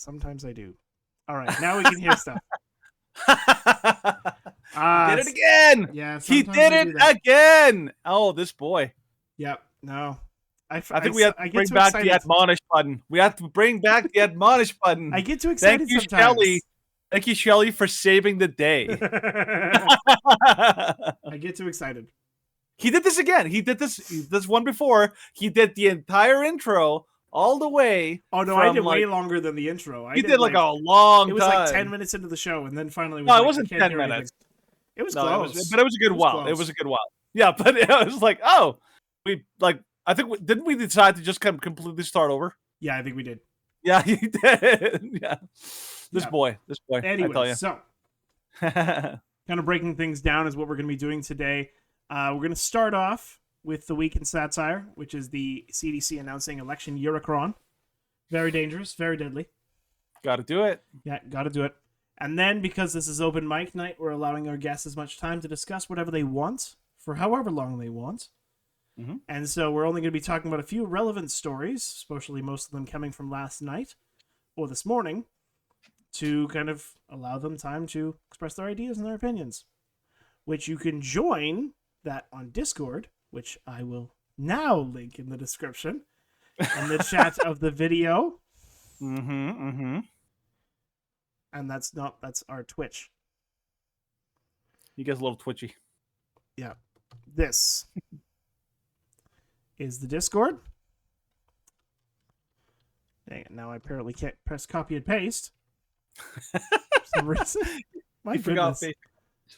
Sometimes I do. All right, now we can hear stuff. He did it again. Yeah, he did it again. Oh, this boy. Yep. No. I think we have to bring back the admonish button. We have to bring back the admonish button. I get too excited sometimes. Shelley. Thank you, Shelley, for saving the day. I get too excited. He did this again. He did this one before. He did the entire intro all the way. Oh no, I did way longer than the intro. He did like a long time. It was like 10 minutes into the show, and then finally. No, it wasn't 10 minutes. It was close, but it was a good while. It was a good while. Yeah, but it was like, oh, I think didn't we decide to just completely start over? Yeah, I think we did. Yeah, he did. Yeah, this boy. Anyway, I tell you. So kind of breaking things down is what we're going to be doing today. We're going to start off with the week in satire, which is the CDC announcing election Eurocron. Very dangerous, very deadly. Got to do it. Yeah, got to do it. And then, because this is open mic night, we're allowing our guests as much time to discuss whatever they want for however long they want. Mm-hmm. And so we're only going to be talking about a few relevant stories, especially most of them coming from last night or this morning, to kind of allow them time to express their ideas and their opinions, which you can join that on Discord, which I will now link in the description, in the chat of the video. And that's our Twitch. You guys a little twitchy. Yeah. This is the Discord. Dang it, now I apparently can't press copy and paste. For some reason. My goodness.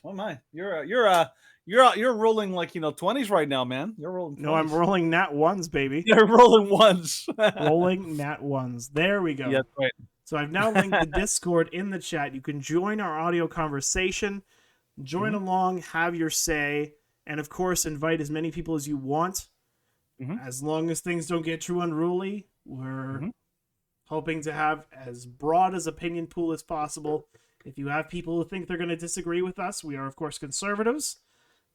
What am I? You're rolling like 20s right now, man. You're rolling 20s. No, I'm rolling nat ones, baby. You're rolling ones. Rolling nat ones. There we go. Yeah, that's right. So I've now linked the Discord in the chat. You can join our audio conversation, join along, have your say, and of course invite as many people as you want. As long as things don't get too unruly, we're hoping to have as broad as opinion pool as possible. If you have people who think they're going to disagree with us, we are of course conservatives.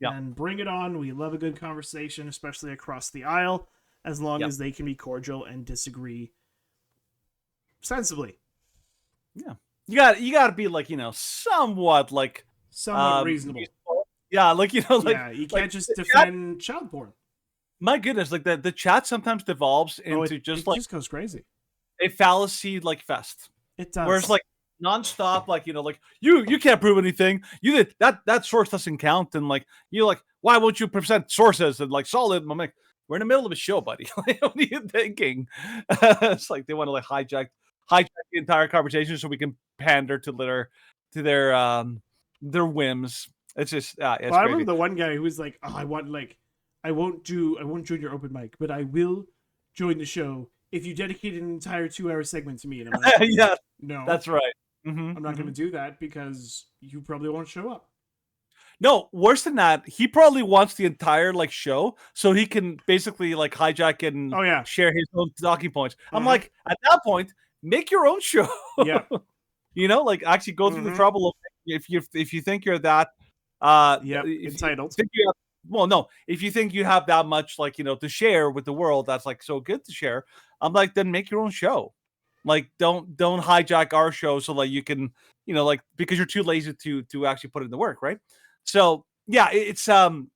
Yeah. And bring it on. We love a good conversation, especially across the aisle, as long as they can be cordial and disagree sensibly. Yeah. You got to be like, somewhat reasonable. Yeah, you can't just defend child porn. My goodness, like the chat sometimes devolves into it just goes crazy. A fallacy fest. It does. Whereas nonstop, you can't prove anything. You did that source doesn't count, and why won't you present sources and solid? I'm like, we're in the middle of a show, buddy. What are you thinking? It's like they want to hijack the entire conversation so we can pander to their whims. It's just it's I remember the one guy who was like, oh, I won't join your open mic, but I will join the show if you dedicate an entire 2-hour segment to me. And I'm like, yeah, no, that's right. I'm not going to do that because you probably won't show up. No, worse than that, he probably wants the entire show so he can basically hijack it and share his own talking points. I'm like, at that point, make your own show. Yeah. Actually go through the trouble of if you think you're that entitled. If you think you have that much to share with the world, that's so good to share. I'm like, then make your own show. Don't hijack our show so you can, because you're too lazy to actually put in the work, right? So yeah, it's one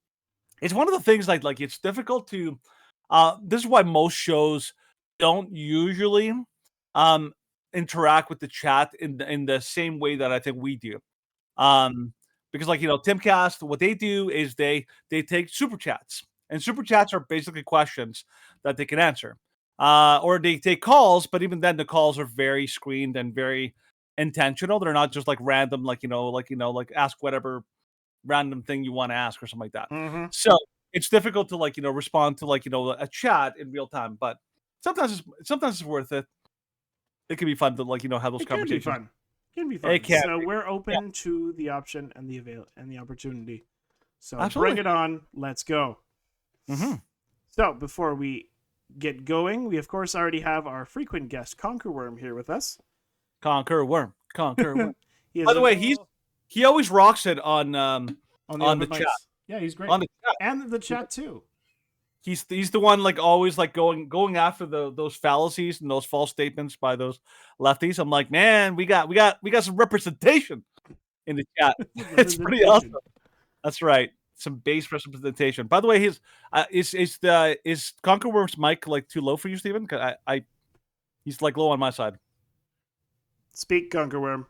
of the things it's difficult to. This is why most shows don't usually interact with the chat in the same way that I think we do. Because Timcast, what they do is they take super chats, and super chats are basically questions that they can answer. Or they take calls, but even then the calls are very screened and very intentional. They're not just random, ask whatever random thing you want to ask or something like that. So it's difficult to respond to a chat in real time, but sometimes it's worth it. It can be fun to have those conversations. It can be fun. So we're open to the option and the opportunity. So Absolutely. Bring it on. Let's go. So before we get going, we of course already have our frequent guest Conquerworm here with us. Conquerworm. By the way, he always rocks it on the chat. Yeah, he's great. On the chat. And the chat too. He's the one like always like going after those fallacies and those false statements by those lefties. I'm like, man, we got some representation in the chat. It's pretty awesome. That's right. Some base representation. By the way, is Conqueror's mic like too low for you, Steven? Cause he's like low on my side. Speak, Conquerworm.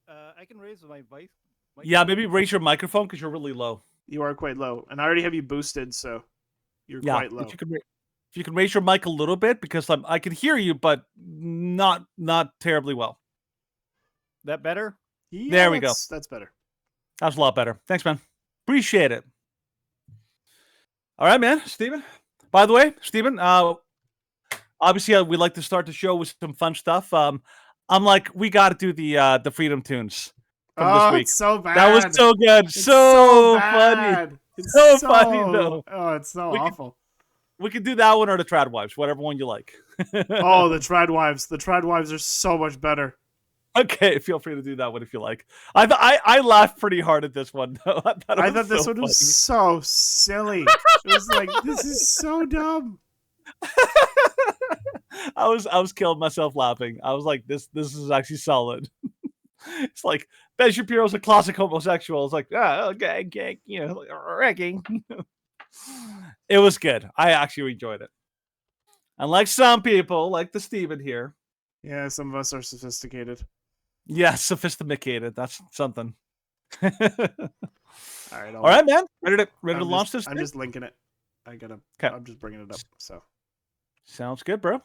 I can raise my voice. Yeah, maybe raise your microphone because you're really low. You are quite low, and I already have you boosted, so you're quite low. If you can raise your mic a little bit, because I can hear you, but not terribly well. That better? Yeah, there we go. That's better. That's a lot better. Thanks, man. Appreciate it. All right, man. Steven. By the way, Steven, obviously we like to start the show with some fun stuff. I'm like, we got to do the Freedom Tunes from this week. It's so bad. That was so good. It's so bad. funny. It's so funny, though. Oh, it's so awful. We could do that one or the Trad Wives, whatever one you like. Oh, the Trad Wives. The Trad Wives are so much better. Okay, feel free to do that one if you like. I laughed pretty hard at this one, though. I thought this one was so silly. It was like, this is so dumb. I was killing myself laughing. I was like, this is actually solid. It's like Ben Shapiro's a classic homosexual. It's like, okay, like, wrecking. It was good. I actually enjoyed it. Unlike some people, like the Steven here. Yeah, some of us are sophisticated. Yeah, sophisticated. That's something. All right, man. Ready to launch this? I'm just linking it. Okay. I'm just bringing it up. So sounds good, bro.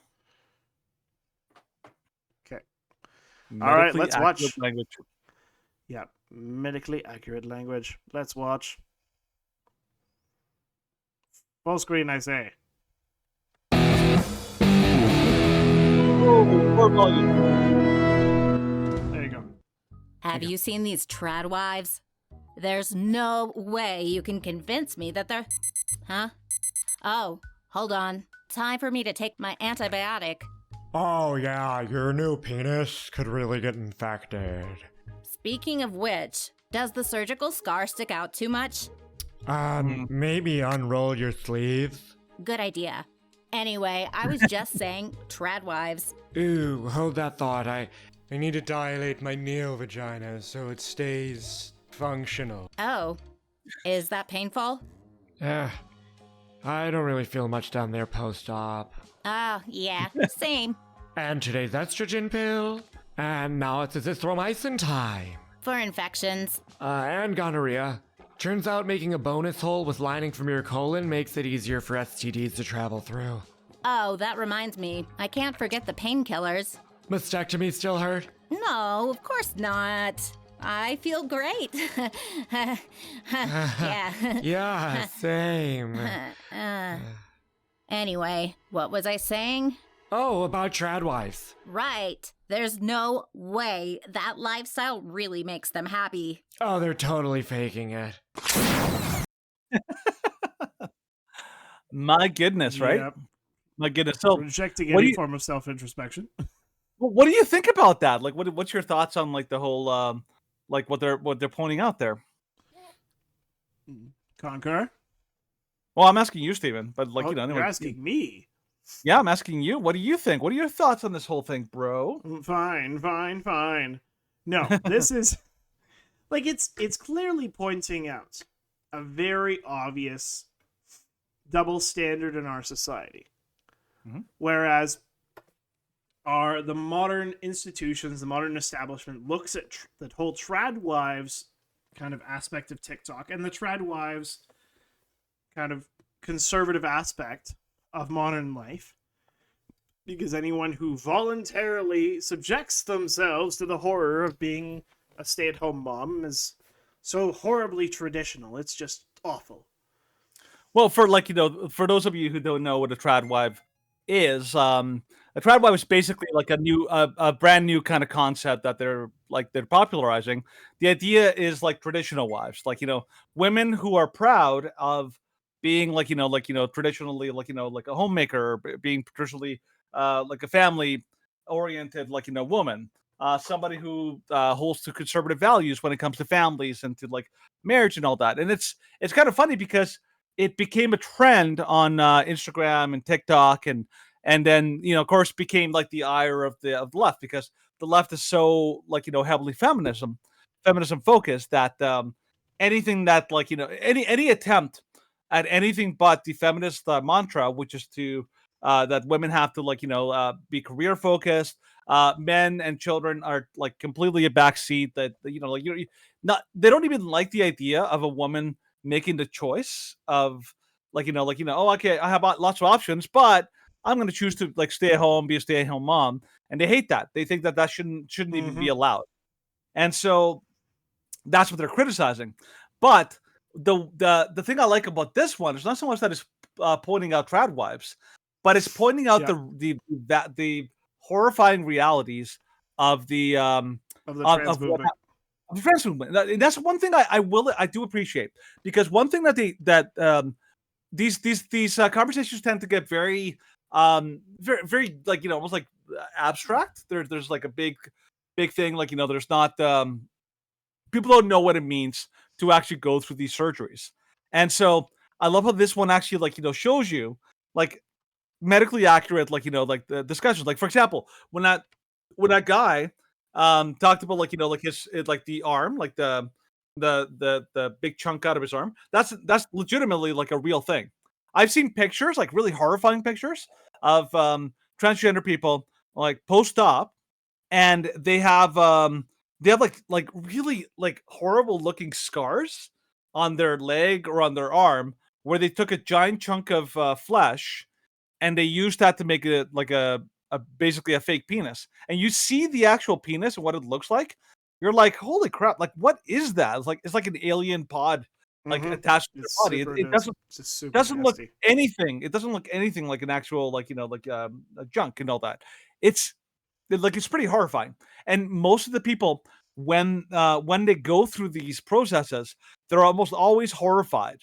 Okay. All right, let's watch. Language. Yeah, medically accurate language. Let's watch. Full screen, I say. More volume. There you go. Have you seen these trad wives? There's no way you can convince me that they're... Huh? Oh, hold on. Time for me to take my antibiotic. Oh yeah, your new penis could really get infected. Speaking of which, does the surgical scar stick out too much? Maybe unroll your sleeves? Good idea. Anyway, I was just saying trad wives. Ooh, hold that thought. I need to dilate my neo-vagina so it stays functional. Oh, is that painful? I don't really feel much down there post-op. Oh, yeah, same. And today's estrogen pill. And now it's azithromycin time. For infections. And gonorrhea. Turns out making a bonus hole with lining from your colon makes it easier for STDs to travel through. Oh, that reminds me. I can't forget the painkillers. Mastectomy still hurt? No, of course not. I feel great. Yeah. Yeah, same. Anyway, what was I saying? Oh, about tradwives. Right. There's no way that lifestyle really makes them happy. Oh, they're totally faking it. My goodness, right? Yep. My goodness. So rejecting any form of self-introspection. What do you think about that? Like, what's your thoughts on like the whole, like what they're pointing out there? Concur? Well, I'm asking you, Steven, but like, anyway, you're asking me. Yeah, I'm asking you. What do you think? What are your thoughts on this whole thing, bro? Fine. No, this is like it's clearly pointing out a very obvious double standard in our society. Mm-hmm. Whereas the modern institutions, the modern establishment looks at the whole trad wives kind of aspect of TikTok and the trad wives kind of conservative aspect of modern life, because anyone who voluntarily subjects themselves to the horror of being a stay-at-home mom is so horribly traditional. It's just awful. Well, for for those of you who don't know what a trad wife is, a trad wife is basically like a brand new kind of concept that they're popularizing. The idea is like traditional wives, women who are proud of being traditionally like a homemaker, or being traditionally like a family oriented woman, somebody who holds to conservative values when it comes to families and to like marriage and all that. And it's kind of funny because it became a trend on Instagram and TikTok, and then of course became like the ire of the left, because the left is so like heavily feminism focused that anything that like any attempt at anything but the feminist mantra, which is to that women have to like be career focused. Men and children are like completely a backseat. That like not they don't even like the idea of a woman making the choice of like oh, okay, I have lots of options, but I'm going to choose to like stay at home, be a stay at home mom, and they hate that. They think that shouldn't even be allowed, and so that's what they're criticizing. But the thing I like about this one is not so much that it's pointing out trad wives, but it's pointing out the horrifying realities of the of the trans movement. Of the trans movement. And that's one thing I do appreciate, because one thing that these conversations tend to get very very like almost like abstract. There's like a big thing, like there's not people don't know what it means to actually go through these surgeries. And so I love how this one actually like shows you like medically accurate like like the discussions. Like for example, when that guy talked about like like his like the arm, like the big chunk out of his arm, that's legitimately like a real thing. I've seen pictures, like really horrifying pictures of transgender people like post-op, and they have like really like horrible looking scars on their leg or on their arm, where they took a giant chunk of flesh and they used that to make it like a basically a fake penis. And you see the actual penis and what it looks like. You're like, holy crap! Like, what is that? It's like an alien pod like attached to the body. It doesn't look anything. It doesn't look anything like an actual like like a junk and all that. It's pretty horrifying. And most of the people, when they go through these processes, they're almost always horrified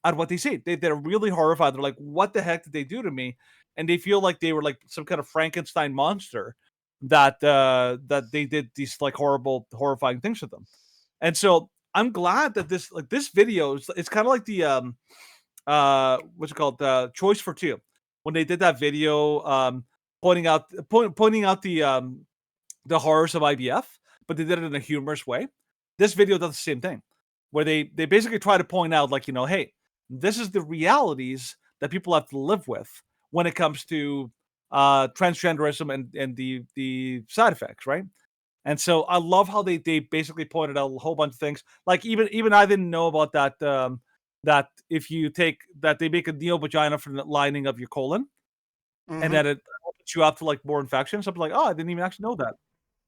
at what they see. They're really horrified. They're like, what the heck did they do to me? And they feel like they were like some kind of Frankenstein monster that that they did these like horrifying things to them. And so I'm glad that this video is, it's kind of like the what's it called, Choice for Two, when they did that video pointing out the horrors of IVF, but they did it in a humorous way. This video does the same thing, where they basically try to point out like hey, this is the realities that people have to live with when it comes to transgenderism and the side effects, right? And so I love how they basically pointed out a whole bunch of things. Like even I didn't know about that that if you take that, they make a neovagina from the lining of your colon, and that it opens you up to like more infections. I'm like, oh, I didn't even actually know that.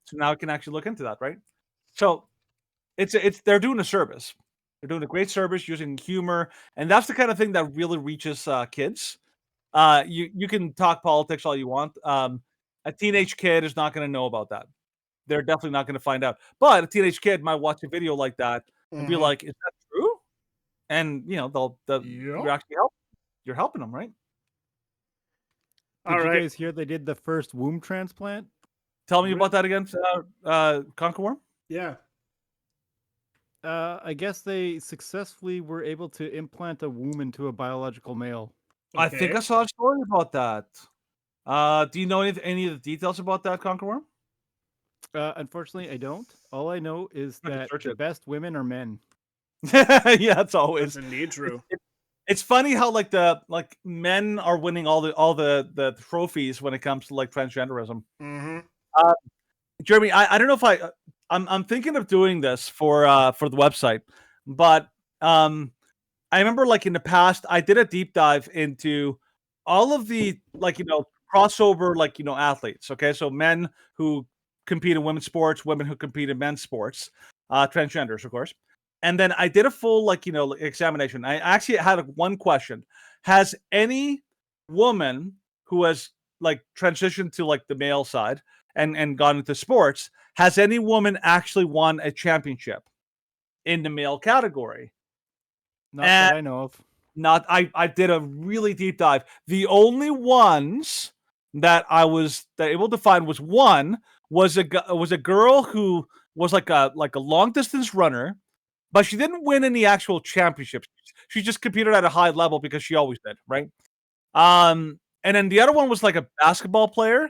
So now I can actually look into that, right? So it's they're doing a service. They're doing a great service using humor, and that's the kind of thing that really reaches kids. You can talk politics all you want. A teenage kid is not going to know about that. They're definitely not going to find out. But a teenage kid might watch a video like that and be like, "Is that true?" And you're actually you're helping them, right? Did you guys hear they did the first womb transplant? Tell me about that again, Conquerworm. Yeah. I guess they successfully were able to implant a womb into a biological male. Okay. I think I saw a story about that. Do you know any of the details about that, Conquerworm? Unfortunately, I don't. All I know is that the best women are men. Yeah, it's always. That's indeed true. It's funny how like men are winning all the trophies when it comes to like transgenderism. Jeremy, I don't know if I'm thinking of doing this for the website, but I remember like in the past I did a deep dive into all of the like crossover like athletes. Okay, so men who compete in women's sports, women who compete in men's sports, transgenders, of course. And then I did a full like examination. I actually had one question: has any woman who has like transitioned to like the male side and gone into sports, has any woman actually won a championship in the male category? Not that I know of. I did a really deep dive. The only ones that I was able to find was one was a girl who was like a long distance runner but she didn't win any actual championships. She just competed at a high level because she always did, right? And then the other one was like a basketball player,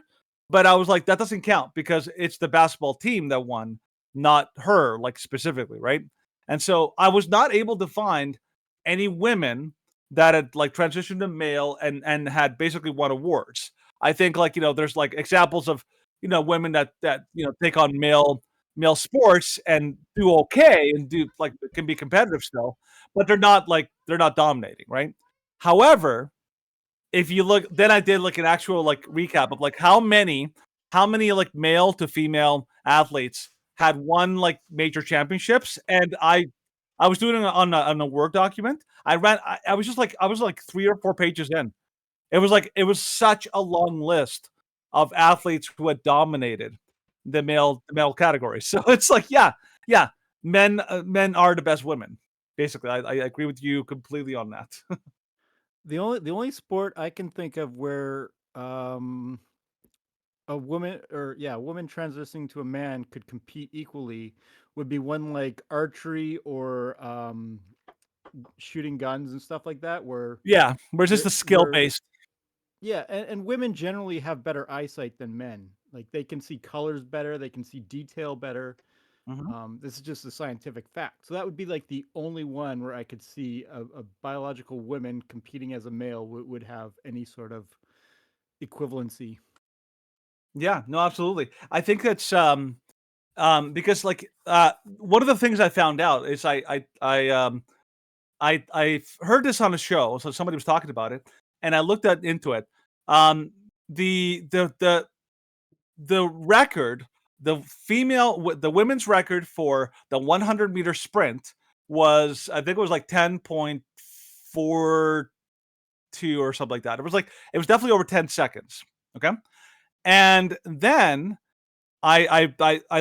but I was like, that doesn't count because it's the basketball team that won, not her, like specifically, right? And so I was not able to find any women that had like transitioned to male and had basically won awards. I think like, there's like examples of, women that take on male sports and do okay and do like can be competitive still, but they're not dominating, right? However, if you look, then I did like an actual like recap of like how many like male to female athletes had won like major championships, and I was doing it on a Word document. I was like 3 or 4 pages in. It was such a long list of athletes who had dominated the male category. So it's like, yeah, men are the best women. Basically, I agree with you completely on that. The only sport I can think of where a woman a woman transitioning to a man could compete equally would be one like archery or shooting guns and stuff like that, where Yeah, where's just the skill based. Yeah, and women generally have better eyesight than men. Like they can see colors better, they can see detail better. This is just a scientific fact. So that would be like the only one where I could see a biological woman competing as a male would have any sort of equivalency. Yeah, no, absolutely. I think that's because like one of the things I found out is I heard this on a show, so somebody was talking about it, and I looked into it. The record, the women's record for the 100-meter sprint was, I think it was like 10.42 or something like that. It was definitely over 10 seconds. Okay, and then I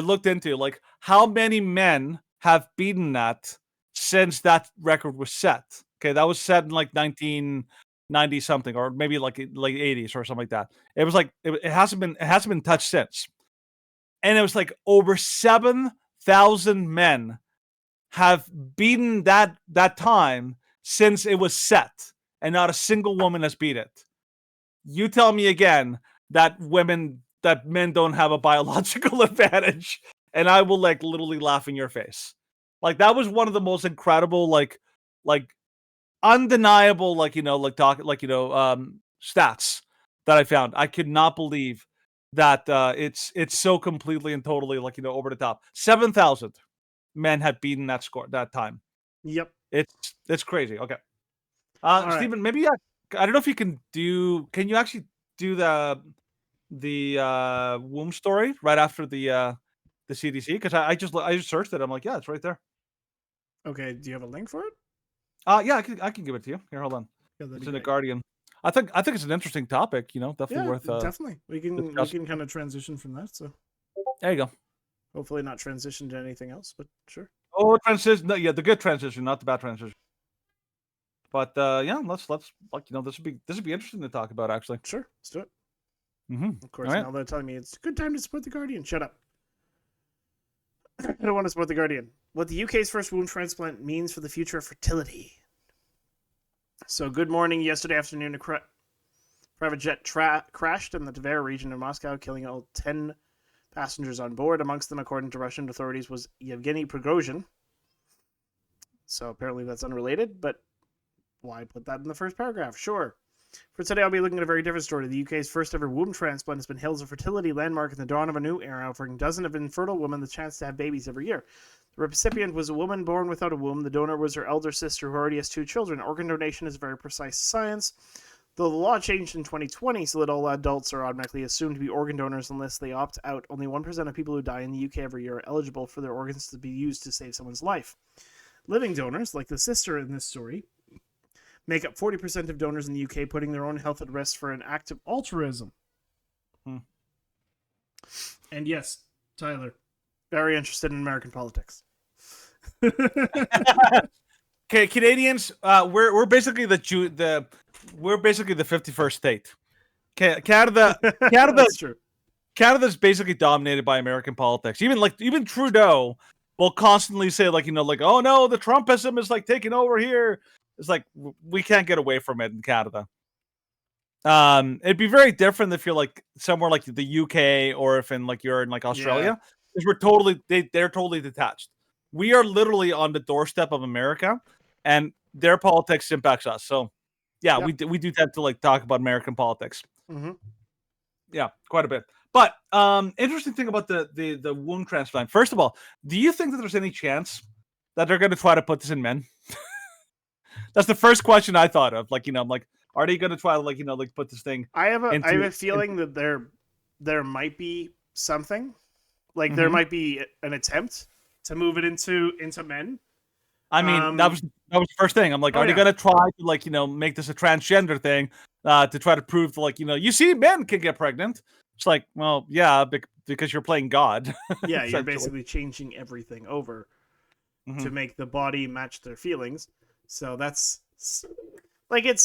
looked into like how many men have beaten that since that record was set. Okay, that was set in like 1990 something, or maybe like late 80s or something like that. It was like it hasn't been touched since, and it was like over 7,000 men have beaten that time since it was set, and not a single woman has beat it. You tell me again that men don't have a biological advantage, and I will like literally laugh in your face. Like that was one of the most incredible, like undeniable, stats that I found. I could not believe that it's so completely and totally over the top. 7,000 men had beaten that score that time. Yep, it's crazy. Okay, Stephen, right. maybe I don't know if you can do. Can you actually do the womb story right after the CDC? Because I just searched it. I'm like, yeah, it's right there. Okay, do you have a link for it? Yeah, I can give it to you. Here, hold on. Yeah, it's in the Guardian. I think it's an interesting topic. Definitely worth. Definitely. We can kind of transition from that. So there you go. Hopefully, not transition to anything else, but sure. Oh, transition. No, yeah, the good transition, not the bad transition. But yeah, let's this would be interesting to talk about actually. Sure, let's do it. Mm-hmm. Of course, now they're telling me it's a good time to support the Guardian. Shut up. I don't want to support the Guardian. What the UK's first womb transplant means for the future of fertility. So, good morning. Yesterday afternoon, a private jet crashed in the Tver region of Moscow, killing all 10 passengers on board. Amongst them, according to Russian authorities, was Yevgeny Prigozhin. So, apparently that's unrelated, but why put that in the first paragraph? Sure. For today, I'll be looking at a very different story. The UK's first ever womb transplant has been hailed as a fertility landmark in the dawn of a new era, offering dozens of infertile women the chance to have babies every year. The recipient was a woman born without a womb. The donor was her elder sister, who already has 2 children. Organ donation is a very precise science. Though the law changed in 2020 so that all adults are automatically assumed to be organ donors unless they opt out, only 1% of people who die in the UK every year are eligible for their organs to be used to save someone's life. Living donors, like the sister in this story, make up 40% of donors in the UK, putting their own health at risk for an act of altruism. And yes, Tyler, very interested in American politics. Okay, Canadians, we're basically the 51st state. Canada, That's true. Canada's basically dominated by American politics. Even Trudeau will constantly say like, like, oh no, the Trumpism is like taking over here. It's like we can't get away from it in Canada. It'd be very different if you're like somewhere like the UK or if you're in like Australia, because they're totally detached. We are literally on the doorstep of America, and their politics impacts us. So, yeah, we do tend to like talk about American politics. Mm-hmm. Yeah, quite a bit. But interesting thing about the womb transplant. First of all, do you think that there's any chance that they're going to try to put this in men? That's the first question I thought of. Like, I'm like, are they going to try to put this thing? I have a feeling that there might be something, like there might be an attempt to move it into men. I mean, that was the first thing. I'm like, are they going to try to make this a transgender thing to try to prove that you see, men can get pregnant? It's like, well, yeah, because you're playing God. Yeah, you're basically changing everything over to make the body match their feelings. So that's like it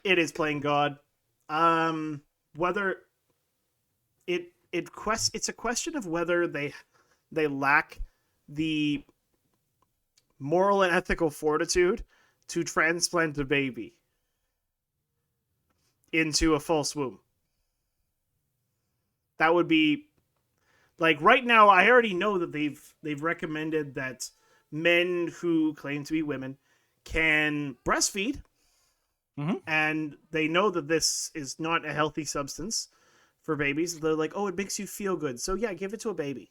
is playing God. Whether it's a question of whether they lack the moral and ethical fortitude to transplant a baby into a false womb. That would be like right now. I already know that they've recommended that men who claim to be women can breastfeed. And they know that this is not a healthy substance for babies. They're like, oh, it makes you feel good. So yeah, give it to a baby.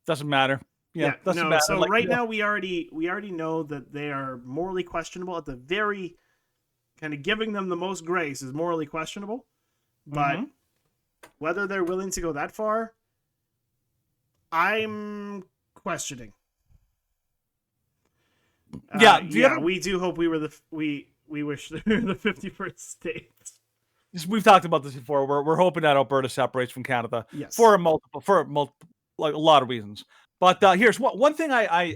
Doesn't matter. Yeah, doesn't matter. So now we already know that they are morally questionable. At the very kind of giving them the most grace is morally questionable. But whether they're willing to go that far, I'm questioning. We do hope we were we wish we were the 51st state. We've talked about this before. We're hoping that Alberta separates from Canada for multiple like a lot of reasons. But here's one thing I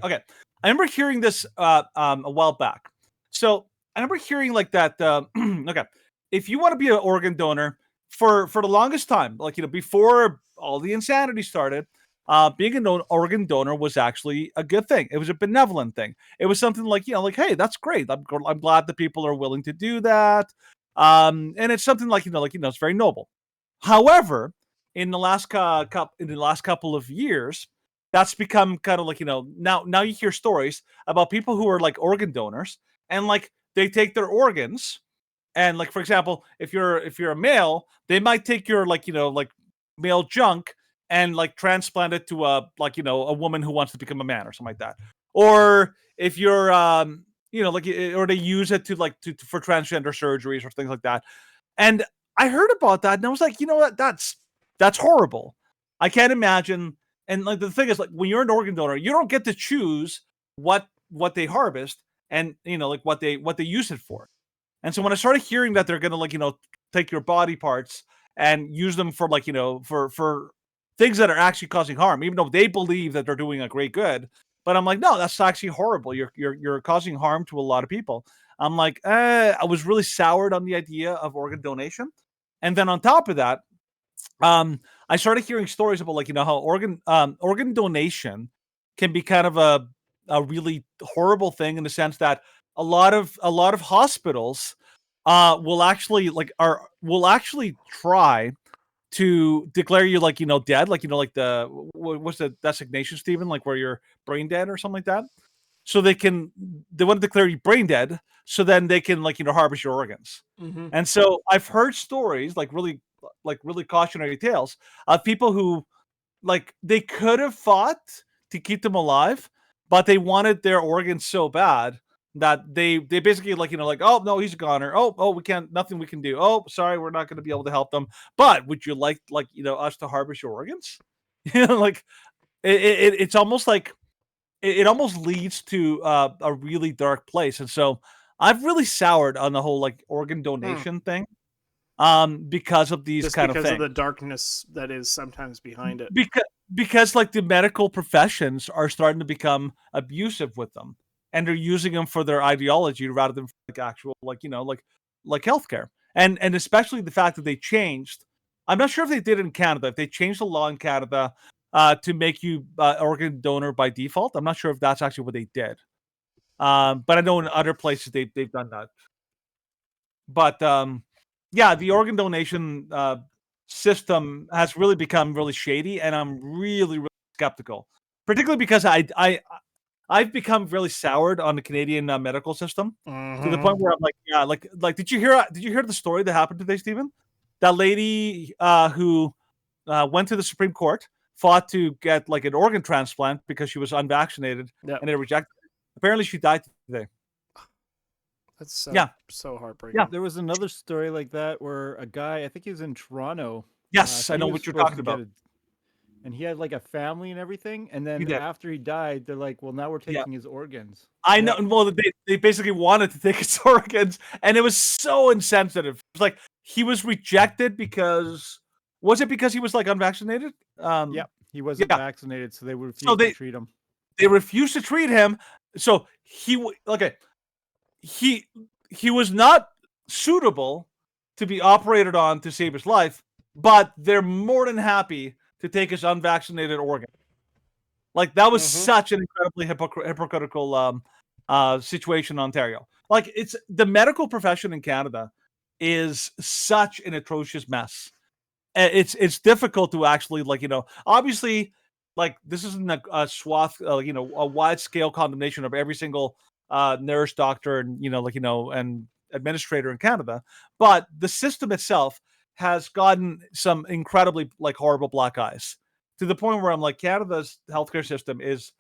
remember hearing this a while back. So I remember hearing like that. Okay, if you want to be an organ donor for the longest time, before all the insanity started, being an organ donor was actually a good thing. It was a benevolent thing. It was something like, hey, that's great. I'm glad that people are willing to do that. And it's something like, it's very noble. However, in the last couple of years, that's become kind of like, now you hear stories about people who are like organ donors and like they take their organs and like, for example, if you're a male, they might take your like male junk and like transplant it to a woman who wants to become a man or something like that. Or if you're or they use it to for transgender surgeries or things like that. And I heard about that and I was like, you know what, that's horrible. I can't imagine. And like the thing is, like when you're an organ donor, you don't get to choose what they harvest and what they use it for. And so when I started hearing that they're gonna take your body parts and use them for for things that are actually causing harm, even though they believe that they're doing a great good. But I'm like, no, that's actually horrible. You're causing harm to a lot of people. I'm like, I was really soured on the idea of organ donation. And then on top of that, I started hearing stories about how organ donation can be kind of a really horrible thing in the sense that a lot of hospitals will actually try to declare you dead, like the what's the designation, Stephen, like where you're brain dead or something like that. So they want to declare you brain dead, so then they can harvest your organs. And so I've heard stories like really cautionary tales of people who they could have fought to keep them alive, but they wanted their organs so bad that they basically oh no, he's a goner. Oh, we can't, nothing we can do. Oh, sorry, we're not going to be able to help them. But would you like us to harvest your organs? It's almost like it almost leads to a really dark place. And so I've really soured on the whole organ donation thing. Because of these kind of things. Because of the darkness that is sometimes behind it. Because the medical professions are starting to become abusive with them, and they're using them for their ideology rather than for actual healthcare. And especially the fact that they changed. I'm not sure if they did in Canada. If they changed the law in Canada to make you organ donor by default. I'm not sure if that's actually what they did, but I know in other places they've done that. But yeah, the organ donation system has really become really shady, and I'm really, really skeptical, particularly because I've become really soured on the Canadian medical system to the point where I'm like, yeah, like did you hear the story that happened today, Stephen? That lady who went to the Supreme Court, fought to get like an organ transplant because she was unvaccinated, and they rejected it. Apparently, she died today. That's so, Yeah. so heartbreaking. Yeah. There was another story like that where a guy, I think he was in Toronto. Yes, I he know was what you're supposed talking to get about. and he had like a family and everything. And then did. after he died, they're like, well, now we're Yeah. taking his organs. I know. Well, they basically wanted to take his organs, and it was so insensitive. It was like he was rejected because was it because he was like unvaccinated? Yep, he wasn't yeah. vaccinated, so they refused So to treat him. They refused to treat him. So he was not suitable to be operated on to save his life, but they're more than happy to take his unvaccinated organ. Like that was such an incredibly hypocritical situation in Ontario. Like it's the medical profession in Canada is such an atrocious mess. It's difficult to actually obviously like this isn't a swath a wide scale condemnation of every single nurse, doctor, and and administrator in Canada, but the system itself has gotten some incredibly horrible black eyes to the point where I'm like, Canada's healthcare system is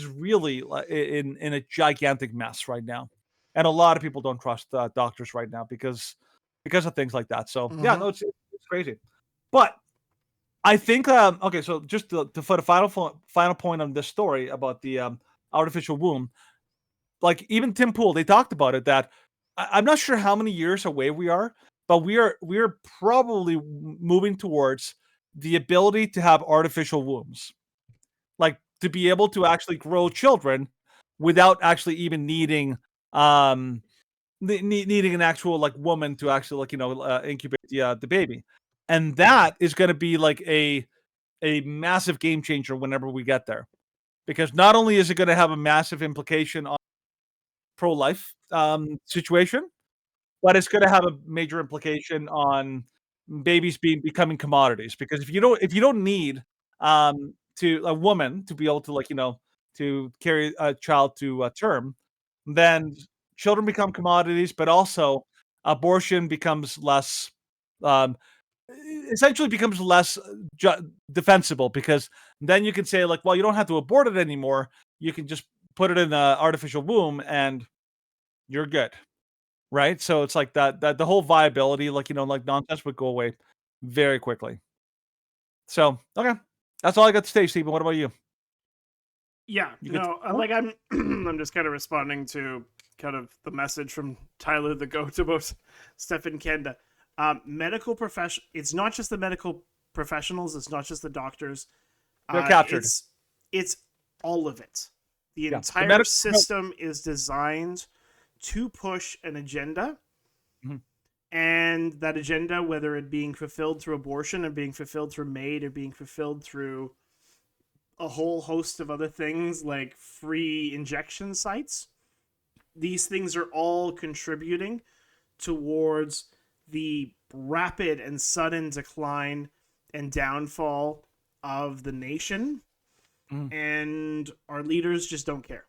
really in a gigantic mess right now, and a lot of people don't trust doctors right now because of things like that. So yeah, no, it's crazy. But I think okay, so just to put a final point on this story about the artificial womb, like even Tim Pool, they talked about it that I'm not sure how many years away we are, but we are probably moving towards the ability to have artificial wombs, like to be able to actually grow children without actually even needing needing an actual woman to actually incubate the baby, and that is going to be like a massive game changer whenever we get there, because not only is it going to have a massive implication on pro-life situation, but it's going to have a major implication on babies becoming commodities. Because if you don't need to a woman to be able to to carry a child to term, then children become commodities, but also abortion becomes less essentially becomes less defensible, because then you can say well, you don't have to abort it anymore. You can just put it in an artificial womb and you're good. Right? So it's like that the whole viability, nonsense would go away very quickly. So, okay. That's all I got to say, Stephen. What about you? Yeah, I'm I'm just kind of responding to kind of the message from Tyler the Goat about Stephen Kenda. Medical profession. It's not just the medical professionals. It's not just the doctors. They're captured. It's all of it. The entire system is designed to push an agenda, and that agenda, whether it being fulfilled through abortion or being fulfilled through MAID or being fulfilled through a whole host of other things like free injection sites, these things are all contributing towards the rapid and sudden decline and downfall of the nation, and our leaders just don't care.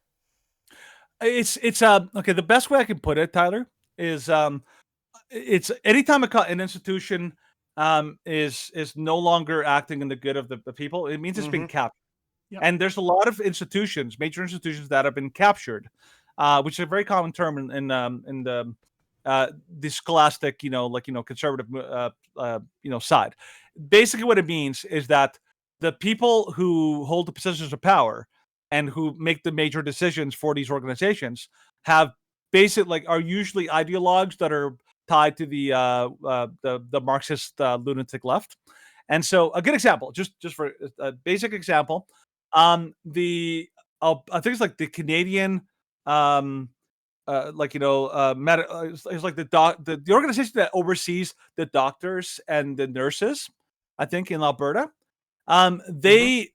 It's okay. The best way I can put it, Tyler, is it's anytime an institution is no longer acting in the good of the people, it means it's been captured. Yep. And there's a lot of institutions, major institutions, that have been captured, which is a very common term in the scholastic, conservative, side. Basically, what it means is that the people who hold the positions of power and who make the major decisions for these organizations have are usually ideologues that are tied to the Marxist lunatic left. And so, a good example, just for a basic example. I think it's like the Canadian, it's like the organization that oversees the doctors and the nurses, I think in Alberta. They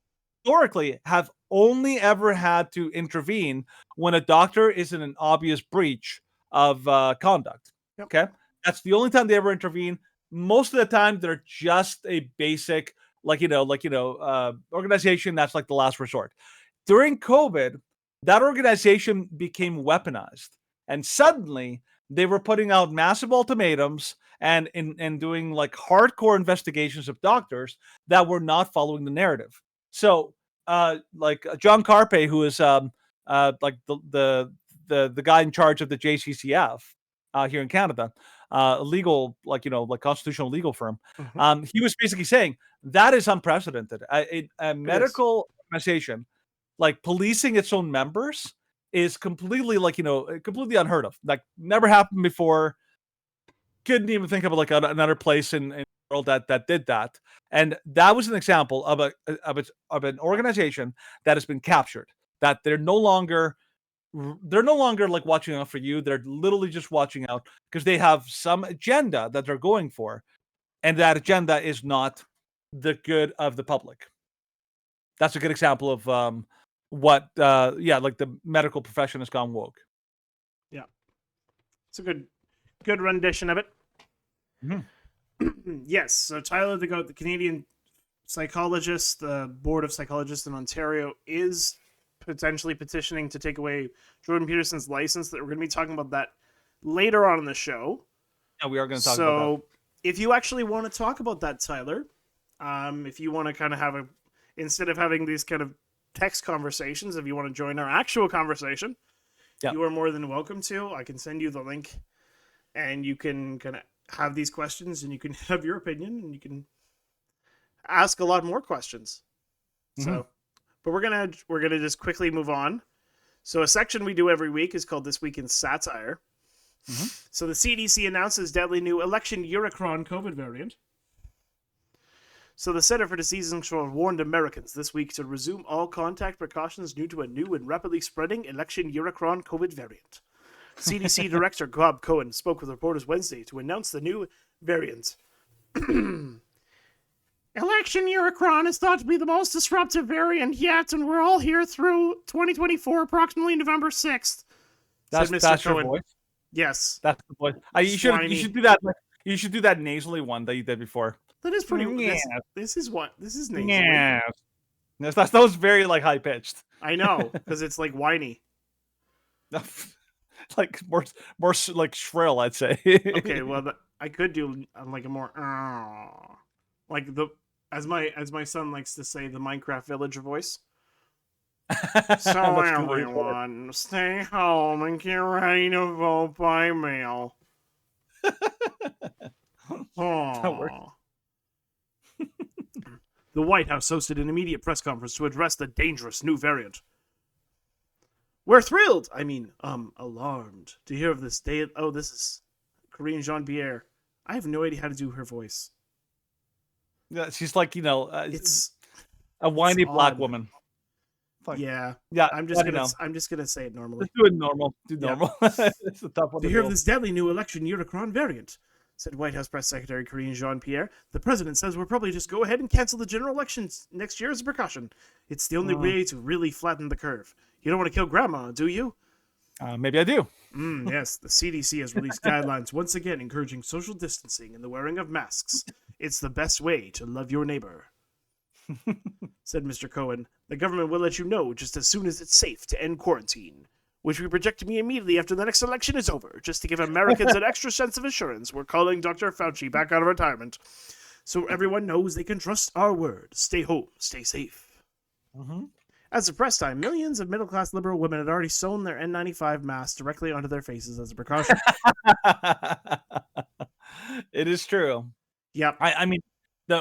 historically have only ever had to intervene when a doctor is in an obvious breach of conduct. Yep. Okay, that's the only time they ever intervene. Most of the time, they're just a basic, organization that's like the last resort. During COVID, that organization became weaponized, and suddenly they were putting out massive ultimatums and doing like hardcore investigations of doctors that were not following the narrative. So, John Carpe, who is like the guy in charge of the JCCF here in Canada, a legal, constitutional legal firm. He was basically saying that is unprecedented. A medical organization like policing its own members is completely completely unheard of. Like never happened before. Couldn't even think of like another place in the world that did that. And that was an example of an organization that has been captured. That they're no longer like watching out for you. They're literally just watching out because they have some agenda that they're going for, and that agenda is not the good of the public. That's a good example of what like the medical profession has gone woke. Yeah, it's a good rendition of it. Yes, so Tyler the Goat, the Canadian psychologist, the Board of Psychologists in Ontario, is potentially petitioning to take away Jordan Peterson's license. That we're going to be talking about that later on in the show. Yeah, we are going to talk about that. So if you actually want to talk about that, Tyler, if you want to kind of have instead of having these kind of text conversations, if you want to join our actual conversation, you are more than welcome to. I can send you the link, and you can kind of have these questions, and you can have your opinion, and you can ask a lot more questions. So, but we're gonna just quickly move on. So a section we do every week is called This Week in Satire. So the CDC announces deadly new election Eurocron COVID variant. So the Center for Disease Control warned Americans this week to resume all contact precautions due to a new and rapidly spreading election Eurocron COVID variant. CDC Director Bob Cohen spoke with reporters Wednesday to announce the new variant. Election Eurocron is thought to be the most disruptive variant yet, and we're all here through 2024, approximately November 6th. That's your voice? Yes. That's the voice. You should do that. You should do that nasally one that you did before. That is pretty. This is nasally. Yeah. That was very like high pitched. I know, because it's like whiny. Like more like shrill, I'd say. Okay, well, I could do like a more like as my son likes to say, the Minecraft villager voice. So everyone, stay home and get ready to vote by mail. That works. The White House hosted an immediate press conference to address the dangerous new variant. We're thrilled, alarmed, to hear of this day. Oh, this is Karine Jean-Pierre. I have no idea how to do her voice. Yeah, she's like, it's a whiny black odd. woman. Yeah. I'm just gonna say it normally. Just do it normal. Normal. It's a tough one to hear of this deadly new election Eurocron variant, said White House Press Secretary Karine Jean-Pierre. The president says we'll probably just go ahead and cancel the general elections next year as a precaution. It's the only way to really flatten the curve. You don't want to kill grandma, do you? Maybe I do. Yes, the CDC has released guidelines once again encouraging social distancing and the wearing of masks. It's the best way to love your neighbor, said Mr. Cohen. The government will let you know just as soon as it's safe to end quarantine, which we project to be immediately after the next election is over, just to give Americans an extra sense of assurance. We're calling Dr. Fauci back out of retirement, so everyone knows they can trust our word. Stay home, stay safe. As of press time, millions of middle-class liberal women had already sewn their N95 masks directly onto their faces as a precaution. It is true. Yep. I mean,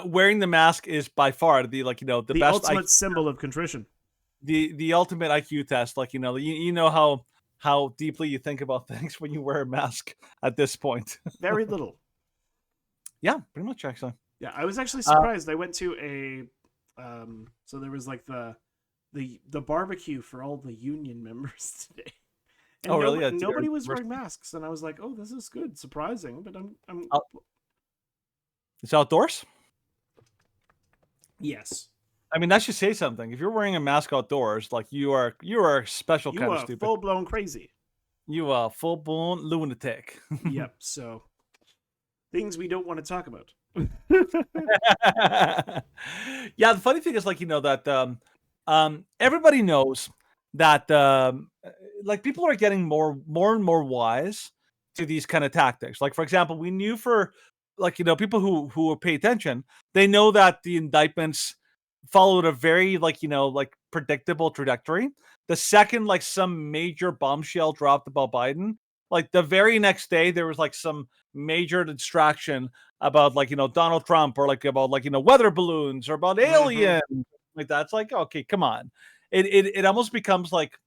wearing the mask is by far the best ultimate symbol of contrition. The ultimate IQ test. You know how deeply you think about things when you wear a mask at this point. Very little. Yeah, pretty much actually. Yeah, I was actually surprised. I went to a so there was like the barbecue for all the union members today. And really? Yeah, nobody was wearing masks, and I was like, "Oh, this is good, surprising." But it's outdoors. Yes. I mean, that should say something. If you're wearing a mask outdoors, like you are a special You kind of are stupid. full blown crazy. You are full blown lunatic. Yep. So things we don't want to talk about. Yeah, the funny thing is, like, that everybody knows that like people are getting more and more wise to these kind of tactics. Like, for example, we knew for like people who pay attention, they know that the indictments followed a very like predictable trajectory. The second like some major bombshell dropped about Biden, like the very next day there was like some major distraction about like Donald Trump, or like about like weather balloons, or about aliens, like that. It's like, okay, come on. It almost becomes like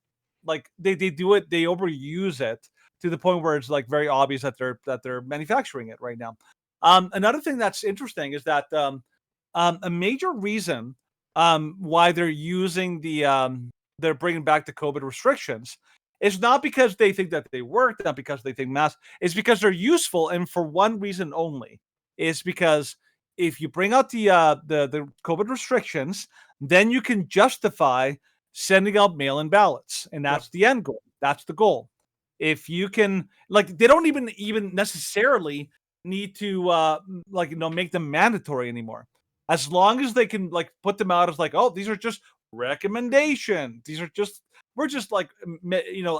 they do it, they overuse it to the point where it's like very obvious that they're manufacturing it right now. Another thing that's interesting is that a major reason why they're using they're bringing back the COVID restrictions is not because they think that they work, not because they think masks. It's because they're useful, and for one reason only, is because if you bring out the COVID restrictions, then you can justify sending out mail-in ballots, and that's the end goal. That's the goal. If you can, like, they don't even necessarily need to make them mandatory anymore. As long as they can like put them out as like, oh, these are just recommendations. These are just we're just like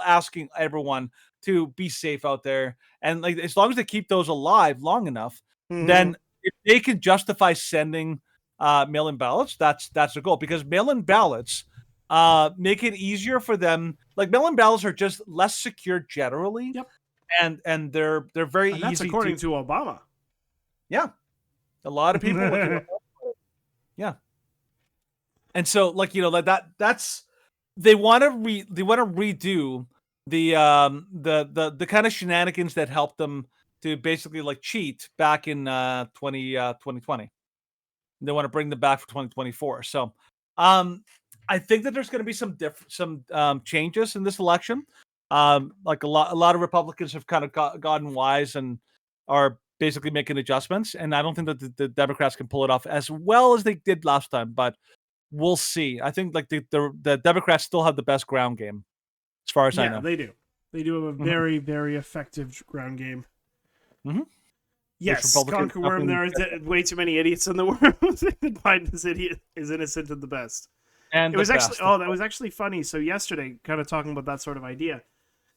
asking everyone to be safe out there, and like as long as they keep those alive long enough, then if they can justify sending mail-in ballots, that's the goal, because mail-in ballots make it easier for them. Like, mail-in ballots are just less secure generally. Yep. And they're very and that's easy according to Obama. Yeah. A lot of people yeah. And so like that's they want to redo the kind of shenanigans that helped them to basically like cheat back in 2020. They want to bring them back for 2024. So I think that there's going to be some changes in this election. Like a lot of Republicans have kind of gotten wise and are basically making adjustments, and I don't think that the Democrats can pull it off as well as they did last time, but we'll see. I think like the Democrats still have the best ground game, as far as I know. They do. They do have a very, very effective ground game. Mm-hmm. Yes, Conquer Worm, there are way too many idiots in the world. that Biden is innocent and the best. And it was actually that was actually funny. So yesterday, kind of talking about that sort of idea,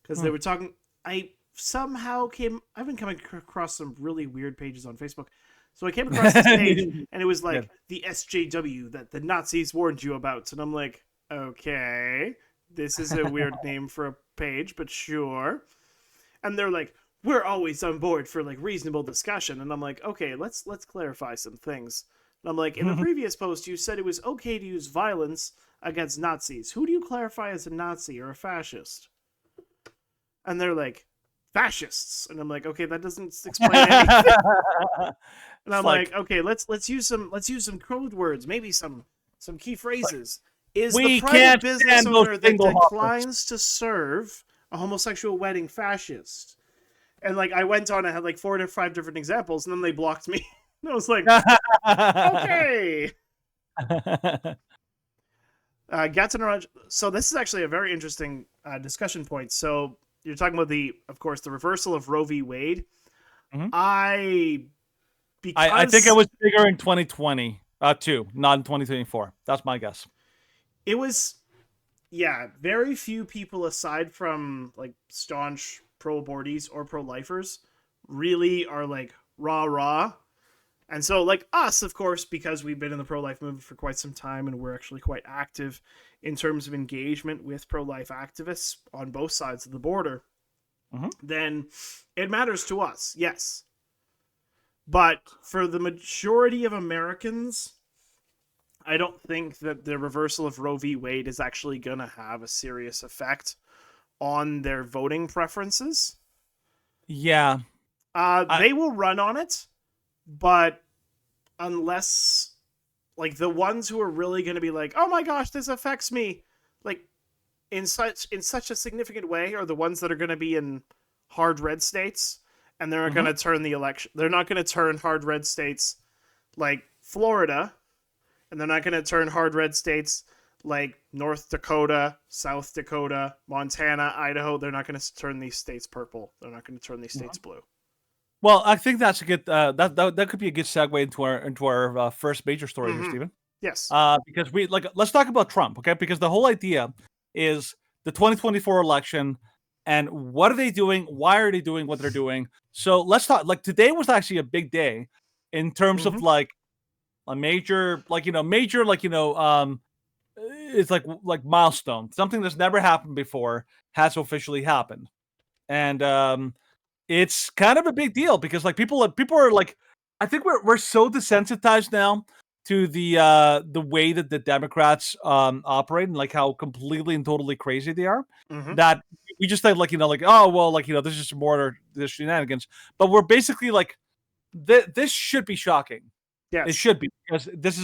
because they were talking. I've been coming across some really weird pages on Facebook. So I came across this page, and it was like the SJW that the Nazis warned you about, and I'm like, okay, this is a weird name for a page, but sure. And they're like, we're always on board for like reasonable discussion, and I'm like, okay, let's clarify some things. And I'm like, in the previous post, you said it was okay to use violence against Nazis. Who do you clarify as a Nazi or a fascist? And they're like, fascists. And I'm like, okay, that doesn't explain anything. And I'm like, okay, let's use some code words, maybe some key phrases. Is the private business owner that declines to serve a homosexual wedding fascist? And like I went on, I had like 4 to 5 different examples, and then they blocked me. And I was like, okay. So this is actually a very interesting discussion point. So you're talking about of course, the reversal of Roe v. Wade. Mm-hmm. I think it was bigger in 2020 too, not in 2024. That's my guess. It was, very few people aside from like staunch pro-abortees or pro-lifers really are like rah. And so like us, of course, because we've been in the pro-life movement for quite some time and we're actually quite active in terms of engagement with pro-life activists on both sides of the border, then it matters to us, yes. But for the majority of Americans, I don't think that the reversal of Roe v. Wade is actually going to have a serious effect on their voting preferences. Yeah. They will run on it, but unless, like, the ones who are really going to be like, oh my gosh, this affects me, like, in such a significant way, are the ones that are going to be in hard red states, and they're going to turn the election. They're not going to turn hard red states like Florida and they're not going to turn hard red states like North Dakota, South Dakota, Montana, Idaho. They're not going to turn these states purple. They're not going to turn these states blue. Well, I think that's a good that could be a good segue into our first major story here, Stephen. Yes. Because let's talk about Trump, okay? Because the whole idea is the 2024 election and what are they doing? Why are they doing what they're doing? So let's talk. Like today was actually a big day in terms of like a major, it's like milestone. Something that's never happened before has officially happened, and it's kind of a big deal because like people are like, I think we're so desensitized now to the way that the Democrats operate and like how completely and totally crazy they are that we just think like oh well this is just more this shenanigans, but we're basically like this should be shocking. Yes, it should be, because this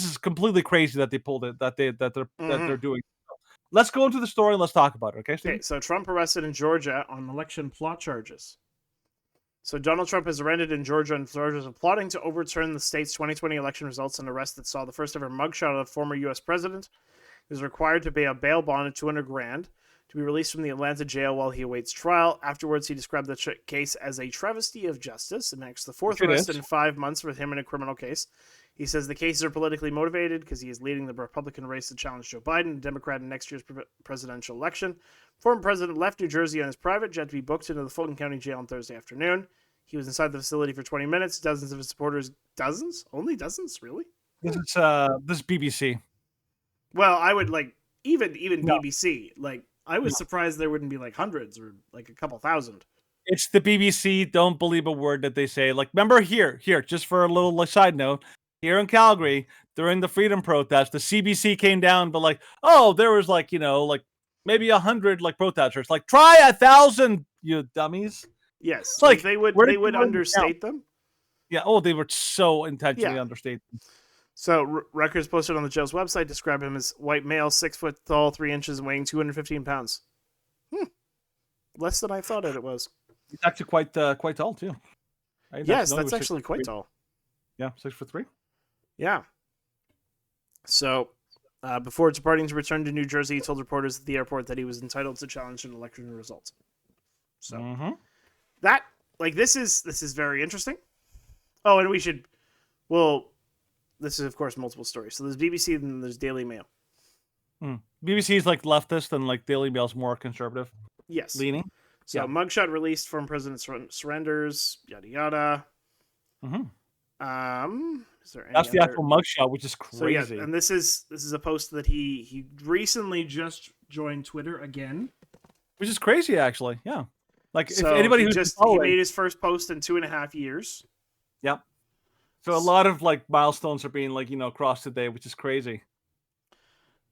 is completely crazy that they pulled it, that they're doing. Let's go into the story and let's talk about it. Okay, Steve? Okay, so Trump arrested in Georgia on election plot charges. So Donald Trump is arrested in Georgia on charges of plotting to overturn the state's 2020 election results, an arrest that saw the first ever mugshot of the former U.S. president. He is required to pay a bail bond of $200,000 to be released from the Atlanta jail while he awaits trial. Afterwards, he described the case as a travesty of justice and marks the fourth arrest in 5 months for him in a criminal case. He says the cases are politically motivated because he is leading the Republican race to challenge Joe Biden, a Democrat, in next year's presidential election. Former president left New Jersey on his private jet to be booked into the Fulton County Jail on Thursday afternoon. He was inside the facility for 20 minutes. Dozens of his supporters, dozens? Only dozens? Really? This is BBC. Well, I would even BBC. Like, I was surprised there wouldn't be like hundreds or like a couple thousand. It's the BBC. Don't believe a word that they say. Like, remember here, just for a little side note, here in Calgary during the freedom protest, the CBC came down, but like, oh, there was maybe 100 protesters. Like, try 1,000, you dummies. Yes, it's like they would understate them. Yeah. Oh, they were so intentionally understate them. So records posted on the jail's website describe him as white male, 6 foot tall, 3 inches, and weighing 215 pounds. Less than I thought it was. He's actually quite tall too. Yes, that's actually quite tall. Yeah, 6'3". Yeah. So, before departing to return to New Jersey, he told reporters at the airport that he was entitled to challenge an election result. So, that this is very interesting. Oh, and this is of course multiple stories. So there's BBC and then there's Daily Mail. BBC is like leftist and Daily Mail's more conservative. Yes. Leaning. So mugshot released from President surrenders, yada yada. Is there any That's the actual mugshot, which is crazy. So yeah, and this is a post that he recently just joined Twitter again, which is crazy actually. Yeah. Like so if anybody he made his first post in 2.5 years. Yep. So a lot of milestones are being crossed today, which is crazy.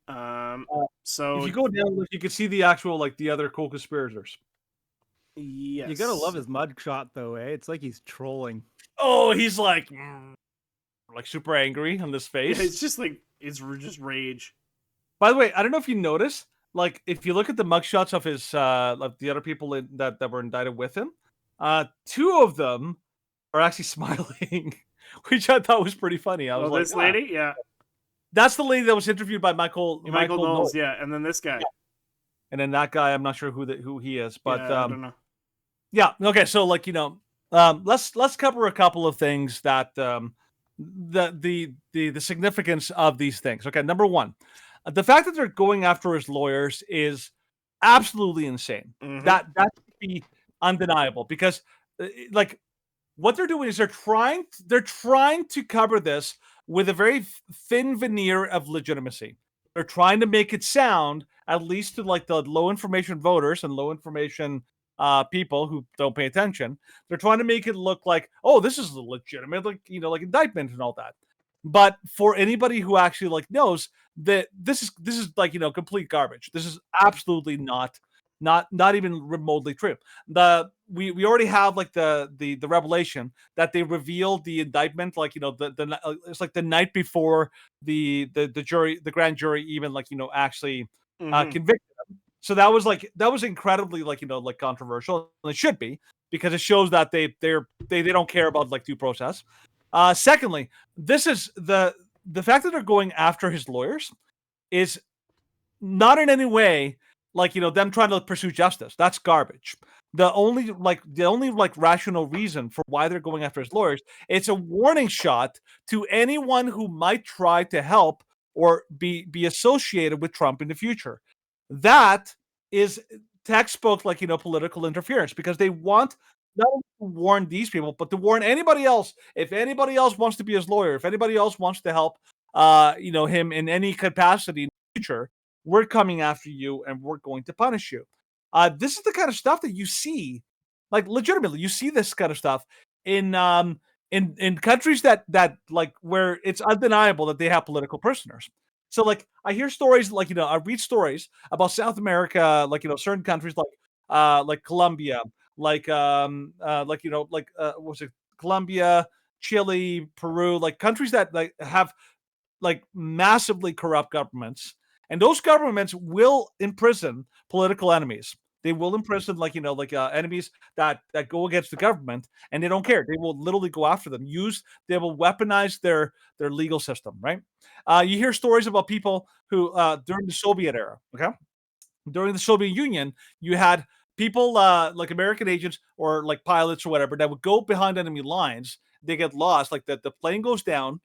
So if you go down, you can see the actual the other co-conspirators. Yes. You gotta love his mugshot though, eh? It's like he's trolling. Oh, he's super angry on this face. Yeah, it's just it's just rage. By the way, I don't know if you noticed, if you look at the mugshots of his the other people that were indicted with him, 2 of them are actually smiling, which I thought was pretty funny. I was this lady, yeah, that's the lady that was interviewed by Michael Knowles, yeah, and then this guy, and then that guy, I'm not sure who he is, but I don't know. Yeah, okay, so let's cover a couple of things that the significance of these things. Okay, number one, the fact that they're going after his lawyers is absolutely insane. That should be undeniable because what they're doing is they're trying to cover this with a very thin veneer of legitimacy. They're trying to make it sound, at least to the low information voters and low information people who don't pay attention, they're trying to make it look like, oh, this is a legitimate indictment and all that. But for anybody who actually knows that this is complete garbage. This is absolutely not even remotely true. We already have the revelation that they revealed the indictment it's the night before the grand jury even actually convicted them. So that was incredibly controversial, and it should be, because it shows that they don't care about due process. Secondly, this is the fact that they're going after his lawyers is not in any way like, them trying to pursue justice. That's garbage. The only rational reason for why they're going after his lawyers, it's a warning shot to anyone who might try to help or be associated with Trump in the future. That is textbook political interference, because they want not only to warn these people, but to warn anybody else. If anybody else wants to be his lawyer, if anybody else wants to help him in any capacity in the future, we're coming after you and we're going to punish you. This is the kind of stuff that you see, like legitimately, you see this kind of stuff in countries that like where it's undeniable that they have political prisoners. So like I hear stories I read stories about South America, certain countries like Colombia, what's it, Colombia, Chile, Peru, like countries that like have like massively corrupt governments, and those governments will imprison political enemies. They will imprison enemies that go against the government, and they don't care. They will literally go after them. They will weaponize their legal system. Right? You hear stories about people who during the Soviet era. Okay, during the Soviet Union, you had people like American agents or like pilots or whatever that would go behind enemy lines. They get lost. Like the plane goes down,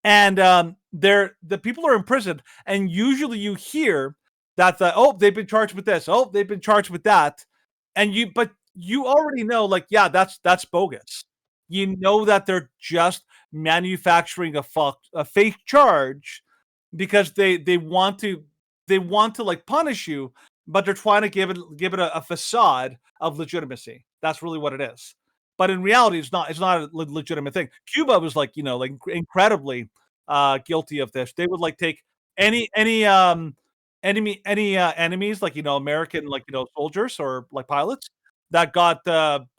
and the people are imprisoned, and usually you hear that they've been charged with this, they've been charged with that, but you already know, like, yeah, that's bogus. You know that they're just manufacturing a fake charge because they want to like punish you, but they're trying to give it a facade of legitimacy. That's really what it is. But in reality, it's not a legitimate thing. Cuba was like incredibly guilty of this. They would like take any enemies, like American soldiers or like pilots that got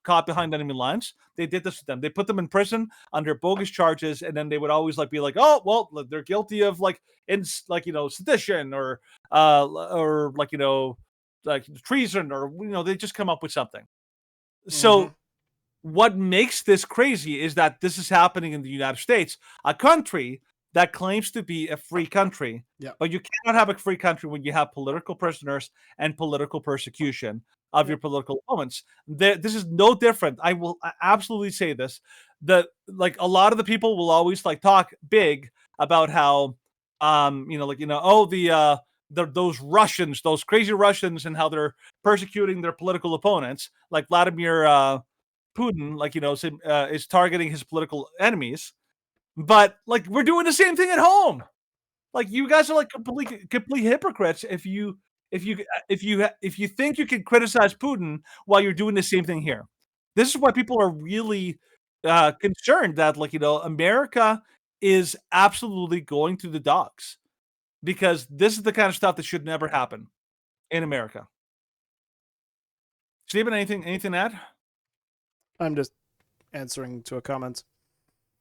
caught behind enemy lines. They did this to them. They put them in prison under bogus charges, and then they would always be like, oh well, they're guilty of sedition or like treason, or they just come up with something. So what makes this crazy is that this is happening in the United States, a country that claims to be a free country. Yeah. But you cannot have a free country when you have political prisoners and political persecution of your political opponents. This is no different. I will absolutely say this. That like a lot of the people will always talk big about how those Russians, those crazy Russians, and how they're persecuting their political opponents, like Vladimir Putin, is targeting his political enemies. But like we're doing the same thing at home. Like you guys are like complete hypocrites if you think you can criticize Putin while you're doing the same thing here. This is why people are really concerned that America is absolutely going to the dogs, because this is the kind of stuff that should never happen in America. Stephen, anything to add? I'm just answering to a comment.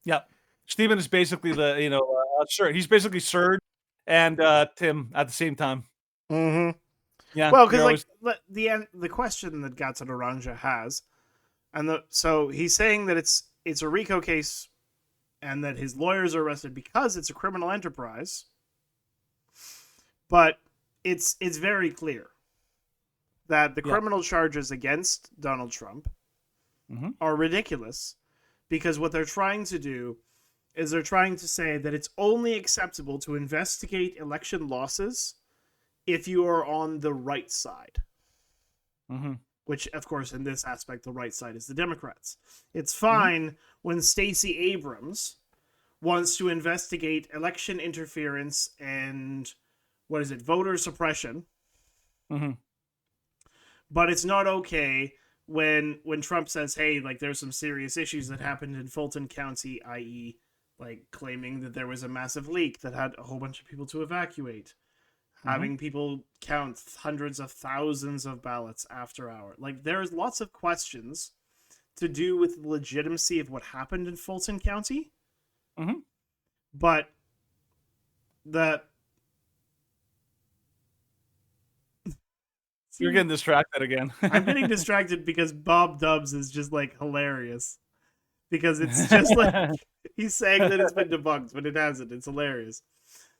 Yeah. Stephen is basically the, sir. He's basically Sir and Tim at the same time. Mm-hmm. Yeah. Well, because the question that Gatsa Naranja has, so he's saying that it's a RICO case, and that his lawyers are arrested because it's a criminal enterprise. But it's very clear that the criminal charges against Donald Trump are ridiculous, because what they're trying to do is they're trying to say that it's only acceptable to investigate election losses if you are on the right side. Which, of course, in this aspect, the right side is the Democrats. It's fine when Stacey Abrams wants to investigate election interference and, voter suppression. But it's not okay when Trump says, hey, like, there's some serious issues that happened in Fulton County, i.e., like claiming that there was a massive leak that had a whole bunch of people to evacuate, having people count hundreds of thousands of ballots after hour. Like, there's lots of questions to do with the legitimacy of what happened in Fulton County. But you're getting distracted again. I'm getting distracted because Bob Dubs is just like hilarious. because it's just like he's saying that it's been debunked, but it hasn't. It's hilarious.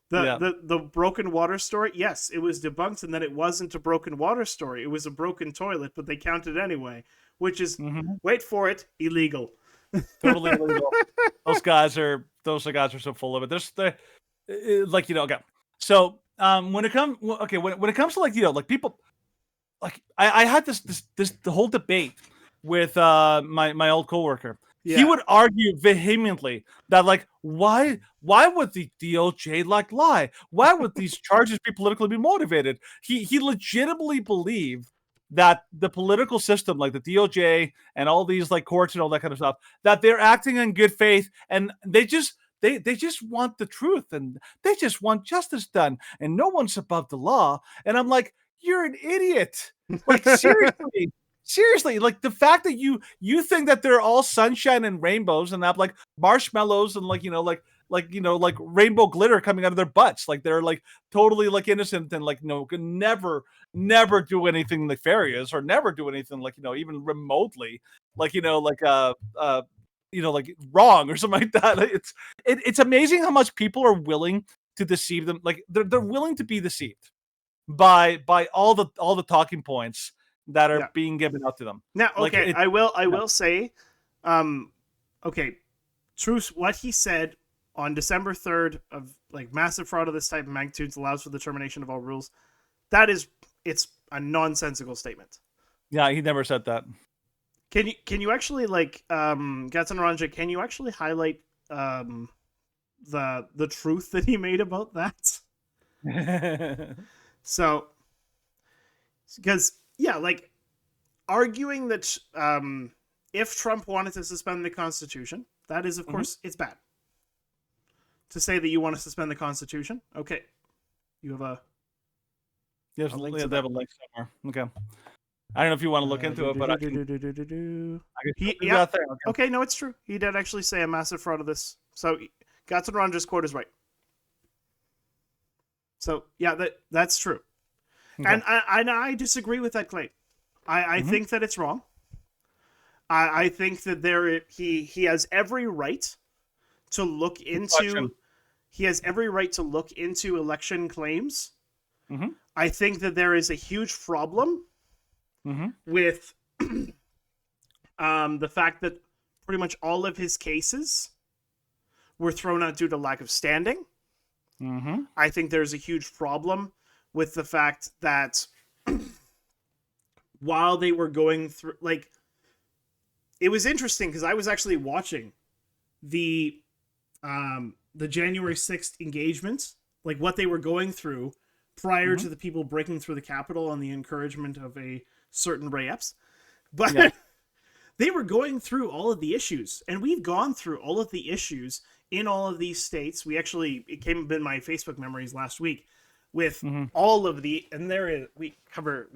The broken water story, yes, it was debunked, and then it wasn't a broken water story. It was a broken toilet, but they counted anyway, which is, wait for it, illegal. Totally illegal. Those guys are so full of it. There's like, you know, okay. So when it comes to like, you know, like people, like I had this the whole debate with my old coworker. Yeah. He would argue vehemently that, like, why would the DOJ like lie? Why would these charges be politically motivated? He legitimately believed that the political system, like the DOJ and all these like courts and all that kind of stuff, that they're acting in good faith, and they just want the truth, and they just want justice done, and no one's above the law. And I'm like, you're an idiot. Like, seriously. Seriously, like the fact that you think that they're all sunshine and rainbows and have like marshmallows and like, you know, like rainbow glitter coming out of their butts, like they're like totally like innocent and like, no, could never do anything nefarious or never do anything like, you know, even remotely like, you know, like you know, like wrong or something like that. It's amazing how much people are willing to deceive them. Like they're willing to be deceived by all the talking points that are being given out to them. Now, okay, like I will say, okay, Truce, what he said on December 3rd of like massive fraud of this type of magnitude allows for the termination of all rules. It's a nonsensical statement. Yeah, he never said that. Can you actually like Gatson Ranja, can you actually highlight the truth that he made about that? So, because yeah, like arguing that if Trump wanted to suspend the Constitution, that is, of course, it's bad. To say that you want to suspend the Constitution, okay, you have a they have a link somewhere. Okay, I don't know if you want to look into it, but I can. Okay, no, it's true. He did actually say a massive fraud of this. So, Gatson Ranja's quote is right. So yeah, that's true. Okay. And I disagree with that claim. I think that it's wrong. I think that he has every right to look into election claims. I think that there is a huge problem with the fact that pretty much all of his cases were thrown out due to lack of standing. I think there's a huge problem with the fact that while they were going through, like, it was interesting because I was actually watching the January 6th engagement, like what they were going through prior to the people breaking through the Capitol on the encouragement of a certain Ray Epps. But they were going through all of the issues, and we've gone through all of the issues in all of these states. It came up in my Facebook memories last week with all of the, and we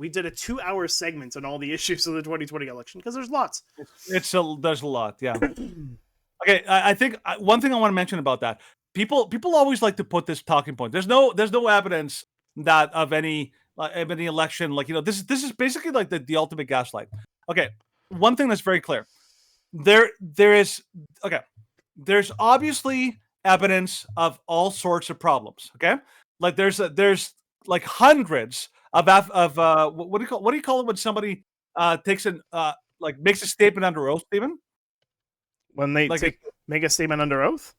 did a 2-hour segment on all the issues of the 2020 election because there's lots. There's a lot, yeah. Okay, I think one thing I want to mention about that, people always like to put this talking point. There's no evidence that of any election, like, you know, this is basically like the ultimate gaslight. Okay, one thing that's very clear, there's obviously evidence of all sorts of problems. Okay, like there's like hundreds of what do you call it when somebody takes like makes a statement under oath, Stephen? When they make a statement under oath?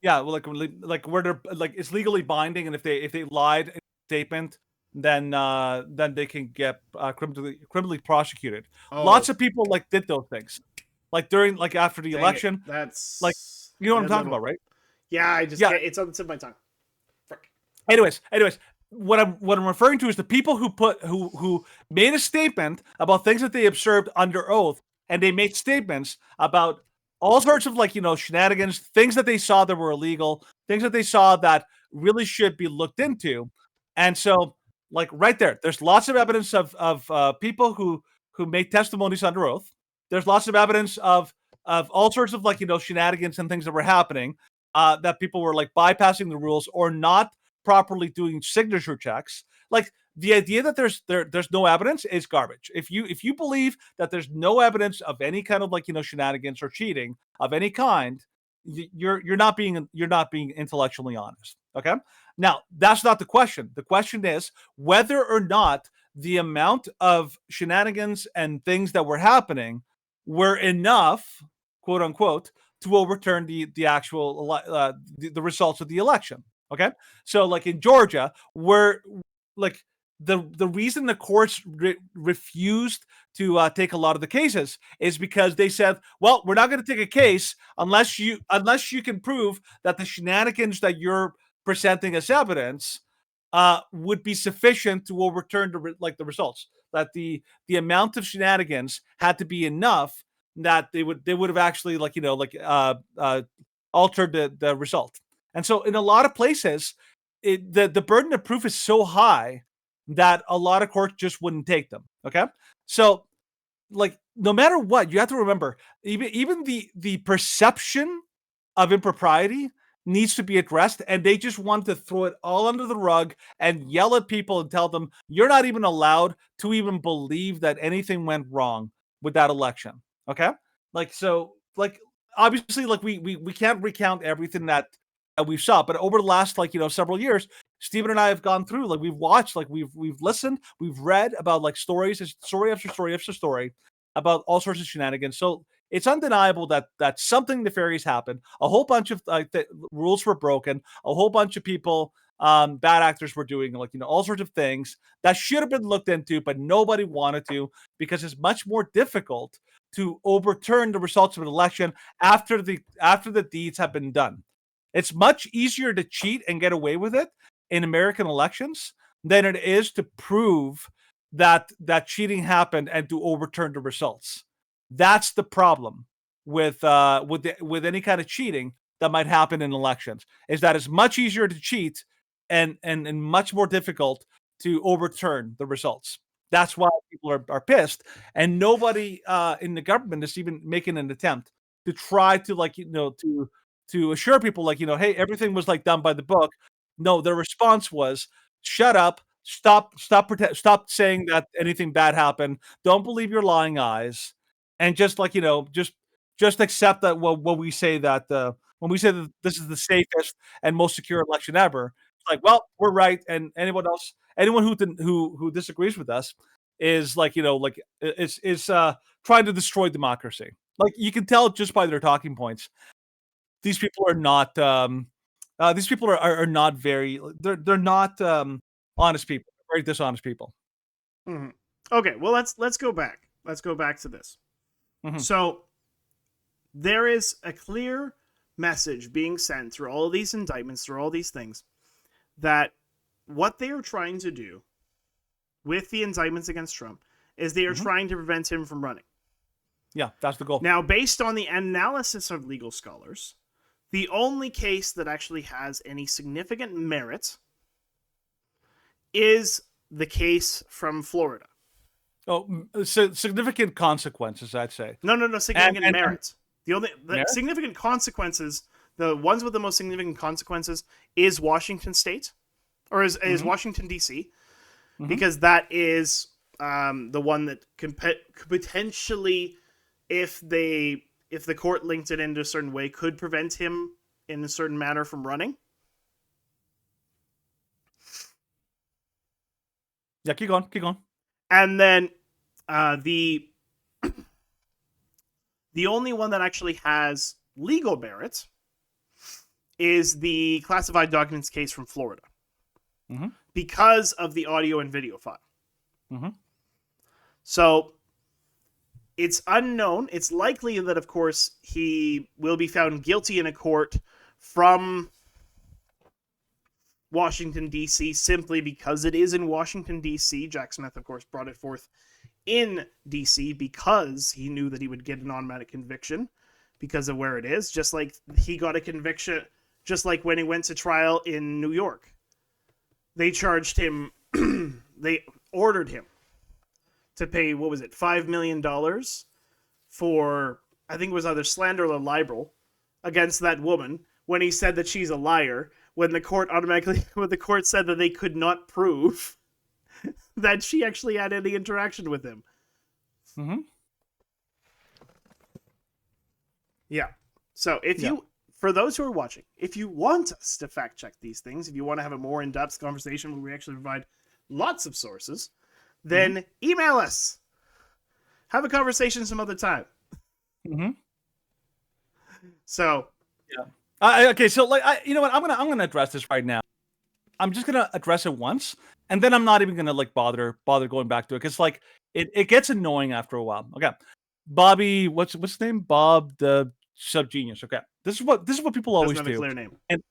Yeah, well, like where they're like it's legally binding, and if they lied in a statement, then they can get criminally prosecuted. Oh. Lots of people like did those things, like during like after the election. That's like, you know what I'm talking about, right? Yeah, I just can't, it's on the tip of my tongue. Frick. Anyways, what I'm referring to is the people who made a statement about things that they observed under oath, and they made statements about all sorts of, like, you know, shenanigans, things that they saw that were illegal, things that they saw that really should be looked into. And so, like, right there's lots of evidence of people who made testimonies under oath. There's lots of evidence of all sorts of, like, you know, shenanigans and things that were happening, that people were like bypassing the rules or not properly doing signature checks. Like, the idea that there's no evidence is garbage. If you believe that there's no evidence of any kind of shenanigans or cheating of any kind, you're not being intellectually honest. Okay. Now that's not the question. The question is whether or not the amount of shenanigans and things that were happening were enough, quote unquote, to overturn the actual the results of the election. Okay, so like in Georgia, where like the reason the courts refused to take a lot of the cases is because they said, well, we're not going to take a case unless you can prove that the shenanigans that you're presenting as evidence would be sufficient to overturn the results. That the amount of shenanigans had to be enough that they would have actually altered the result. And so in a lot of places, the burden of proof is so high that a lot of courts just wouldn't take them. Okay, so like no matter what, you have to remember even the perception of impropriety needs to be addressed, and they just want to throw it all under the rug and yell at people and tell them you're not even allowed to even believe that anything went wrong with that election. Okay, obviously we can't recount everything that we saw, but over the last several years, Stephen and I have gone through, we've watched, we've listened, we've read about story after story after story about all sorts of shenanigans. So it's undeniable that something nefarious happened. A whole bunch of rules were broken. A whole bunch of people, bad actors, were doing all sorts of things that should have been looked into, but nobody wanted to, because it's much more difficult to overturn the results of an election after the deeds have been done. It's much easier to cheat and get away with it in American elections than it is to prove that cheating happened and to overturn the results. That's the problem with any kind of cheating that might happen in elections, is that it's much easier to cheat and much more difficult to overturn the results. That's why people are pissed, and nobody in the government is even making an attempt to try to to assure people hey, everything was done by the book. No, their response was, shut up, stop saying that anything bad happened. Don't believe your lying eyes, and just accept that when we say that this is the safest and most secure election ever. It's well, we're right, and anyone who disagrees with us is trying to destroy democracy. You can tell just by their talking points. These people are not. These people are not very. They're not honest people. They're very dishonest people. Mm-hmm. Okay, well let's go back. Let's go back to this. Mm-hmm. So there is a clear message being sent through all of these indictments, through all these things, that what they are trying to do with the indictments against Trump is they are trying to prevent him from running. Yeah, that's the goal. Now, based on the analysis of legal scholars, the only case that actually has any significant merit is the case from Florida. Oh, significant consequences, I'd say. No, significant merit. The merit? significant consequences, the ones with the most significant consequences, is Washington State, or is Washington, D.C., because that is the one that could potentially, if the court linked it into a certain way, could prevent him in a certain manner from running. Yeah, keep going. And then the only one that actually has legal merit is the classified documents case from Florida, because of the audio and video file. So it's unknown. It's likely that, of course, he will be found guilty in a court from Washington, D.C., simply because it is in Washington, D.C. Jack Smith, of course, brought it forth in D.C. because he knew that he would get an automatic conviction because of where it is, just like he got a conviction, just like when he went to trial in New York. They charged him, they ordered him to pay, what was it, $5 million for, I think it was either slander or libel against that woman when he said that she's a liar, when the court said that they could not prove that she actually had any interaction with him. Mm-hmm. Yeah. So for those who are watching, if you want us to fact check these things, if you want to have a more in-depth conversation where we actually provide lots of sources, then email us. Have a conversation some other time. Mm-hmm. So okay, so like you know what? I'm gonna address this right now. I'm just gonna address it once, and then I'm not even gonna like bother going back to it because like it gets annoying after a while. Okay, Bobby, what's his name? Bob the Subgenius. Okay, this is what people always doesn't have do. a clear name. And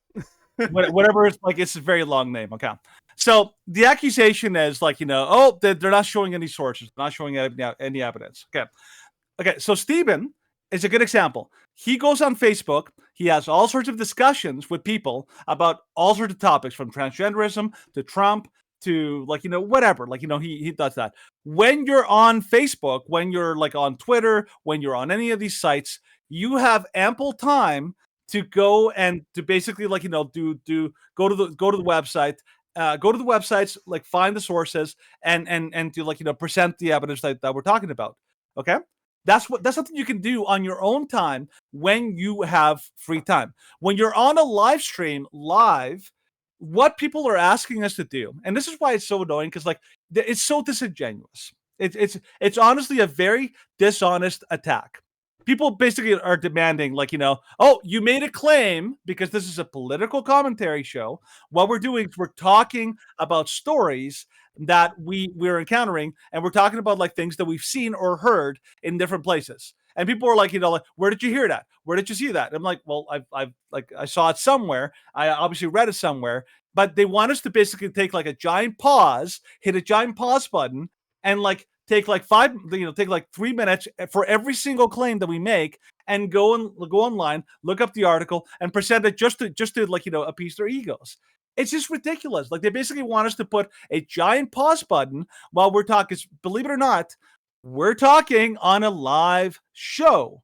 whatever it's like, it's a very long name. Okay, so the accusation is like, you know, oh, they're not showing any sources, not showing any evidence. Okay, so Stephen is a good example. He goes on Facebook. He has all sorts of discussions with people about all sorts of topics, from transgenderism to Trump to like, you know, whatever. Like, you know, he does that. When you're on Facebook, when you're like on Twitter, when you're on any of these sites, you have ample time to go and to basically like, you know, go to the website. Go to the websites, like find the sources and to like, you know, present the evidence that we're talking about. Okay. That's something you can do on your own time when you have free time. When you're on a live stream live, what people are asking us to do, and this is why it's so annoying, because like it's so disingenuous. It's honestly a very dishonest attack. People basically are demanding, like, you know, oh, you made a claim, because this is a political commentary show. What we're doing is we're talking about stories that we're encountering, and we're talking about like things that we've seen or heard in different places. And people are like, you know, like, where did you hear that? Where did you see that? And I'm like, well, I've like, I saw it somewhere. I obviously read it somewhere. But they want us to basically take like a giant pause, hit a giant pause button, and like take like 3 minutes for every single claim that we make, and go online, look up the article, and present it just to like, you know, appease their egos. It's just ridiculous. Like, they basically want us to put a giant pause button while we're talking. Believe it or not, we're talking on a live show.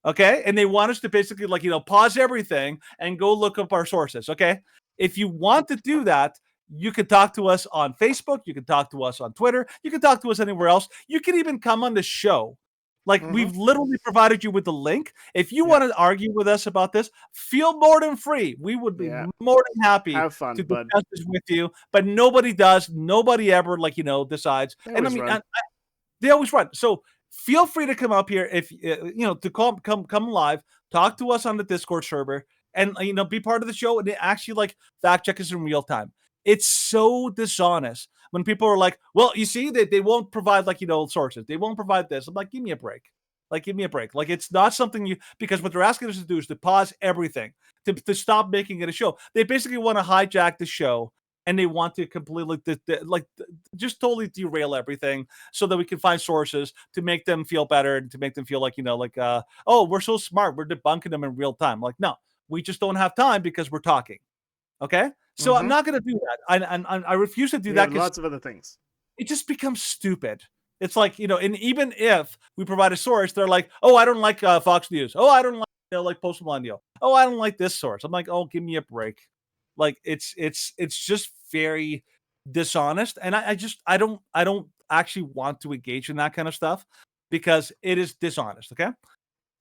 Okay. And they want us to basically like, you know, pause everything and go look up our sources. Okay. If you want to do that, you can talk to us on Facebook. You can talk to us on Twitter. You can talk to us anywhere else. You can even come on the show. Like, we've literally provided you with the link. If you want to argue with us about this, feel more than free. We would be more than happy Have fun, to bud. discuss this with you. But nobody does. Nobody ever, like, you know, decides. They always run. They always run. So feel free to come up here, if you know, to come live, talk to us on the Discord server, and you know, be part of the show, and actually like fact check us in real time. It's so dishonest when people are like, well, you see, they won't provide like, you know, sources. They won't provide this. I'm like, give me a break. Like, give me a break. Like, it's not something because what they're asking us to do is to pause everything, to stop making it a show. They basically want to hijack the show, and they want to completely just totally derail everything so that we can find sources to make them feel better and to make them feel like, you know, like, oh, we're so smart, we're debunking them in real time. Like, no, we just don't have time because we're talking. Okay, so I'm not going to do that. I refuse to do that because lots of other things. It just becomes stupid. It's like, you know, and even if we provide a source, they're like, oh, I don't like Fox News. Oh, I don't like, you know, like Post Millennial. Oh, I don't like this source. I'm like, oh, give me a break. Like, it's just very dishonest, and I don't actually want to engage in that kind of stuff because it is dishonest. Okay,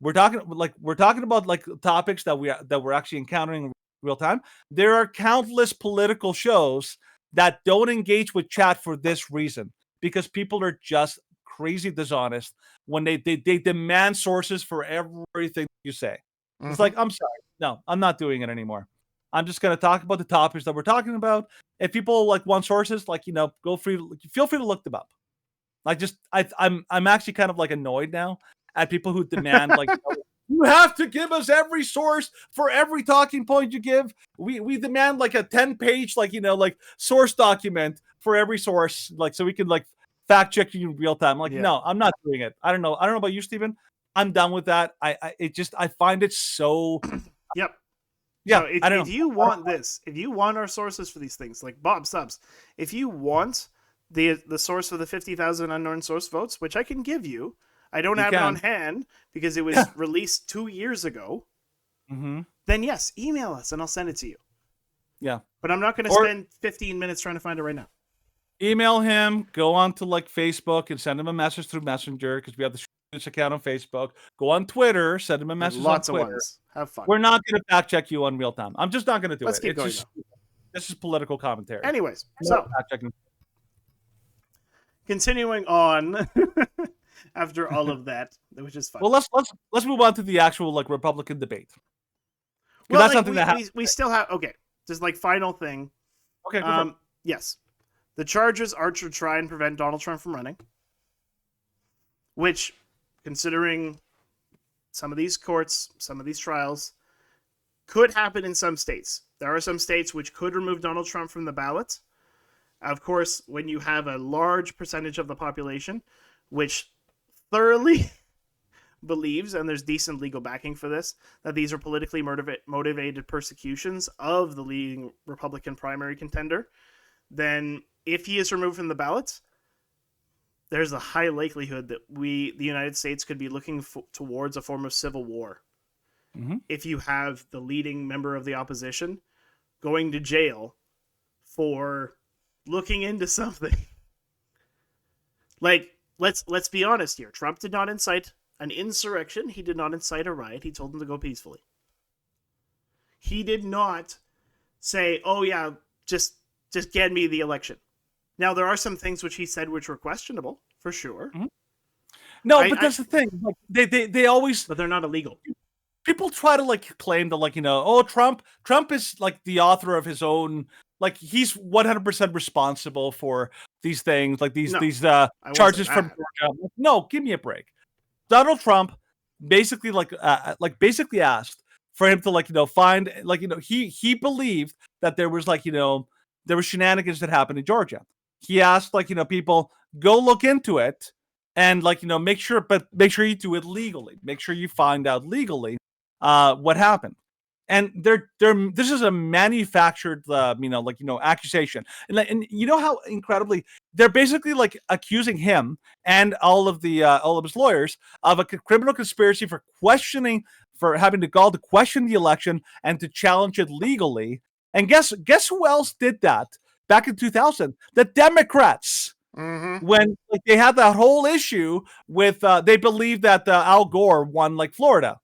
we're talking about like topics that we're actually encountering in real time. There are countless political shows that don't engage with chat for this reason, because people are just crazy dishonest when they demand sources for everything you say. It's like, I'm sorry, no, I'm not doing it anymore. I'm just going to talk about the topics that we're talking about. If people like want sources, like, you know, feel free to look them up. Like, just I'm actually kind of like annoyed now at people who demand like, you have to give us every source for every talking point you give. We demand like a 10-page like, you know, like source document for every source, like, so we can like fact check you in real time. Like, no, I'm not doing it. I don't know about you, Stephen. I'm done with that. I find it so. Yep. Yeah, so if you want this, if you want our sources for these things, like Bob Subs, if you want the source for the 50,000 unknown source votes, which I can give you, I don't have it on hand because it was released 2 years ago. Then yes, email us and I'll send it to you. Yeah, but I'm not going to spend 15 minutes trying to find it right now. Email him. Go on to like Facebook and send him a message through Messenger because we have the Schmitz account on Facebook. Go on Twitter. Send him a message Lots on of Twitter. ones. Have fun. We're not going to fact check you on real time. I'm just not going to do Let's it. keep It's going, just this is political commentary. Anyways, No so fact checking. continuing on after all of that, which is fun. Well, let's move on to the actual like Republican debate. Well, that's like, something that we still have. Okay, just like final thing. Okay. Go for it. Yes, the charges are to try and prevent Donald Trump from running, which, considering some of these courts, some of these trials, could happen in some states. There are some states which could remove Donald Trump from the ballot. Of course, when you have a large percentage of the population which thoroughly believes, and there's decent legal backing for this, that these are politically motivated persecutions of the leading Republican primary contender, then if he is removed from the ballot, there's a high likelihood that the United States could be looking towards a form of civil war. Mm-hmm. If you have the leading member of the opposition going to jail for looking into something. Like, let's be honest here. Trump did not incite an insurrection. He did not incite a riot. He told them to go peacefully. He did not say, "Oh yeah, just get me the election." Now there are some things which he said which were questionable, for sure. Mm-hmm. No, but that's the thing. Like, they always, but they're not illegal. People try to like claim that, like, oh, Trump is like the author of his own, like he's 100% responsible for these things, like these charges from Georgia. No, give me a break. Donald Trump basically basically asked for him to find he believed that there was there were shenanigans that happened in Georgia. He asked people, go look into it and make sure you do it legally. Make sure you find out legally what happened. And this is a manufactured accusation. And you know how incredibly they're basically accusing him and all of his lawyers of a criminal conspiracy for having the gall to question the election and to challenge it legally. And guess who else did that back in 2000? The Democrats. Mm-hmm. When they had that whole issue with they believed that Al Gore won Florida.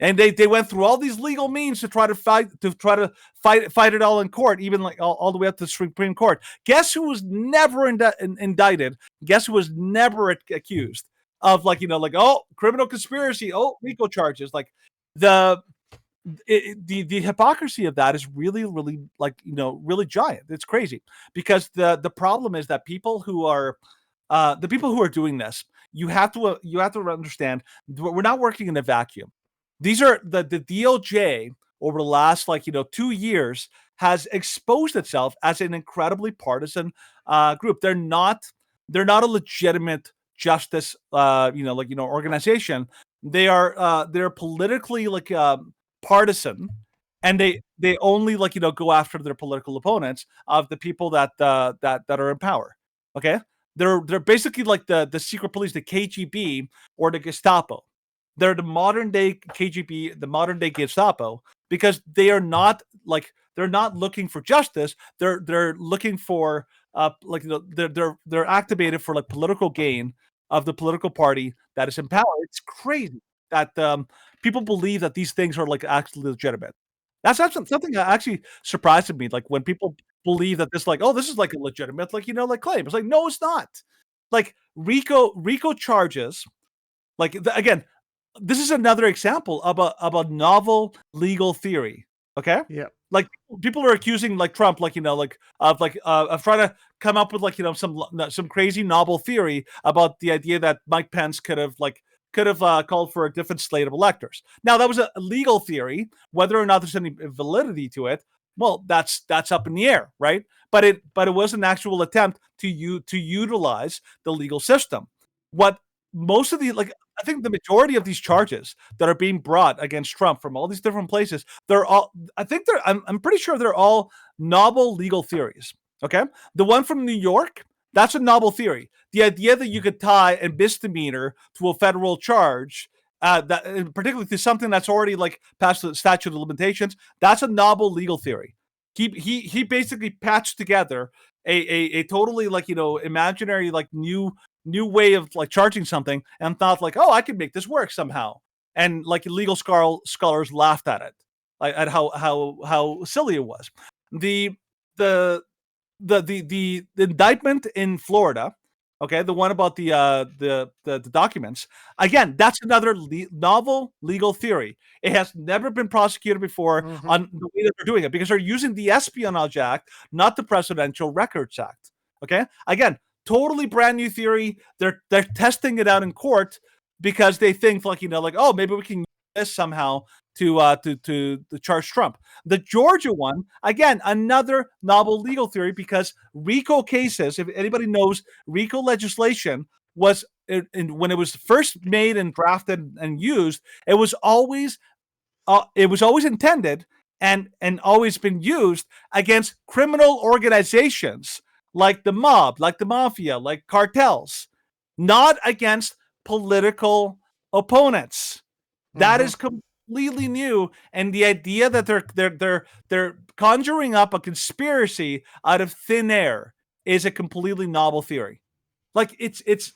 And they went through all these legal means to try to fight it all in court, even all the way up to the Supreme Court. Guess who was never indicted? Guess who was never accused of criminal conspiracy? Oh, RICO charges. The hypocrisy of that is really, really really giant. It's crazy because the problem is that people who are doing this, you have to understand we're not working in a vacuum. These are the DOJ over the last 2 years has exposed itself as an incredibly partisan group. They're not a legitimate justice organization. They're politically partisan, and they only go after their political opponents of the people that are in power. Okay, they're basically like the secret police, the KGB or the Gestapo. They're the modern day KGB, the modern day Gestapo, because they are not they're not looking for justice. They're looking for they're activated for political gain of the political party that is in power. It's crazy that people believe that these things are actually legitimate. That's something that actually surprised me. When people believe that this this is a legitimate claim. It's no, it's not. RICO charges. Again, this is another example of a novel legal theory. Okay. Yeah. People are accusing Trump of trying to come up with some crazy novel theory about the idea that Mike Pence could have called for a different slate of electors. Now that was a legal theory. Whether or not there's any validity to it, well, that's up in the air, right? But it was an actual attempt to utilize the legal system. What most of I think the majority of these charges that are being brought against Trump from all these different places, I'm pretty sure they're all novel legal theories. Okay. The one from New York, that's a novel theory. The idea that you could tie a misdemeanor to a federal charge, that particularly to something that's already past the statute of limitations, that's a novel legal theory. he basically patched together a totally imaginary new way of charging something, and thought oh, I could make this work somehow, and legal scholars laughed at it, at how silly it was. The the the indictment in Florida, okay, the one about the documents. Again, that's another novel legal theory. It has never been prosecuted before on the way that they're doing it, because they're using the Espionage Act, not the Presidential Records Act. Okay, again, totally brand new theory. They're testing it out in court because they think oh, maybe we can use this somehow to charge Trump. The Georgia one, again, another novel legal theory, because RICO cases, if anybody knows, RICO legislation was, when it was first made and drafted and used, it was always intended and always been used against criminal organizations like the mob, like the mafia, like cartels, not against political opponents. That is completely new, and the idea that they're conjuring up a conspiracy out of thin air is a completely novel theory. It's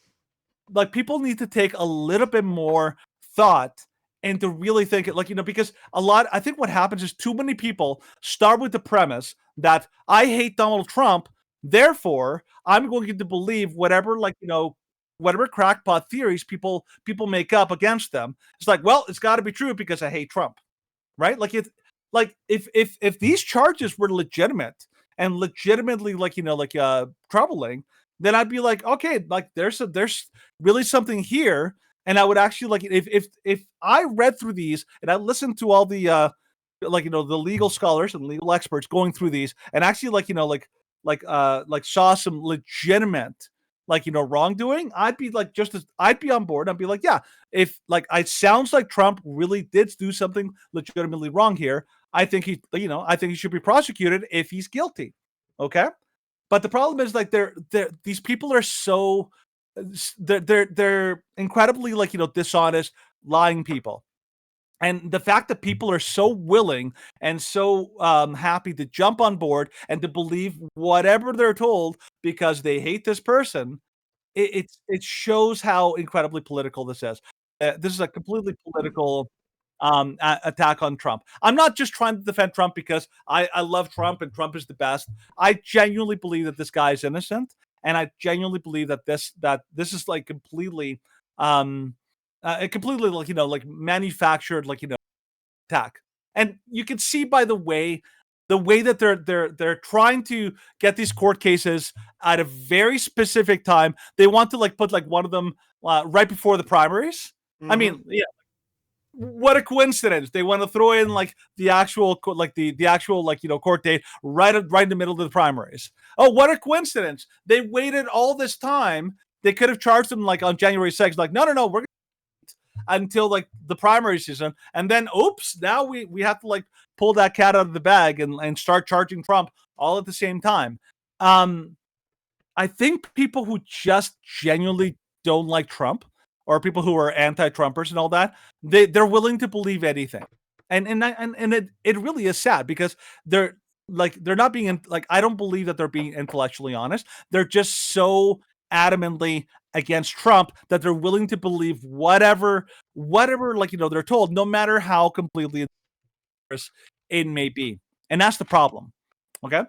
like people need to take a little bit more thought and to really think it, because I think what happens is too many people start with the premise that I hate Donald Trump, therefore I'm going to believe whatever whatever crackpot theories people make up against them. It's well, it's got to be true because I hate Trump, right? If these charges were legitimate and legitimately troubling, then I'd be okay, there's really something here, and I would actually if I read through these and I listened to all the the legal scholars and legal experts going through these, and actually saw some legitimate wrongdoing, I'd be I'd be on board. I'd be yeah, if it sounds like Trump really did do something legitimately wrong here, I think he should be prosecuted if he's guilty. Okay, but the problem is these people are so they're incredibly dishonest, lying people. And the fact that people are so willing and so happy to jump on board and to believe whatever they're told because they hate this person, it shows how incredibly political this is. This is a completely political attack on Trump. I'm not just trying to defend Trump because I love Trump and Trump is the best. I genuinely believe that this guy is innocent, and I genuinely believe that this is completely completely manufactured attack. And you can see by the way that they're trying to get these court cases at a very specific time. They want to put one of them right before the primaries. I mean, yeah, what a coincidence. They want to throw in the actual the actual court date right in the middle of the primaries. Oh, what a coincidence. They waited all this time. They could have charged them on January 6th. No, we're until the primary season, and then oops, now we have to pull that cat out of the bag and start charging Trump all at the same time. I think people who just genuinely don't like Trump, or people who are anti-Trumpers and all that, they're willing to believe anything, and it really is sad because they're not being I don't believe that they're being intellectually honest. They're just so adamantly against Trump that they're willing to believe whatever they're told, no matter how completely it may be. And that's the problem. Okay,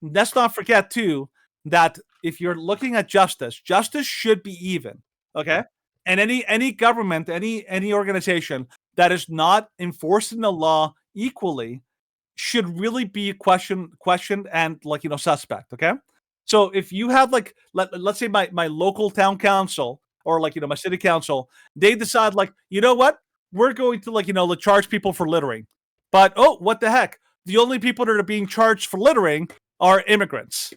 let's not forget too that if you're looking at justice should be even. Okay, and any government, any organization that is not enforcing the law equally should really be questioned and suspect. Okay, so if you have let's say my local town council or my city council, they decide you know what, we're going to charge people for littering, but oh, what the heck, the only people that are being charged for littering are immigrants.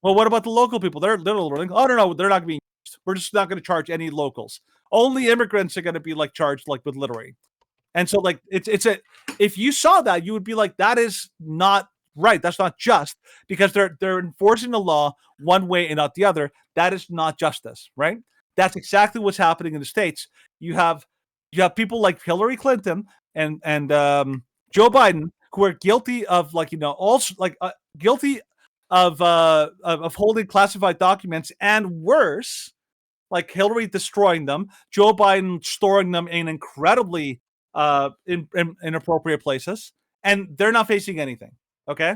Well, what about the local people? They're littering. Oh no, they're not being charged. We're just not going to charge any locals. Only immigrants are going to be charged with littering. And so it's a, if you saw that, you would be that is not right. That's not just, because they're enforcing the law one way and not the other. That is not justice, right? That's exactly what's happening in the States. You have people like Hillary Clinton and Joe Biden who are guilty of also guilty of holding classified documents, and worse, like Hillary destroying them, Joe Biden storing them in incredibly inappropriate places, and they're not facing anything. Okay,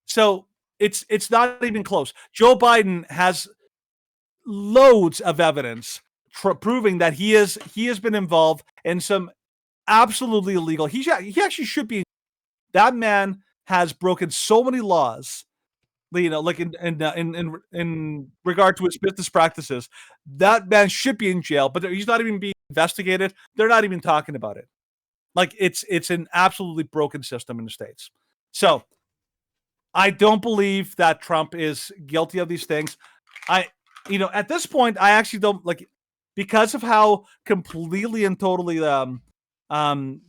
so it's not even close. Joe Biden has loads of evidence proving that he has been involved in some absolutely illegal. He actually should be. That man has broken so many laws, like in regard to his business practices. That man should be in jail, but he's not even being investigated. They're not even talking about it. Like it's an absolutely broken system in the States. So I don't believe that Trump is guilty of these things. At this point, I actually don't because of how completely and totally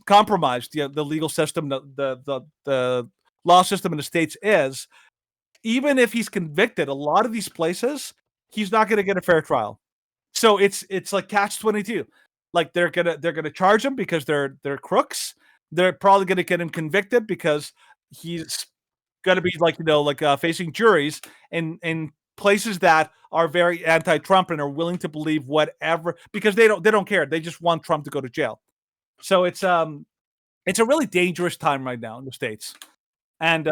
compromised the legal system, the law system in the States is. Even if he's convicted, a lot of these places, he's not going to get a fair trial. So it's like catch-22. Like they're gonna charge him because they're crooks. They're probably gonna get him convicted because he's gonna be facing juries in places that are very anti-Trump and are willing to believe whatever, because they don't care. They just want Trump to go to jail. So it's a really dangerous time right now in the States. And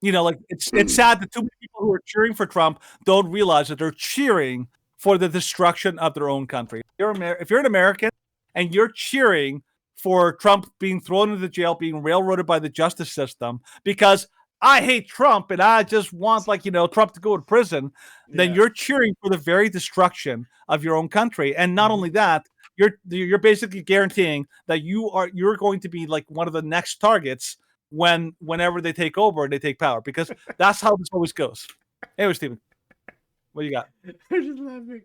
it's sad that too many people who are cheering for Trump don't realize that they're cheering for the destruction of their own country. If you're an American and you're cheering for Trump being thrown into jail, being railroaded by the justice system because I hate Trump and I just want Trump to go to prison, then you're cheering for the very destruction of your own country. And not only that, you're basically guaranteeing that you're going to be like one of the next targets whenever they take over and they take power, because that's how this always goes. Anyway, Steven, what do you got? I'm just laughing.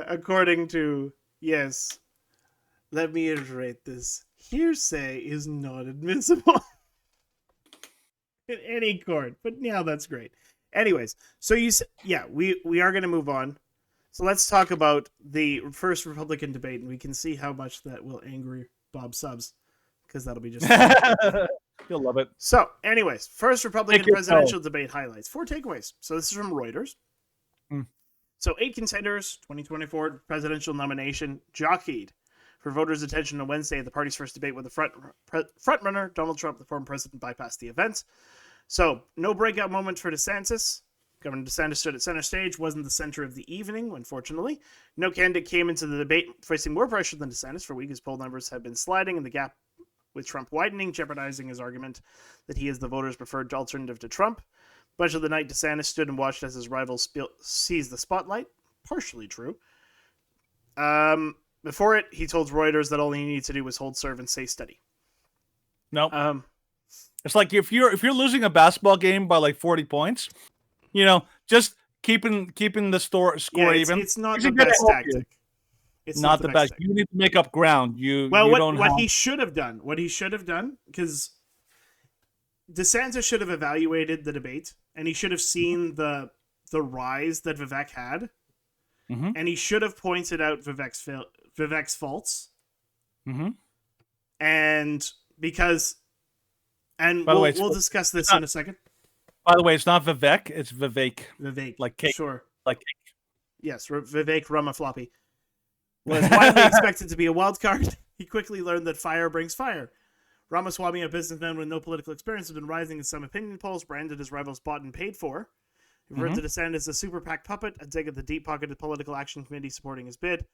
According to, yes, let me iterate this. Hearsay is not admissible in any court, but now that's great. Anyways, so we are going to move on. So let's talk about the first Republican debate, and we can see how much that will anger Bob Subs, because that'll be just You'll love it. So, anyways, first Republican presidential debate highlights. 4 takeaways. So this is from Reuters. So 8 contenders, 2024 presidential nomination, jockeyed for voters' attention on Wednesday at the party's first debate with the frontrunner, Donald Trump, the former president, bypassed the event. So, no breakout moment for DeSantis. Governor DeSantis stood at center stage, wasn't the center of the evening, unfortunately. No candidate came into the debate facing more pressure than DeSantis. For weeks, his poll numbers have been sliding, and the gap with Trump widening, jeopardizing his argument that he is the voters' preferred alternative to Trump. Much of the night, DeSantis stood and watched as his rival seized the spotlight. Partially true. Before it, he told Reuters that all he needed to do was hold serve and stay steady. No. It's like if you're losing a basketball game by like 40 points, just keeping the score even. It's not the best tactic. It's not the best. You need to make up ground. What he should have done, because DeSantis should have evaluated the debate, and he should have seen the rise that Vivek had, and he should have pointed out Vivek's faults. And we'll discuss this in a second. By the way, it's not Vivek, it's Vivek. Vivek, like cake, sure, like cake. Yes, Vivek Ramafloppy was widely expected to be a wild card. He quickly learned that fire brings fire. Ramaswamy, a businessman with no political experience, has been rising in some opinion polls, branded his rivals bought and paid for. Referred to DeSantis as a super PAC puppet, a dig at the deep-pocketed political action committee supporting his bid.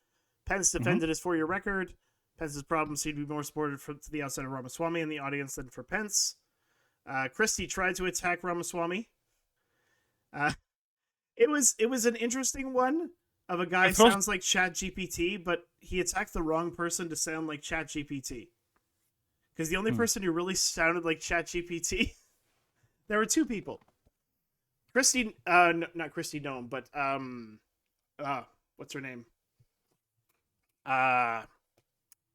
Pence defended his 4-year record. Pence's problems seem to be more supported to the outside of Ramaswamy in the audience than for Pence. Christie tried to attack Ramaswamy. It was an interesting one of a guy sounds like ChatGPT, but he attacked the wrong person to sound like ChatGPT. Because the only person who really sounded like ChatGPT, there were 2 people. Christy, not Christy Nome, but what's her name? I'm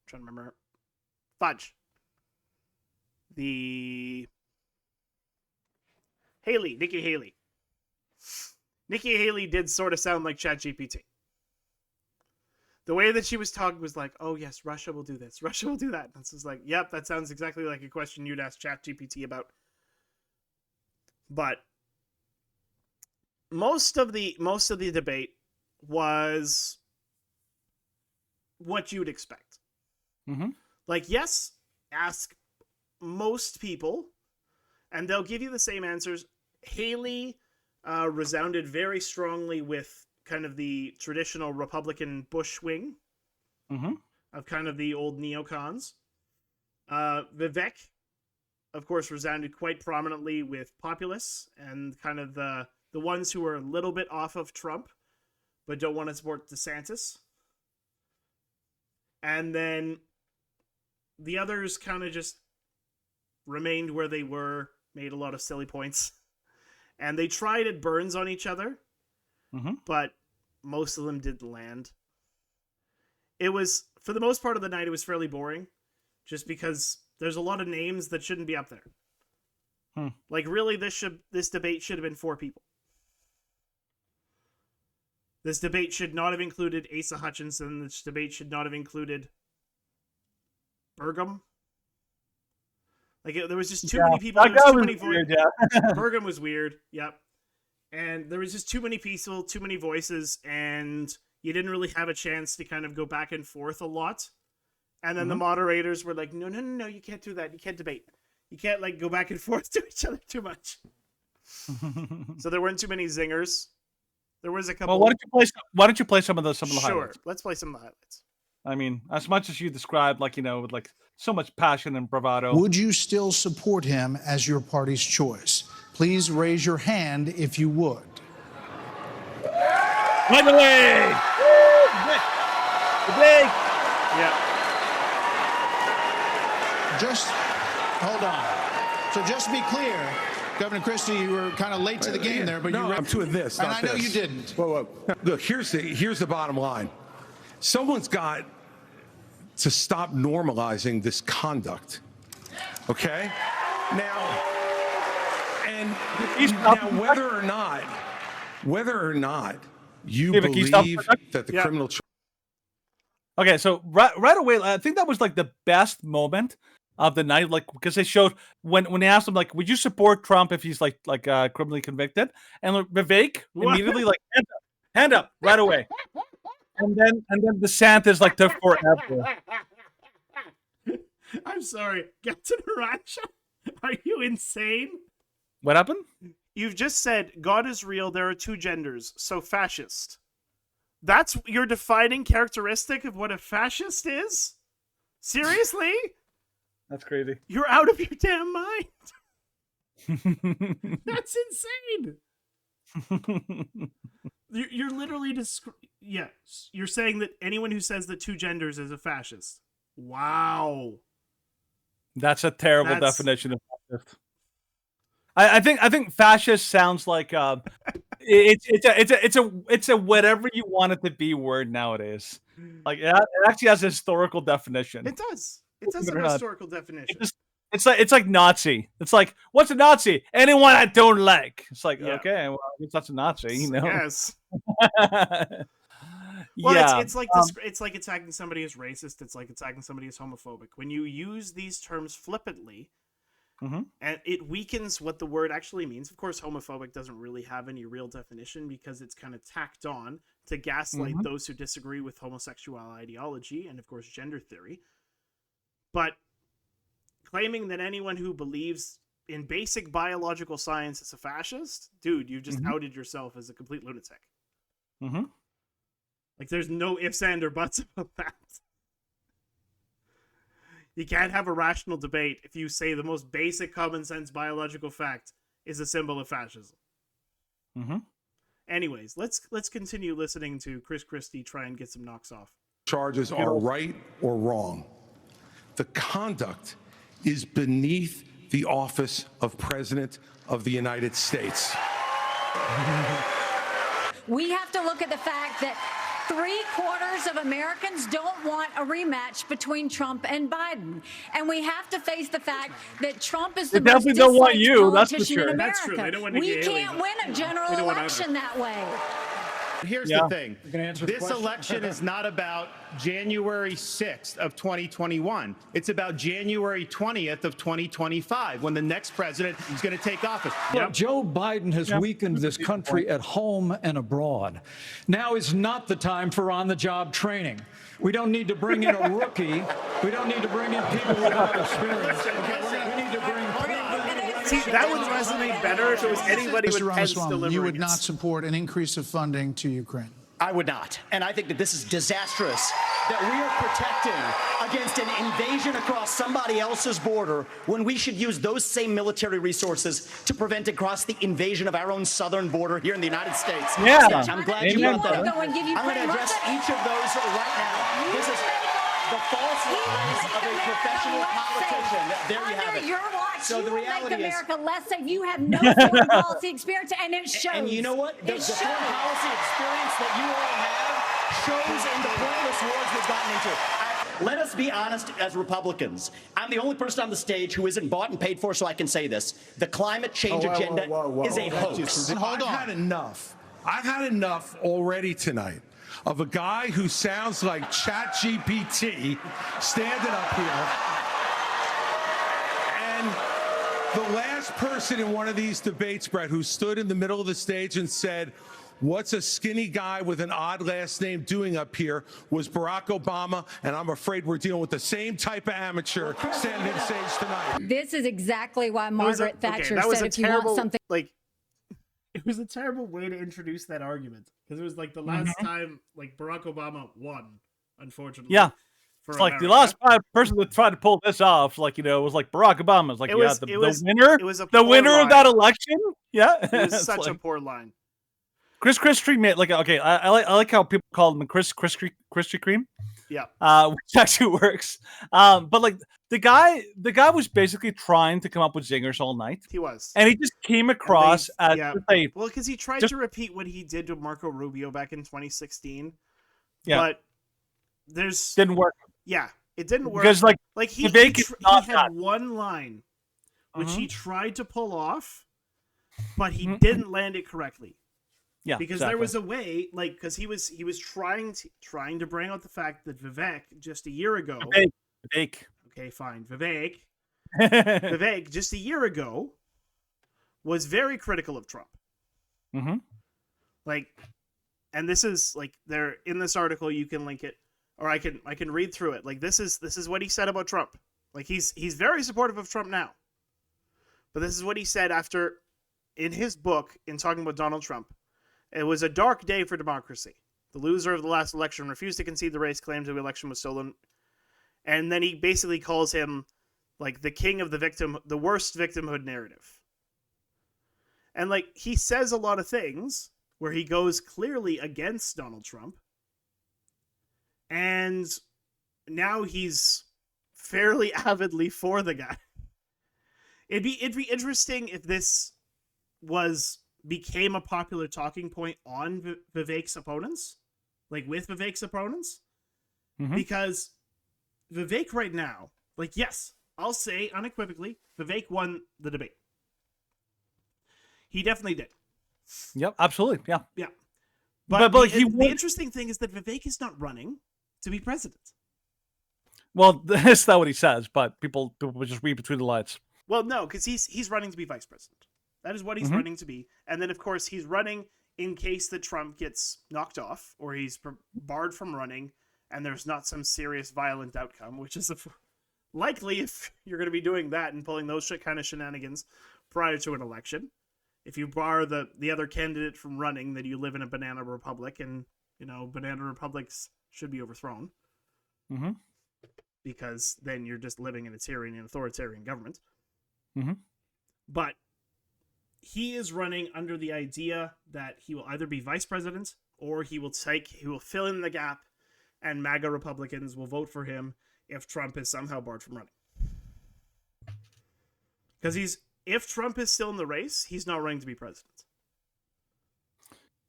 trying to remember her. Fudge. Nikki Haley. Nikki Haley did sort of sound like ChatGPT. The way that she was talking was like, oh yes, Russia will do this, Russia will do that. And it's just like, yep, that sounds exactly like a question you'd ask ChatGPT about. But most of the debate was what you'd expect. Mm-hmm. Like, yes, ask most people, and they'll give you the same answers. Haley resounded very strongly with kind of the traditional Republican Bush wing of kind of the old neocons. Vivek, of course, resounded quite prominently with populists and kind of the ones who are a little bit off of Trump but don't want to support DeSantis. And then the others kind of just remained where they were, made a lot of silly points. And they tried at burns on each other, but most of them didn't land. It was, for the most part of the night, it was fairly boring, just because there's a lot of names that shouldn't be up there. Like, really, this debate should have been 4 people. This debate should not have included Asa Hutchinson. This debate should not have included Burgum. Like, there was just too many people. There was too many voices. Burgum was weird. Yep. And there was just too many people, too many voices, and you didn't really have a chance to kind of go back and forth a lot. And then the moderators were like, no, you can't do that. You can't debate. You can't, like, go back and forth to each other too much. So there weren't too many zingers. There was a couple. Well, why don't you play some of the highlights? Sure, let's play some of the highlights. I mean, as much as you described, like, with like so much passion and bravado. Would you still support him as your party's choice? Please raise your hand if you would. Right away! Big. Yeah. Just hold on. So just to be clear, Governor Christie, you were kind of late to the game there, but no, you I'm to this. And not I know this. you didn't. Whoa. Look, here's the bottom line. Someone's got to stop normalizing this conduct. Okay? Now, whether or not you believe that the criminal. Okay, so right away, I think that was like the best moment of the night, like, because they showed when they asked him, like, would you support Trump if he's like criminally convicted? And like, Vivek immediately like hand up right away, and then DeSantis like took forever. I'm sorry, Captain Racha, are you insane? What happened? You've just said God is real. There are 2 genders, so fascist. That's your defining characteristic of what a fascist is? Seriously? That's crazy. You're out of your damn mind. That's insane. You're literally you're saying that anyone who says that 2 genders is a fascist. Wow. That's a terrible definition of fascist. I think fascist sounds like it's a whatever you want it to be word nowadays. Like it actually has a historical definition. It does. It does have a historical definition. It's like Nazi. It's like, what's a Nazi? Anyone I don't like. It's like, okay, well, I guess that's a Nazi, you know. Yes. Well, it's like this. It's like attacking somebody as racist. It's like attacking somebody as homophobic. When you use these terms flippantly, and it weakens what the word actually means. Of course, homophobic doesn't really have any real definition because it's kind of tacked on to gaslight those who disagree with homosexual ideology and, of course, gender theory. But claiming that anyone who believes in basic biological science is a fascist, dude, you've just outed yourself as a complete lunatic. Like, there's no ifs, and, or buts about that. You can't have a rational debate if you say the most basic common sense biological fact is a symbol of fascism. Anyways, let's continue listening to Chris Christie try and get some knocks off. Charges are right or wrong. The conduct is beneath the office of President of the United States. We have to look at the fact that 3/4 of Americans don't want a rematch between Trump and Biden. And we have to face the fact that Trump is the most definitely don't want disliked you, that's for politician sure. in That's America. true. They don't want to We get can't win a general election that way. Here's the thing. This election is not about January 6th of 2021. It's about January 20th of 2025 when the next president is going to take office. Look, Joe Biden has weakened this country at home and abroad. Now is not the time for on-the-job training. We don't need to bring in a rookie. We don't need to bring in people without experience. We need to bring. See, that would resonate better if it was anybody with Pence delivering. You would not support an increase of funding to Ukraine. I would not. And I think that this is disastrous, that we are protecting against an invasion across somebody else's border when we should use those same military resources to prevent across the invasion of our own southern border here in the United States. Yeah. I'm glad you brought that up. I'm going to address each of those right now. This is the false lies of a professional politician. There you have it. Your watch, so the reality make is, America less safe. You have no foreign policy experience, and it shows. and you know what? The foreign policy experience that you all have shows in the pointless wars we've gotten into. Let us be honest as Republicans. I'm the only person on the stage who isn't bought and paid for, so I can say this. The climate change agenda is a hoax. I've had enough. I've had enough already tonight of a guy who sounds like ChatGPT standing up here. And the last person in one of these debates, Brett, who stood in the middle of the stage and said, "What's a skinny guy with an odd last name doing up here?" was Barack Obama, and I'm afraid we're dealing with the same type of amateur standing on stage tonight. This is exactly why Margaret Thatcher that was said a if you want something like it was a terrible way to introduce that argument because it was like the last time like Barack Obama won, unfortunately. Yeah. For It's like the America. last person that tried to pull this off, like, it was like Barack Obama. It's like, It was- the it was- winner, it was a the poor winner line. of that election. Yeah. It was It's such like, a poor line. Chris Krispy made like, okay, I like how people call him Chris Krispy Kreme. Yeah. Which actually works. But like the guy was basically trying to come up with zingers all night. He was. And he just came across as a, well, because he tried just- to repeat what he did to Marco Rubio back in 2016. Yeah. But there's didn't work. Yeah, it didn't work. Because, like, he Vivek is not had that. one line which he tried to pull off, but he Mm-hmm. didn't land it correctly. Yeah, because there was a way, like, because he was trying to bring out the fact that Vivek just a year ago. Vivek. Okay, fine, Vivek. Vivek just a year ago was very critical of Trump. Mm-hmm. Like, and this is like there in this article. You can link it, or I can read through it. Like this is what he said about Trump. Like he's very supportive of Trump now, but this is what he said after in his book in talking about Donald Trump. It was a dark day for democracy. The loser of the last election refused to concede the race, claimed the election was stolen, and then he basically calls him like the king of the worst victimhood narrative. And like he says a lot of things where he goes clearly against Donald Trump, and now he's fairly avidly for the guy. It'd be interesting if this became a popular talking point on Vivek's opponents, like with Vivek's opponents, because Vivek right now, like, yes, I'll say unequivocally, Vivek won the debate. He definitely did. Yep, absolutely. Yeah. Yeah. But the interesting thing is that Vivek is not running to be president. Well, that's not what he says, but people just read between the lines. Well, no, because he's running to be vice president. That is what he's running to be. And then, of course, he's running in case that Trump gets knocked off or he's barred from running and there's not some serious violent outcome, which is likely if you're going to be doing that and pulling those kind of shenanigans prior to an election. If you bar the other candidate from running, then you live in a banana republic, and, banana republics should be overthrown. Mm-hmm. Because then you're just living in a tyranny and authoritarian government. Mm-hmm. But he is running under the idea that he will either be vice president or he will fill in the gap, and MAGA Republicans will vote for him if Trump is somehow barred from running. Because if Trump is still in the race, he's not running to be president.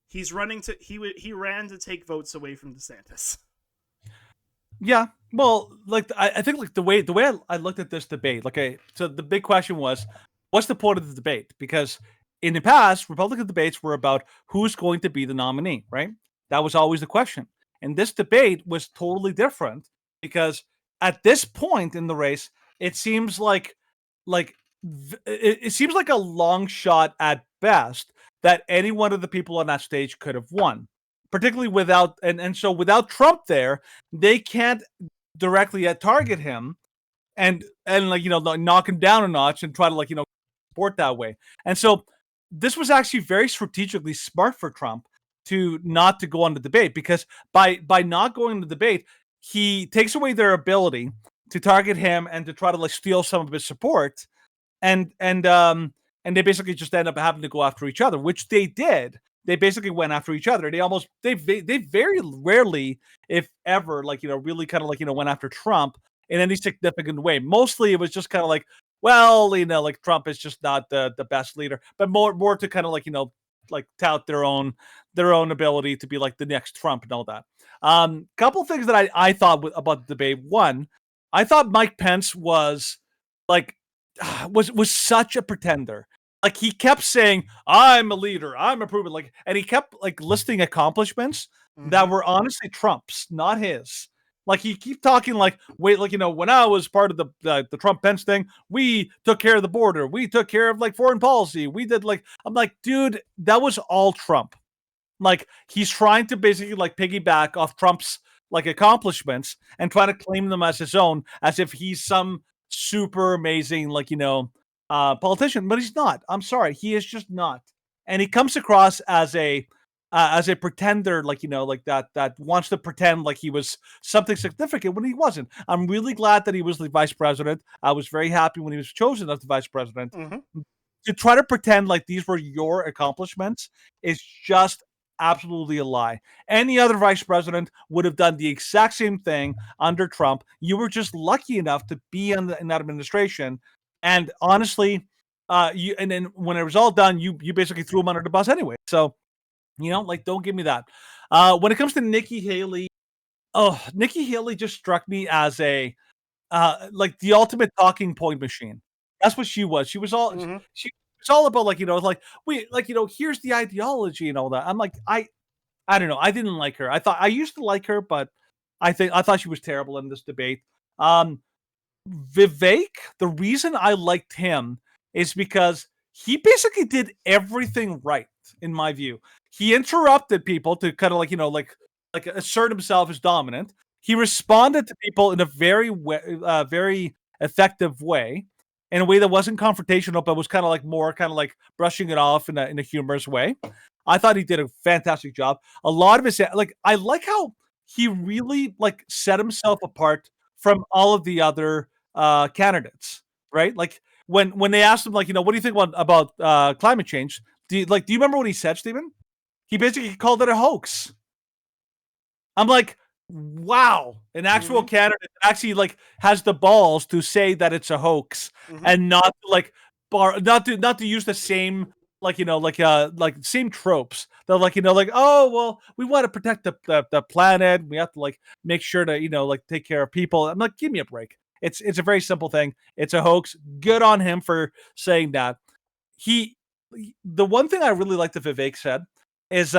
He's running to he ran to take votes away from DeSantis. Yeah, well, like I think like the way I looked at this debate, so the big question was, what's the point of the debate? Because in the past, Republican debates were about who's going to be the nominee, right? That was always the question. And this debate was totally different because at this point in the race, it seems like it seems like a long shot at best that any one of the people on that stage could have won, particularly without and so without Trump there, they can't directly target him and like knock him down a notch and try to support that way. And so this was actually very strategically smart for Trump not to go on the debate, because by not going on the debate, he takes away their ability to target him and to try to steal some of his support, and they basically just end up having to go after each other, which they did. They basically went after each other. They very rarely, if ever, really kind of went after Trump in any significant way. Mostly it was just kind of like, well, Trump is just not the best leader, but more to kind of tout their own ability to be like the next Trump and all that. Couple things that I thought about the debate. One, I thought Mike Pence was such a pretender. Like, he kept saying, I'm a leader, I'm approving, and he kept listing accomplishments that were honestly Trump's, not his. Like, he keep talking when I was part of the Trump Pence thing, we took care of the border, we took care of foreign policy, we did I'm like, dude, that was all Trump. He's trying to basically piggyback off Trump's accomplishments and try to claim them as his own, as if he's some super amazing politician, but he's not. I'm sorry, he is just not. And he comes across as a pretender, that wants to pretend like he was something significant when he wasn't. I'm really glad that he was the vice president. I was very happy when he was chosen as the vice president. To try to pretend like these were your accomplishments is just absolutely a lie. Any other vice president would have done the exact same thing under Trump. You were just lucky enough to be in that administration. And honestly, and then when it was all done, you basically threw him under the bus anyway. So, don't give me that. When it comes to Nikki Haley, Nikki Haley just struck me as the ultimate talking point machine. That's what she was. She was all she was all about here's the ideology and all that. I'm like, I don't know. I didn't like her. I used to like her, but I thought she was terrible in this debate. Vivek, the reason I liked him is because he basically did everything right, in my view. He interrupted people to kind of assert himself as dominant. He responded to people in a very effective way, in a way that wasn't confrontational, but was kind of more brushing it off in a humorous way. I thought he did a fantastic job. A lot of his I like how he really set himself apart from all of the other candidates, right? When they asked him, what do you think about climate change? Do you remember what he said, Stephen? He basically called it a hoax. I'm like, wow, an actual candidate actually has the balls to say that it's a hoax and not not to use the same same tropes. They're oh well, we want to protect the planet. We have to make sure to take care of people. I'm like, give me a break. It's a very simple thing. It's a hoax. Good on him for saying that. The one thing I really like that Vivek said is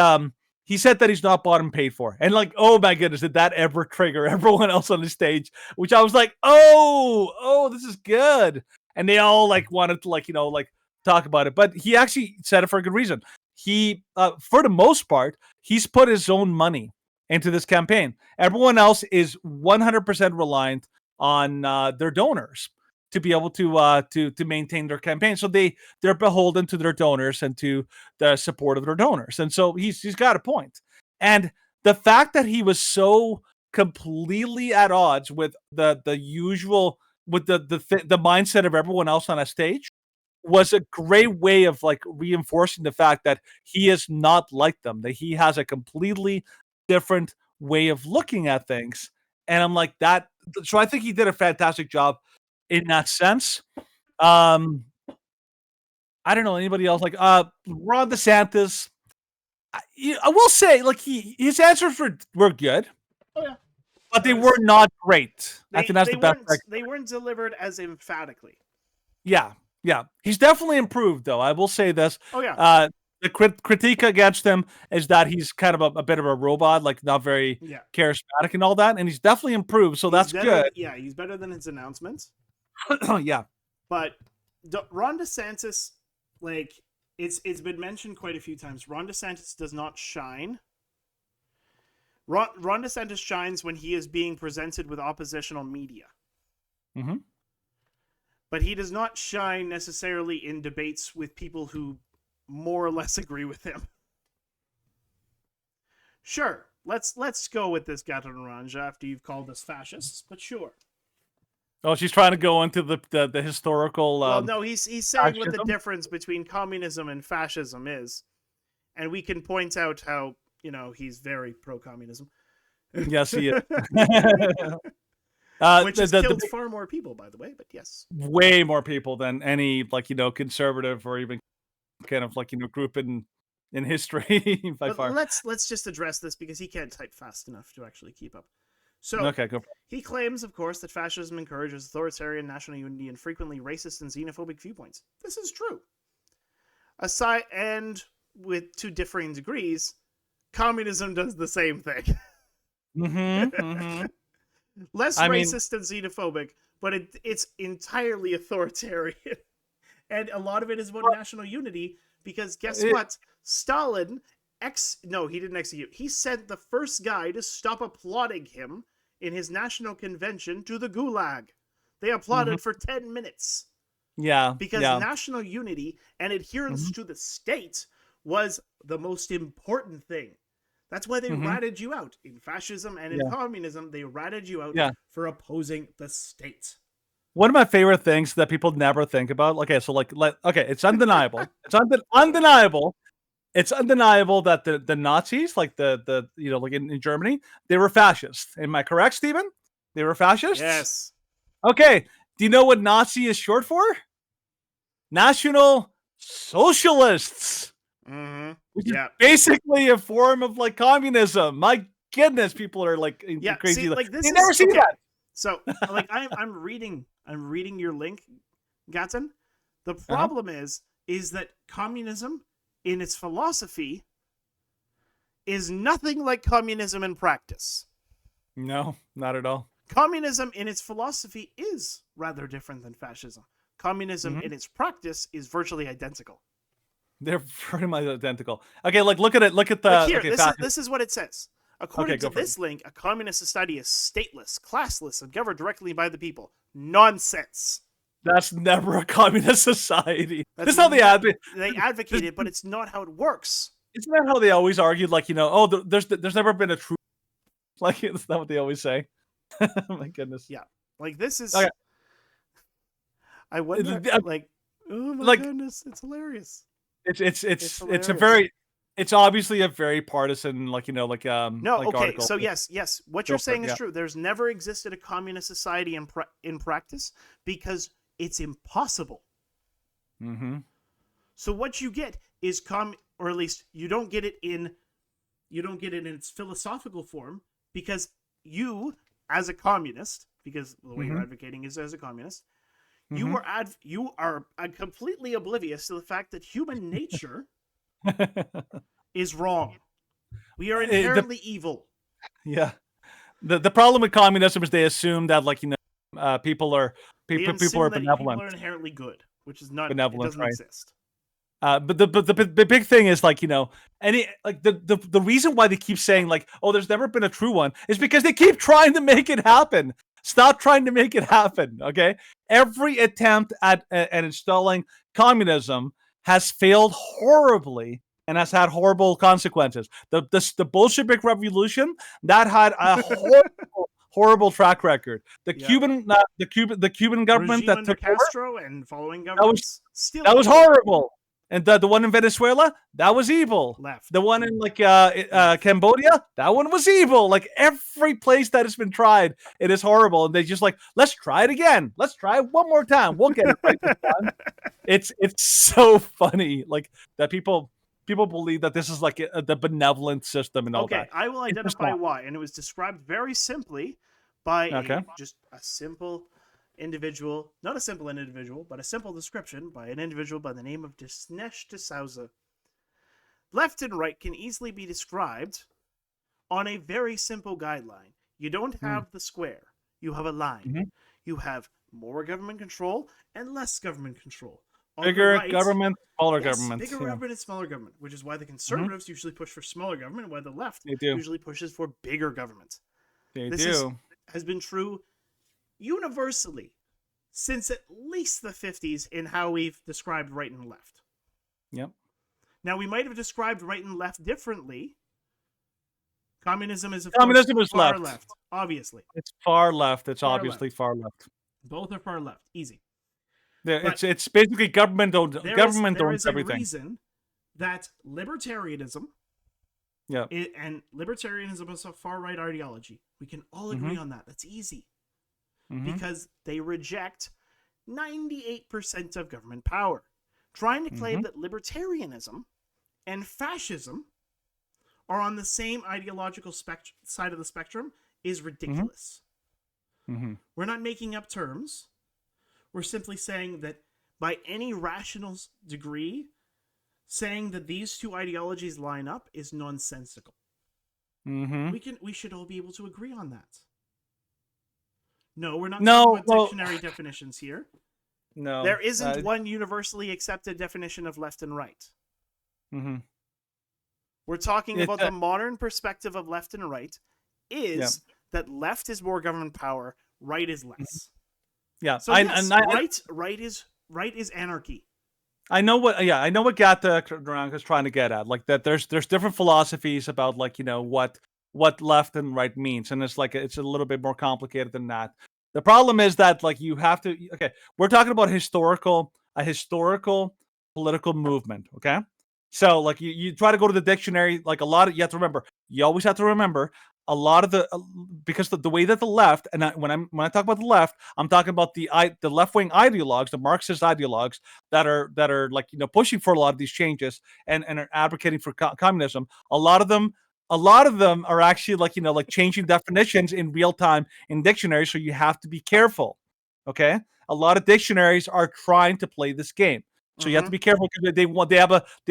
he said that he's not bought and paid for. And oh my goodness, did that ever trigger everyone else on the stage? Which I was like, oh, this is good. And they all wanted to talk about it. But he actually said it for a good reason. He, for the most part, he's put his own money into this campaign. Everyone else is 100% reliant on their donors to be able to maintain their campaign. So they're beholden to their donors and to the support of their donors. And so he's got a point. And the fact that he was so completely at odds with the usual, with the mindset of everyone else on a stage, was a great way of reinforcing the fact that he is not like them, that he has a completely different way of looking at things. And I'm like that. So I think he did a fantastic job in that sense. I don't know anybody else Ron DeSantis. I will say his answers were good. Oh yeah, but they were not great. I think that's the best. They weren't delivered as emphatically. Yeah. Yeah, he's definitely improved, though. I will say this. Oh yeah. The critique against him is that he's kind of a bit of a robot, like not very charismatic and all that. And he's definitely improved, so that's good. Yeah, he's better than his announcements. Yeah. But Ron DeSantis, like it's been mentioned quite a few times. Ron DeSantis does not shine. Ron DeSantis shines when he is being presented with oppositional media. Mm-hmm. But he does not shine necessarily in debates with people who more or less agree with him. Sure, let's go with this Gato Naranja after you've called us fascists, but sure. Oh, she's trying to go into the historical. Well, no, he's saying what the difference between communism and fascism is, and we can point out how he's very pro-communism. Yes, he is. Which has killed far more people, by the way. But yes, way more people than any conservative or even kind of group in history by far. Let's just address this because he can't type fast enough to actually keep up. So okay, go for it. He claims, of course, that fascism encourages authoritarian national unity and frequently racist and xenophobic viewpoints. This is true. Aside, and with to differing degrees, communism does the same thing. Less racist and xenophobic, but it's entirely authoritarian. And a lot of it is about national unity because guess what? Stalin he didn't execute. He sent the first guy to stop applauding him in his national convention to the Gulag. They applauded for 10 minutes. Yeah. Because national unity and adherence to the state was the most important thing. That's why they ratted you out. In fascism and in communism, they ratted you out for opposing the state. One of my favorite things that people never think about. Okay, so it's undeniable. It's undeniable. It's undeniable that the Nazis, like in Germany, they were fascists. Am I correct, Stephen? They were fascists? Yes. Okay. Do you know what Nazi is short for? National Socialists. Which is basically a form of communism. My goodness, people are crazy. See, they never see that. So I'm reading your link, Gatton. The problem is that communism in its philosophy is nothing like communism in practice. No, not at all. Communism in its philosophy is rather different than fascism. Communism in its practice is virtually identical. They're pretty much identical. Okay, look at it. Look at the. Here, this is what it says. According to this link, a communist society is stateless, classless, and governed directly by the people. Nonsense. That's never a communist society. That's how they advocate. They advocate it, but it's not how it works. Isn't that how they always argued? There's never been a true. That's not what they always say. Oh my goodness. Yeah, this is. Okay. I wonder, oh my goodness, it's hilarious. It's obviously a very partisan, no, okay. Article. So yes, what you're saying is true. There's never existed a communist society in practice because it's impossible. So what you get is or at least you don't get it in its philosophical form because you, as a communist, because the way you're advocating is as a communist, you are completely oblivious to the fact that human nature is wrong. We are inherently evil. Yeah. The problem with communism is they assume that people are benevolent. People are inherently good, which is not benevolent. It doesn't exist. But the big thing is the reason why they keep saying there's never been a true one is because they keep trying to make it happen. Stop trying to make it happen. Okay, every attempt at installing communism has failed horribly and has had horrible consequences. The Bolshevik Revolution that had a horrible track record. The Cuban government that took Castro over, and following governments that was horrible. And the one in Venezuela, that was evil. Left. The one in Cambodia, that one was evil. Every place that has been tried, it is horrible. And they just let's try it again. Let's try it one more time. We'll get it right this time. It's so funny, that people believe that this is the benevolent system and all that. Okay, I will identify why. And it was described very simply by just a simple individual, not a simple individual, but a simple description by an individual by the name of Dinesh D'Souza. Left and right can easily be described on a very simple guideline. You don't have the square, you have a line. You have more government control and less government control. On bigger right, government, smaller yes, government. Bigger government and smaller government, which is why the conservatives usually push for smaller government, and why the left usually pushes for bigger government. This has been true universally since at least the 50s in how we've described right and left. Yep. Now, we might have described right and left differently. Communism is, of Communism course, is far left. left, obviously. It's far left. It's Far obviously left. far left. Both are far left. Easy. It's basically government owns There owns is a everything. reason that libertarianism and libertarianism is a far-right ideology. We can all agree on that. That's easy. Because they reject 98% of government power. Trying to claim that libertarianism and fascism are on the same ideological side of the spectrum is ridiculous. We're not making up terms. We're simply saying that by any rational degree, saying that these two ideologies line up is nonsensical. We should all be able to agree on that. No, we're not talking about dictionary definitions here. No. There isn't one universally accepted definition of left and right. We're talking about the modern perspective of left and right is that left is more government power, right is less. Yeah. So right is anarchy. I know what Gata Durango is trying to get at. Like that there's different philosophies about what left and right means. And it's a little bit more complicated than that. The problem is that you have to we're talking about a historical political movement, okay? So you try to go to the dictionary, you always have to remember a lot of because the way that the left, and when I talk about the left, I'm talking about the left-wing ideologues, the Marxist ideologues that are pushing for a lot of these changes and are advocating for communism. A lot of them are actually changing definitions in real time in dictionaries, so you have to be careful. Okay, a lot of dictionaries are trying to play this game. So you have to be careful because they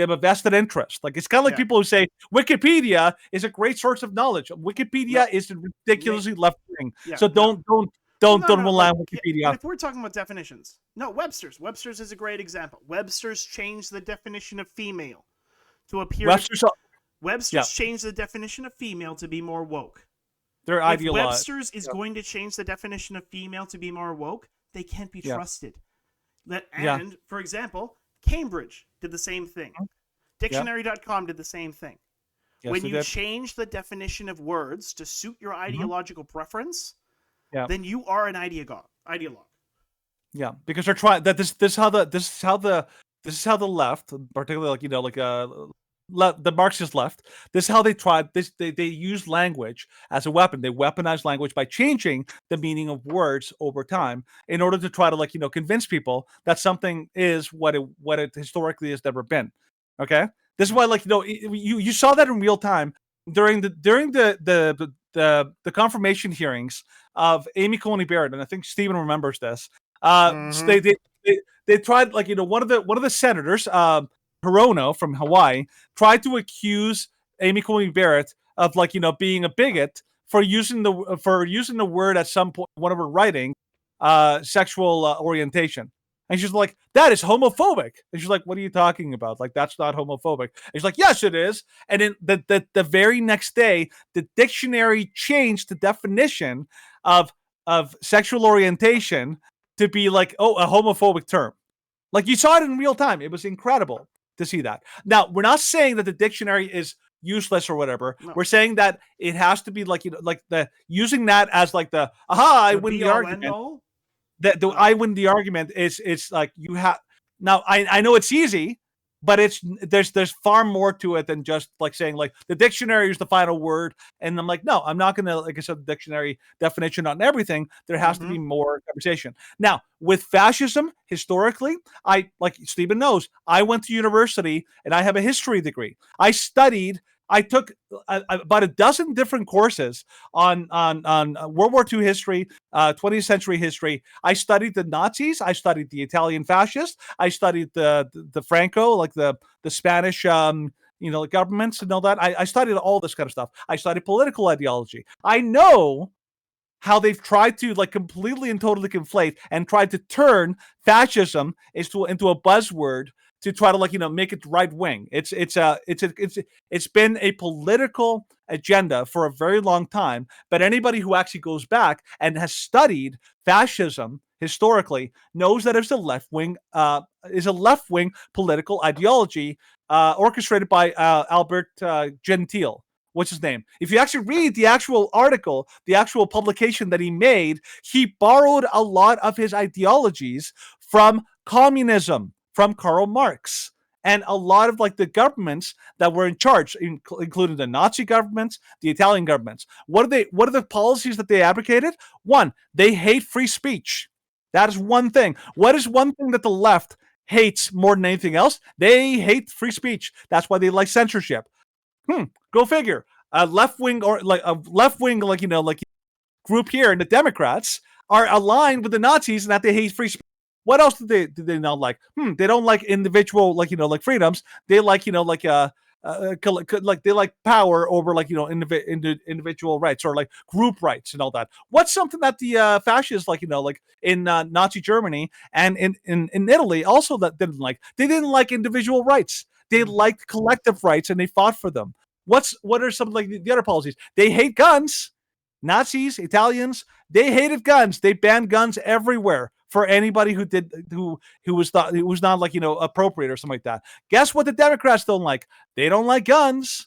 have a vested interest. It's kind of like people who say Wikipedia is a great source of knowledge. Wikipedia is ridiculously left wing. So don't rely on Wikipedia. But if we're talking about definitions, Webster's is a great example. Webster's changed the definition of female to appear. Webster's changed the definition of female to be more woke. They're ideological. Webster's is going to change the definition of female to be more woke, they can't be trusted. For example, Cambridge did the same thing. Dictionary.com did the same thing. Yes, when you change the definition of words to suit your ideological preference, then you are an ideologue. Yeah, because they're trying that this is how the left, particularly the Marxist left, this is how they tried this. They use language as a weapon. They weaponize language by changing the meaning of words over time in order to try to convince people that something is what it historically has never been. Okay, this is why you saw that in real time during the confirmation hearings of Amy Coney Barrett, and I think Stephen remembers this. They tried one of the senators. Hirono from Hawaii tried to accuse Amy Coney Barrett of being a bigot for using the word at some point in one of her writings, sexual orientation, and she's like, that is homophobic. And she's like, what are you talking about? That's not homophobic. And she's like, yes, it is. And then the very next day, the dictionary changed the definition of sexual orientation to be a homophobic term. You saw it in real time. It was incredible to see that. Now, we're not saying that the dictionary is useless or whatever. No. We're saying that it has to be using that as I win the argument. I win the argument is you have. Now, I know it's easy, but there's far more to it than just saying the dictionary is the final word. And I'm no, I'm not gonna I said, the dictionary definition on everything. There has to be more conversation. Now, with fascism, historically, I Stephen knows, I went to university and I have a history degree. I studied I took about a dozen different courses on World War II history, 20th century history. I studied the Nazis. I studied the Italian fascists. I studied the Franco, like the Spanish, governments and all that. I studied all this kind of stuff. I studied political ideology. I know how they've tried to like completely and totally conflate and tried to turn fascism into a buzzword to try to make it right wing. It's been a political agenda for a very long time. But anybody who actually goes back and has studied fascism historically knows that it's a left wing political ideology orchestrated by Albert Gentile. What's his name? If you actually read the actual article, the actual publication that he made, he borrowed a lot of his ideologies from communism, from Karl Marx, and a lot of the governments that were in charge, including the Nazi governments, the Italian governments. What are the policies that they advocated? One, they hate free speech. That is one thing. What is one thing that the left hates more than anything else? They hate free speech. That's why they like censorship. Go figure. A left wing group here in the Democrats are aligned with the Nazis in that they hate free speech. What else do they not like? They don't like individual freedoms. They like they like power over individual rights or group rights and all that. What's something that the fascists in Nazi Germany and in Italy also that didn't like? They didn't like individual rights. They liked collective rights and they fought for them. What are some the other policies? They hate guns. Nazis, Italians, they hated guns. They banned guns everywhere for anybody who was not appropriate or something like that. Guess what the Democrats don't like? They don't like guns.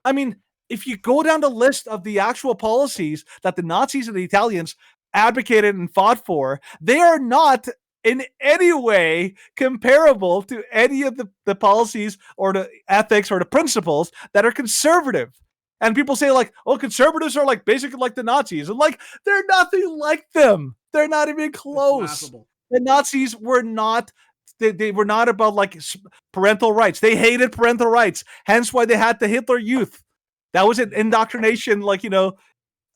I mean, if you go down the list of the actual policies that the Nazis and the Italians advocated and fought for, they are not in any way comparable to any of the policies or the ethics or the principles that are conservative. And people say conservatives are basically like the Nazis. And they're nothing like them. They're not even close. The Nazis were not, they were not about parental rights. They hated parental rights. Hence why they had the Hitler Youth. That was an indoctrination,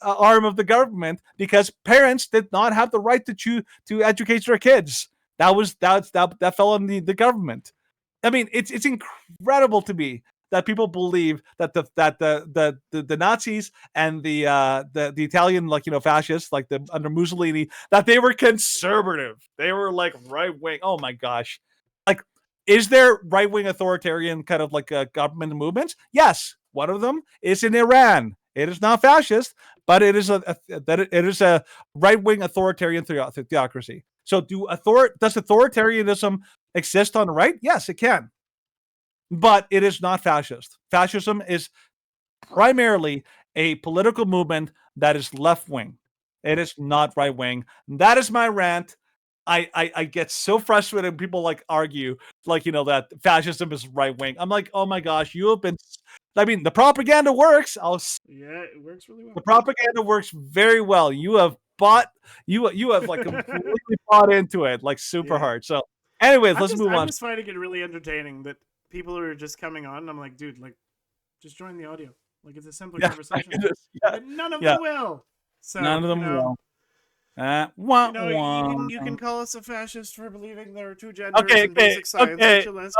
arm of the government, because parents did not have the right to educate their kids. That fell on the government. I mean, it's incredible to me that people believe that the Nazis and the Italian fascists under Mussolini, that they were conservative. They were right wing. Oh my gosh. Is there right wing authoritarian kind of government movements? Yes. One of them is in Iran. It is not fascist, but it is a right wing authoritarian theocracy. So does authoritarianism exist on the right? Yes, it can. But it is not fascist. Fascism is primarily a political movement that is left-wing. It is not right-wing. That is my rant. I get so frustrated when people argue that fascism is right-wing. I'm like, oh my gosh, you have been... I mean, the propaganda works. Yeah, it works really well. The propaganda works very well. You have completely bought into it super hard. So anyways, let's move on. I'm just finding it really entertaining that people who are just coming on, I'm like, dude, just join the audio. It's a simple conversation. None of them will. So, none of them will. You can call us a fascist for believing there are two genders in basic science.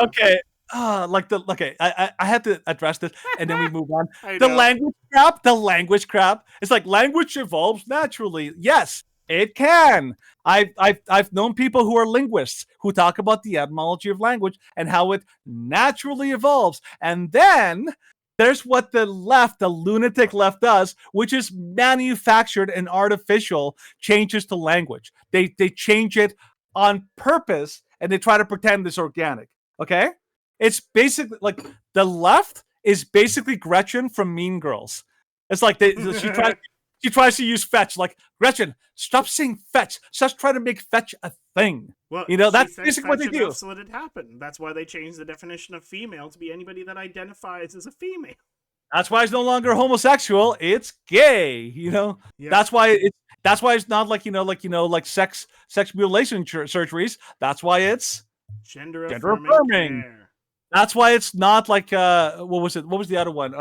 Okay. I had to address this, and then we move on. The language crap. It's language evolves naturally. Yes, it can. I've known people who are linguists who talk about the etymology of language and how it naturally evolves. And then there's what the lunatic left does, which is manufactured and artificial changes to language. They change it on purpose, and they try to pretend it's organic. Okay? It's basically the left is basically Gretchen from Mean Girls. It's she tries to use fetch. Gretchen, stop saying fetch. Stop trying to make fetch a thing. Well, that's basically what they do. So it happened. That's why they changed the definition of female to be anybody that identifies as a female. That's why it's no longer homosexual. It's gay. Yeah. That's why it's not sex mutilation surgeries. That's why it's gender affirming. That's why it's not like what was it? What was the other one?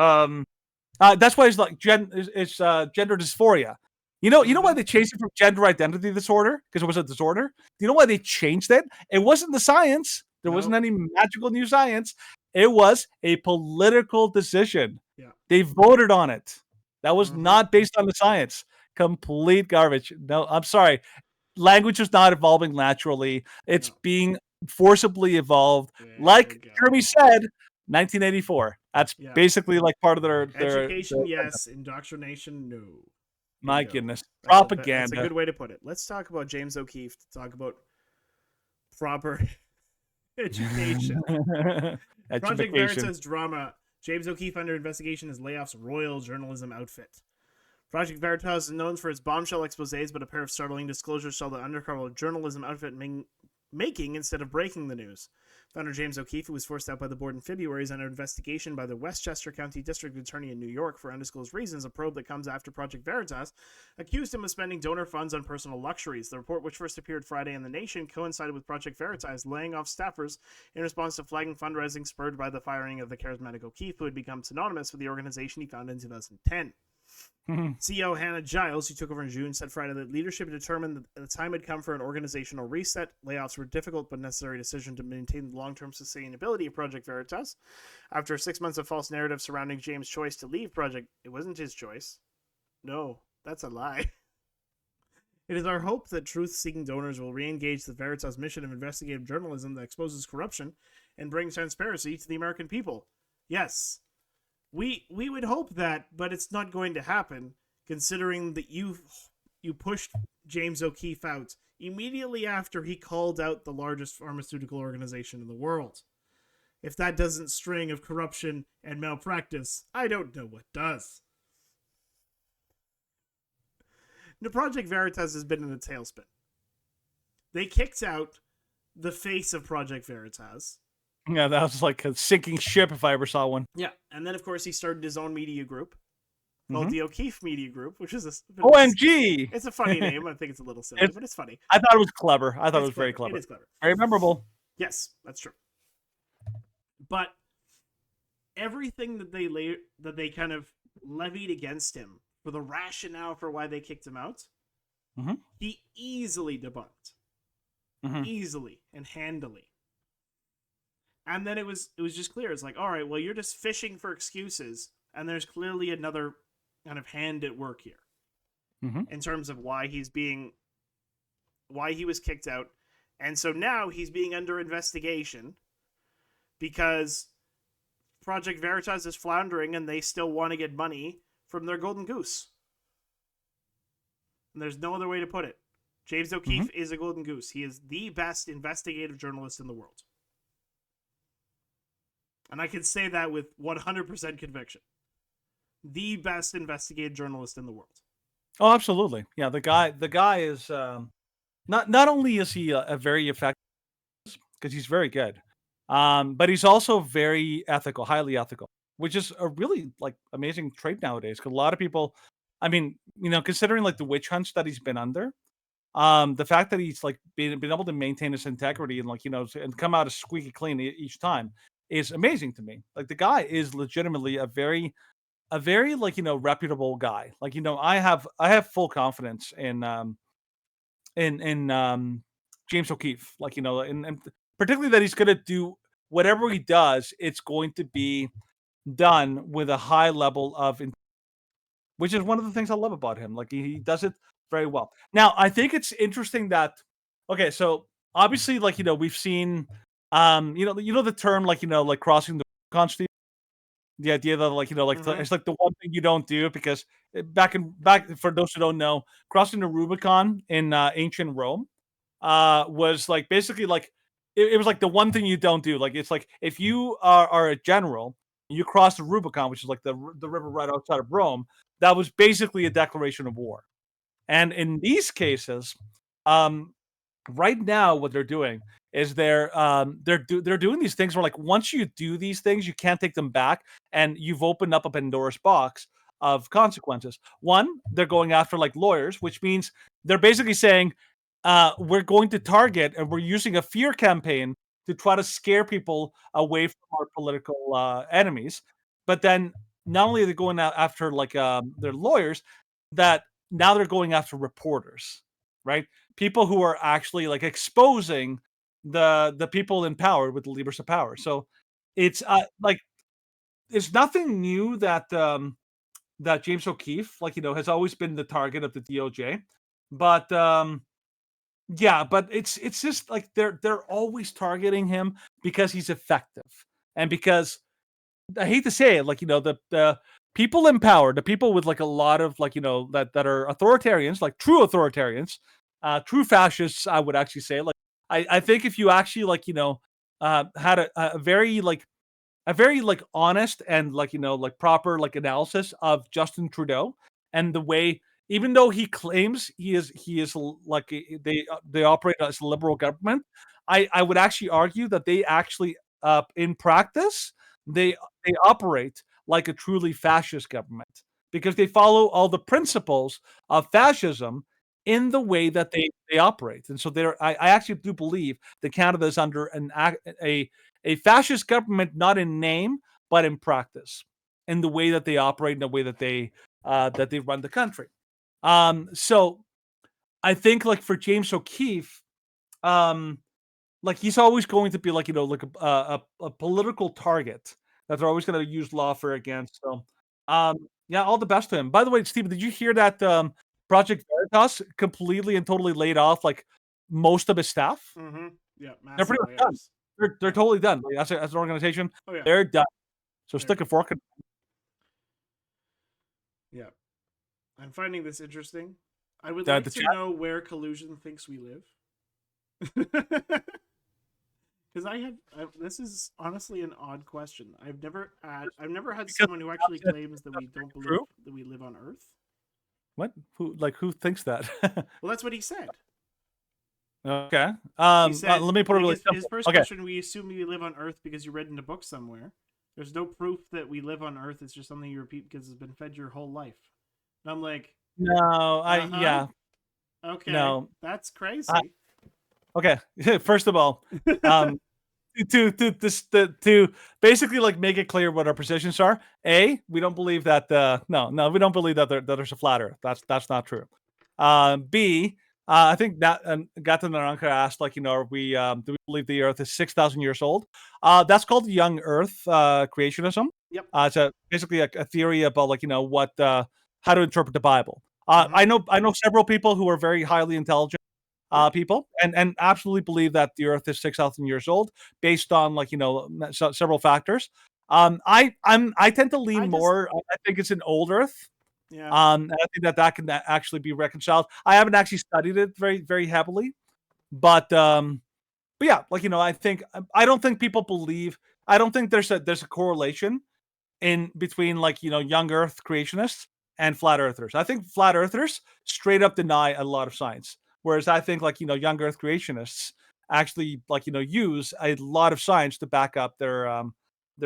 That's why it's like it's gender dysphoria. You know why they changed it from gender identity disorder? Because it was a disorder. Do you know why they changed it? It wasn't the science. There wasn't any magical new science. It was a political decision. Yeah. They voted on it. That was not based on the science. Complete garbage. No, I'm sorry. Language is not evolving naturally. It's being forcibly evolved. Like Jeremy said, 1984. That's basically like part of their education, yes. Indoctrination, no. My goodness. Propaganda. That's a good way to put it. Let's talk about James O'Keefe to talk about proper education. Project Veritas drama. James O'Keefe under investigation as layoffs royal journalism outfit. Project Veritas is known for its bombshell exposés, but a pair of startling disclosures saw the undercover journalism outfit making instead of breaking the news. Founder James O'Keefe, who was forced out by the board in February, is under investigation by the Westchester County District Attorney in New York for undisclosed reasons. A probe that comes after Project Veritas accused him of spending donor funds on personal luxuries. The report, which first appeared Friday in The Nation, coincided with Project Veritas laying off staffers in response to flagging fundraising spurred by the firing of the charismatic O'Keefe, who had become synonymous with the organization he founded in 2010. CEO Hannah Giles, who took over in June, said Friday that leadership determined that the time had come for an organizational reset. Layoffs were a difficult but necessary decision to maintain the long-term sustainability of Project Veritas. After 6 months of false narrative surrounding James' choice to leave Project, it wasn't his choice. No, that's a lie. It is our hope that truth-seeking donors will re-engage the Veritas mission of investigative journalism that exposes corruption and brings transparency to the American people. Yes. We would hope that, but it's not going to happen, considering that you pushed James O'Keefe out immediately after he called out the largest pharmaceutical organization in the world. If that doesn't string of corruption and malpractice, I don't know what does. The Project Veritas has been in a tailspin. They kicked out the face of Project Veritas. Yeah, that was like a sinking ship if I ever saw one. Yeah, and then of course he started his own media group called the O'Keefe Media Group, which is OMG. It's a funny name. I think it's a little silly, but it's funny. I thought it was clever. I thought it was very clever. It is clever. Very memorable. Yes, that's true. But everything that they kind of levied against him for the rationale for why they kicked him out, he easily debunked. Easily and handily. And then it was just clear. It's like, all right, well, you're just fishing for excuses, and there's clearly another kind of hand at work here in terms of why he was kicked out. And so now he's being under investigation because Project Veritas is floundering and they still want to get money from their golden goose. And there's no other way to put it. James O'Keefe is a golden goose. He is the best investigative journalist in the world. And I can say that with 100% conviction. The best investigative journalist in the world. Oh, absolutely. Yeah, the guy is not only is he a very effective, because he's very good, but he's also very ethical, highly ethical, which is a really like amazing trait nowadays. Because a lot of people, I mean, considering like the witch hunts that he's been under, the fact that he's like been able to maintain his integrity and like and come out as squeaky clean each time is amazing to me. Like the guy is legitimately a very like reputable guy. Like I have full confidence in James O'Keefe. Like and particularly that he's gonna do whatever he does. It's going to be done with a high level of, which is one of the things I love about him. Like he does it very well. Now I think it's interesting that so obviously like we've seen the term like crossing the Rubicon. The idea that it's like the one thing you don't do because back for those who don't know, crossing the Rubicon in ancient Rome was like basically like it was like the one thing you don't do. Like it's like if you are a general, you cross the Rubicon, which is like the river right outside of Rome. That was basically a declaration of war. And in these cases, right now what they're doing is they're doing these things where like once you do these things, you can't take them back, and you've opened up a Pandora's box of consequences. One, they're going after like lawyers, which means they're basically saying we're going to target and we're using a fear campaign to try to scare people away from our political enemies. But then not only are they going out after like their lawyers, that now they're going after reporters, right? People who are actually like exposing the people in power with the levers of power. So it's like it's nothing new that that James O'Keefe, like has always been the target of the DOJ, but yeah, but it's just like they're always targeting him because he's effective and because I hate to say it, like the people in power, the people with like a lot of like that are authoritarians, like true authoritarians, true fascists, I would actually say. Like I think if you actually like had a very like honest and like like proper like analysis of Justin Trudeau and the way, even though he claims he is like they operate as a liberal government, I would actually argue that they actually in practice they operate like a truly fascist government because they follow all the principles of fascism in the way that they operate. And so I actually do believe that Canada is under a fascist government, not in name, but in practice, in the way that they operate, in the way that they run the country. So I think like for James O'Keefe, like he's always going to be like like a political target that they're always going to use lawfare against. So yeah, all the best to him. By the way, Stephen, did you hear that Project Veritas completely and totally laid off like most of his staff? Mm-hmm. Yeah, they're pretty much done. They're totally done. Like, as an organization, they're done. So stick a fork in. Yeah, I'm finding this interesting. I would like to know where Collusion thinks we live. Because this is honestly an odd question. I've never had someone who actually claims that we don't believe that we live on Earth. What? Who thinks that? Well, that's what he said. Okay. He said, let me put it really simple. His first question: we assume we live on Earth because you read in a book somewhere. There's no proof that we live on Earth. It's just something you repeat because it's been fed your whole life. And I'm like, no, yeah. Okay. No, that's crazy. Okay. First of all, to basically like make it clear what our positions are. A, we don't believe that we don't believe that there's a flat Earth. That's not true. B, I think that Gatan Naranka asked like do we believe the Earth is 6,000 years old? That's called young Earth creationism. Yep. It's basically a theory about like what how to interpret the Bible. I know several people who are very highly intelligent people and absolutely believe that the Earth is 6,000 years old based on like several factors. I tend to lean more. I think it's an old Earth. Yeah. And I think that can actually be reconciled. I haven't actually studied it very very heavily, but yeah, like I don't think people believe. I don't think there's a correlation in between like young Earth creationists and flat earthers. I think flat earthers straight up deny a lot of science. Whereas I think like young Earth creationists actually like use a lot of science to back up their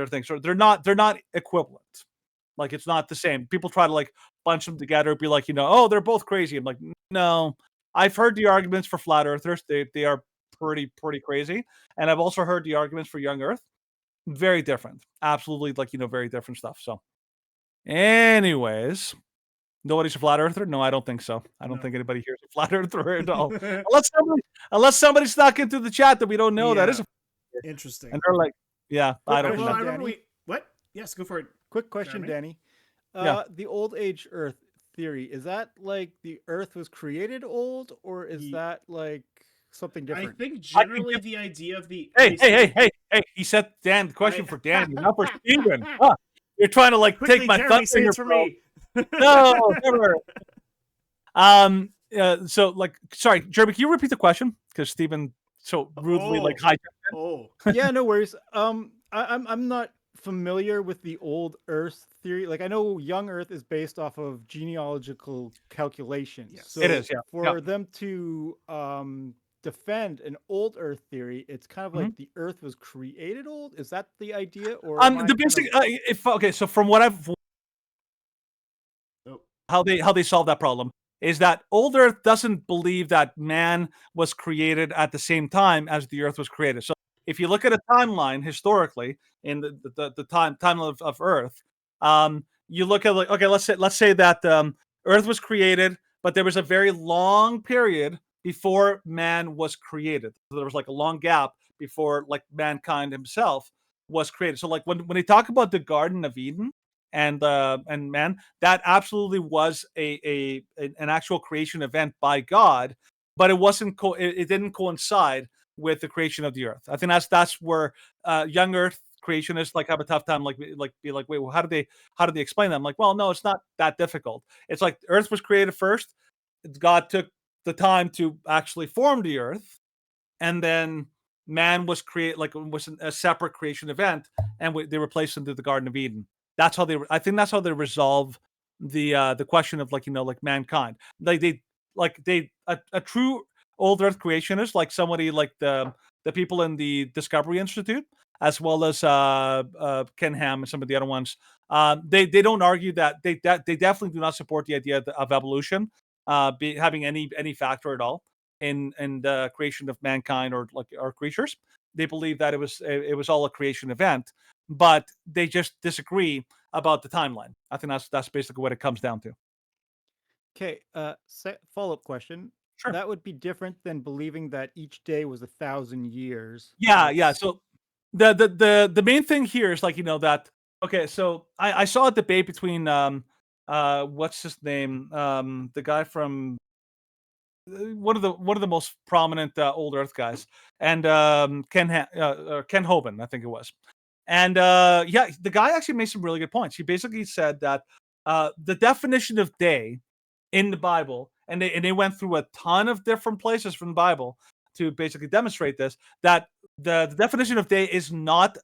things. So they're not equivalent. Like it's not the same. People try to like bunch them together, be like oh they're both crazy. I'm like no. I've heard the arguments for flat earthers. They are pretty crazy, and I've also heard the arguments for young Earth. Very different. Absolutely like very different stuff. So, anyways. Nobody's a flat earther? No, I don't think so. I don't think anybody here is a flat earther at all. unless somebody snuck into the chat that we don't know that is interesting. And they're like, yeah, I don't know. I remember what? Yes, go for it. Quick question, Jeremy? Danny. The old age Earth theory, is that like the Earth was created old, or is that like something different? I think generally the idea of the Hey, he said Dan the question for Danny, not for Steven. You're trying to like quickly, take my Jeremy, say thunder it's for me. No, never. So like, sorry, Jeremy, can you repeat the question? Because Stephen so rudely like hijacked it. Oh, yeah, no worries. I'm not familiar with the old Earth theory. Like I know young Earth is based off of genealogical calculations. Yes. So it is. Yeah. For them to defend an old Earth theory, it's kind of like the Earth was created old. Is that the idea, or the basic? So from what I've how they solve that problem is that old Earth doesn't believe that man was created at the same time as the Earth was created. So if you look at a timeline historically in the timeline of Earth, you look at, like, okay, let's say that Earth was created, but there was a very long period before man was created. So there was like a long gap before like mankind himself was created. So like when they talk about the Garden of Eden and man, that absolutely was an actual creation event by God, but it wasn't it didn't coincide with the creation of the Earth. I think that's where young Earth creationists like have a tough time, like be like, wait, well, how do they explain that? I'm like, well, no, it's not that difficult. It's like Earth was created first. God took the time to actually form the Earth, and then man was was a separate creation event, and they were placed into the Garden of Eden. That's how I think that's how they resolve the question of like like mankind. A true old Earth creationist, like somebody like the people in the Discovery Institute, as well as Ken Ham and some of the other ones. They don't argue that they definitely do not support the idea of evolution having any factor at all in the creation of mankind or like our creatures. They believe that it was all a creation event, but they just disagree about the timeline. I think that's basically what it comes down to. Okay, follow-up question. Sure. That would be different than believing that each day was 1,000 years. Yeah. So the main thing here is like that. Okay, so I saw a debate between what's his name, the guy from one of the most prominent old Earth guys, and Ken Hoban, I think it was. And yeah, the guy actually made some really good points. He basically said that the definition of day in the Bible, and they went through a ton of different places from the Bible to basically demonstrate this, that the definition of day is not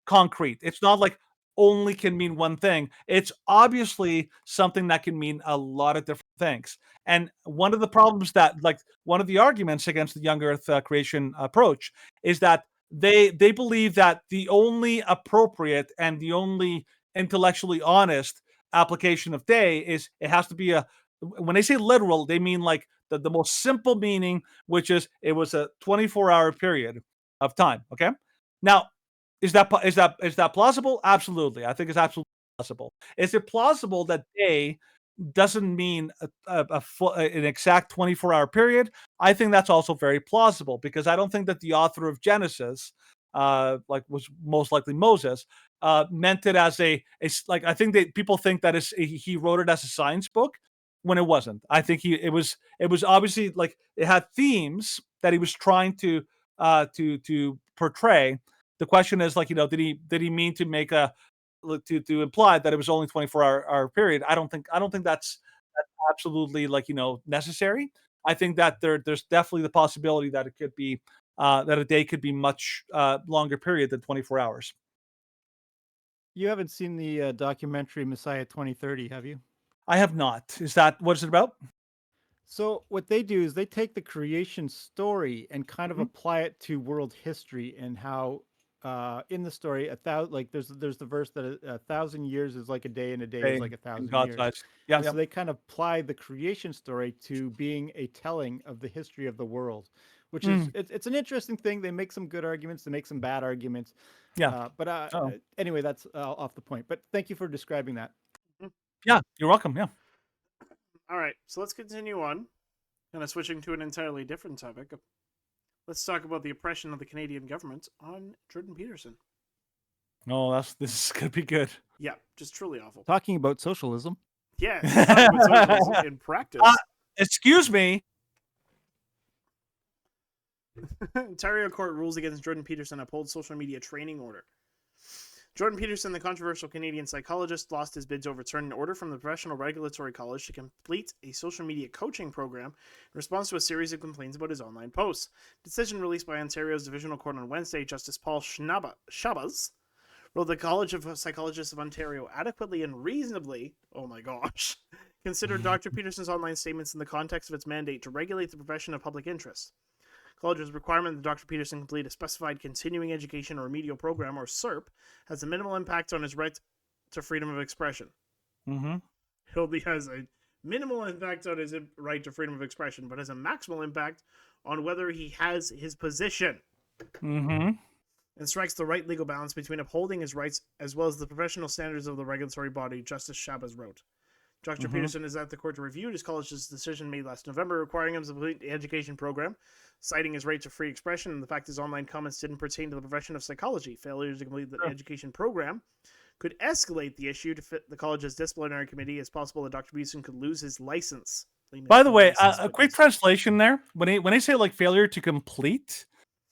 concrete. It's not like only can mean one thing. It's obviously something that can mean a lot of different things. And one of the problems that, like, one of the arguments against the young Earth creation approach is that they believe that the only appropriate and the only intellectually honest application of day is it has to be when they say literal, they mean like the most simple meaning, which is it was a 24-hour period of time. Okay. Now, is that plausible? Absolutely. I think it's absolutely possible. Is it plausible that day doesn't mean an exact 24-hour period? I think that's also very plausible because I don't think that the author of Genesis, like was most likely Moses, meant it as like I think that people think that he wrote it as a science book when it wasn't. I think it was obviously like it had themes that he was trying to portray. The question is like, did he mean to make to imply that it was only 24-hour period? I don't think that's absolutely like, necessary. I think that there's definitely the possibility that it could be that a day could be much longer period than 24 hours. You haven't seen the documentary Messiah 2030, have you? I have not. What is it about? So what they do is they take the creation story and kind of apply it to world history and how in the story there's the verse that 1,000 years is like a day and a day is like 1,000 years. Eyes. Yeah. So they kind of apply the creation story to being a telling of the history of the world, which is it's an interesting thing. They make some good arguments, they make some bad arguments. Yeah. Anyway, that's off the point. But thank you for describing that. Yeah, you're welcome. Yeah. All right, so let's continue on. Kind of switching to an entirely different topic. Let's talk about the oppression of the Canadian government on Jordan Peterson. Oh, this is gonna be good. Yeah, just truly awful. Talking about socialism. Yeah, talking about socialism in practice. Excuse me. Ontario court rules against Jordan Peterson upholds social media training order. Jordan Peterson, the controversial Canadian psychologist, lost his bid to overturn an order from the Professional Regulatory College to complete a social media coaching program in response to a series of complaints about his online posts. Decision released by Ontario's Divisional Court on Wednesday, Justice Paul Shabazz wrote the College of Psychologists of Ontario adequately and reasonably, oh my gosh, considered Dr. Peterson's online statements in the context of its mandate to regulate the profession of public interest. College's requirement that Dr. Peterson complete a specified continuing education or remedial program, or CERP, has a minimal impact on his right to freedom of expression. Mm-hmm. It only has a minimal impact on his right to freedom of expression, but has a maximal impact on whether he has his position. Mm-hmm. and strikes the right legal balance between upholding his rights as well as the professional standards of the regulatory body, Justice Shabazz wrote. Dr. Peterson is at the court to review his college's decision made last November requiring him to complete the education program, citing his right to free expression and the fact his online comments didn't pertain to the profession of psychology. Failure to complete the education program could escalate the issue to fit the college's disciplinary committee. It's possible that Dr. Peterson could lose his license. By the way, a quick translation there. When I say like failure to complete,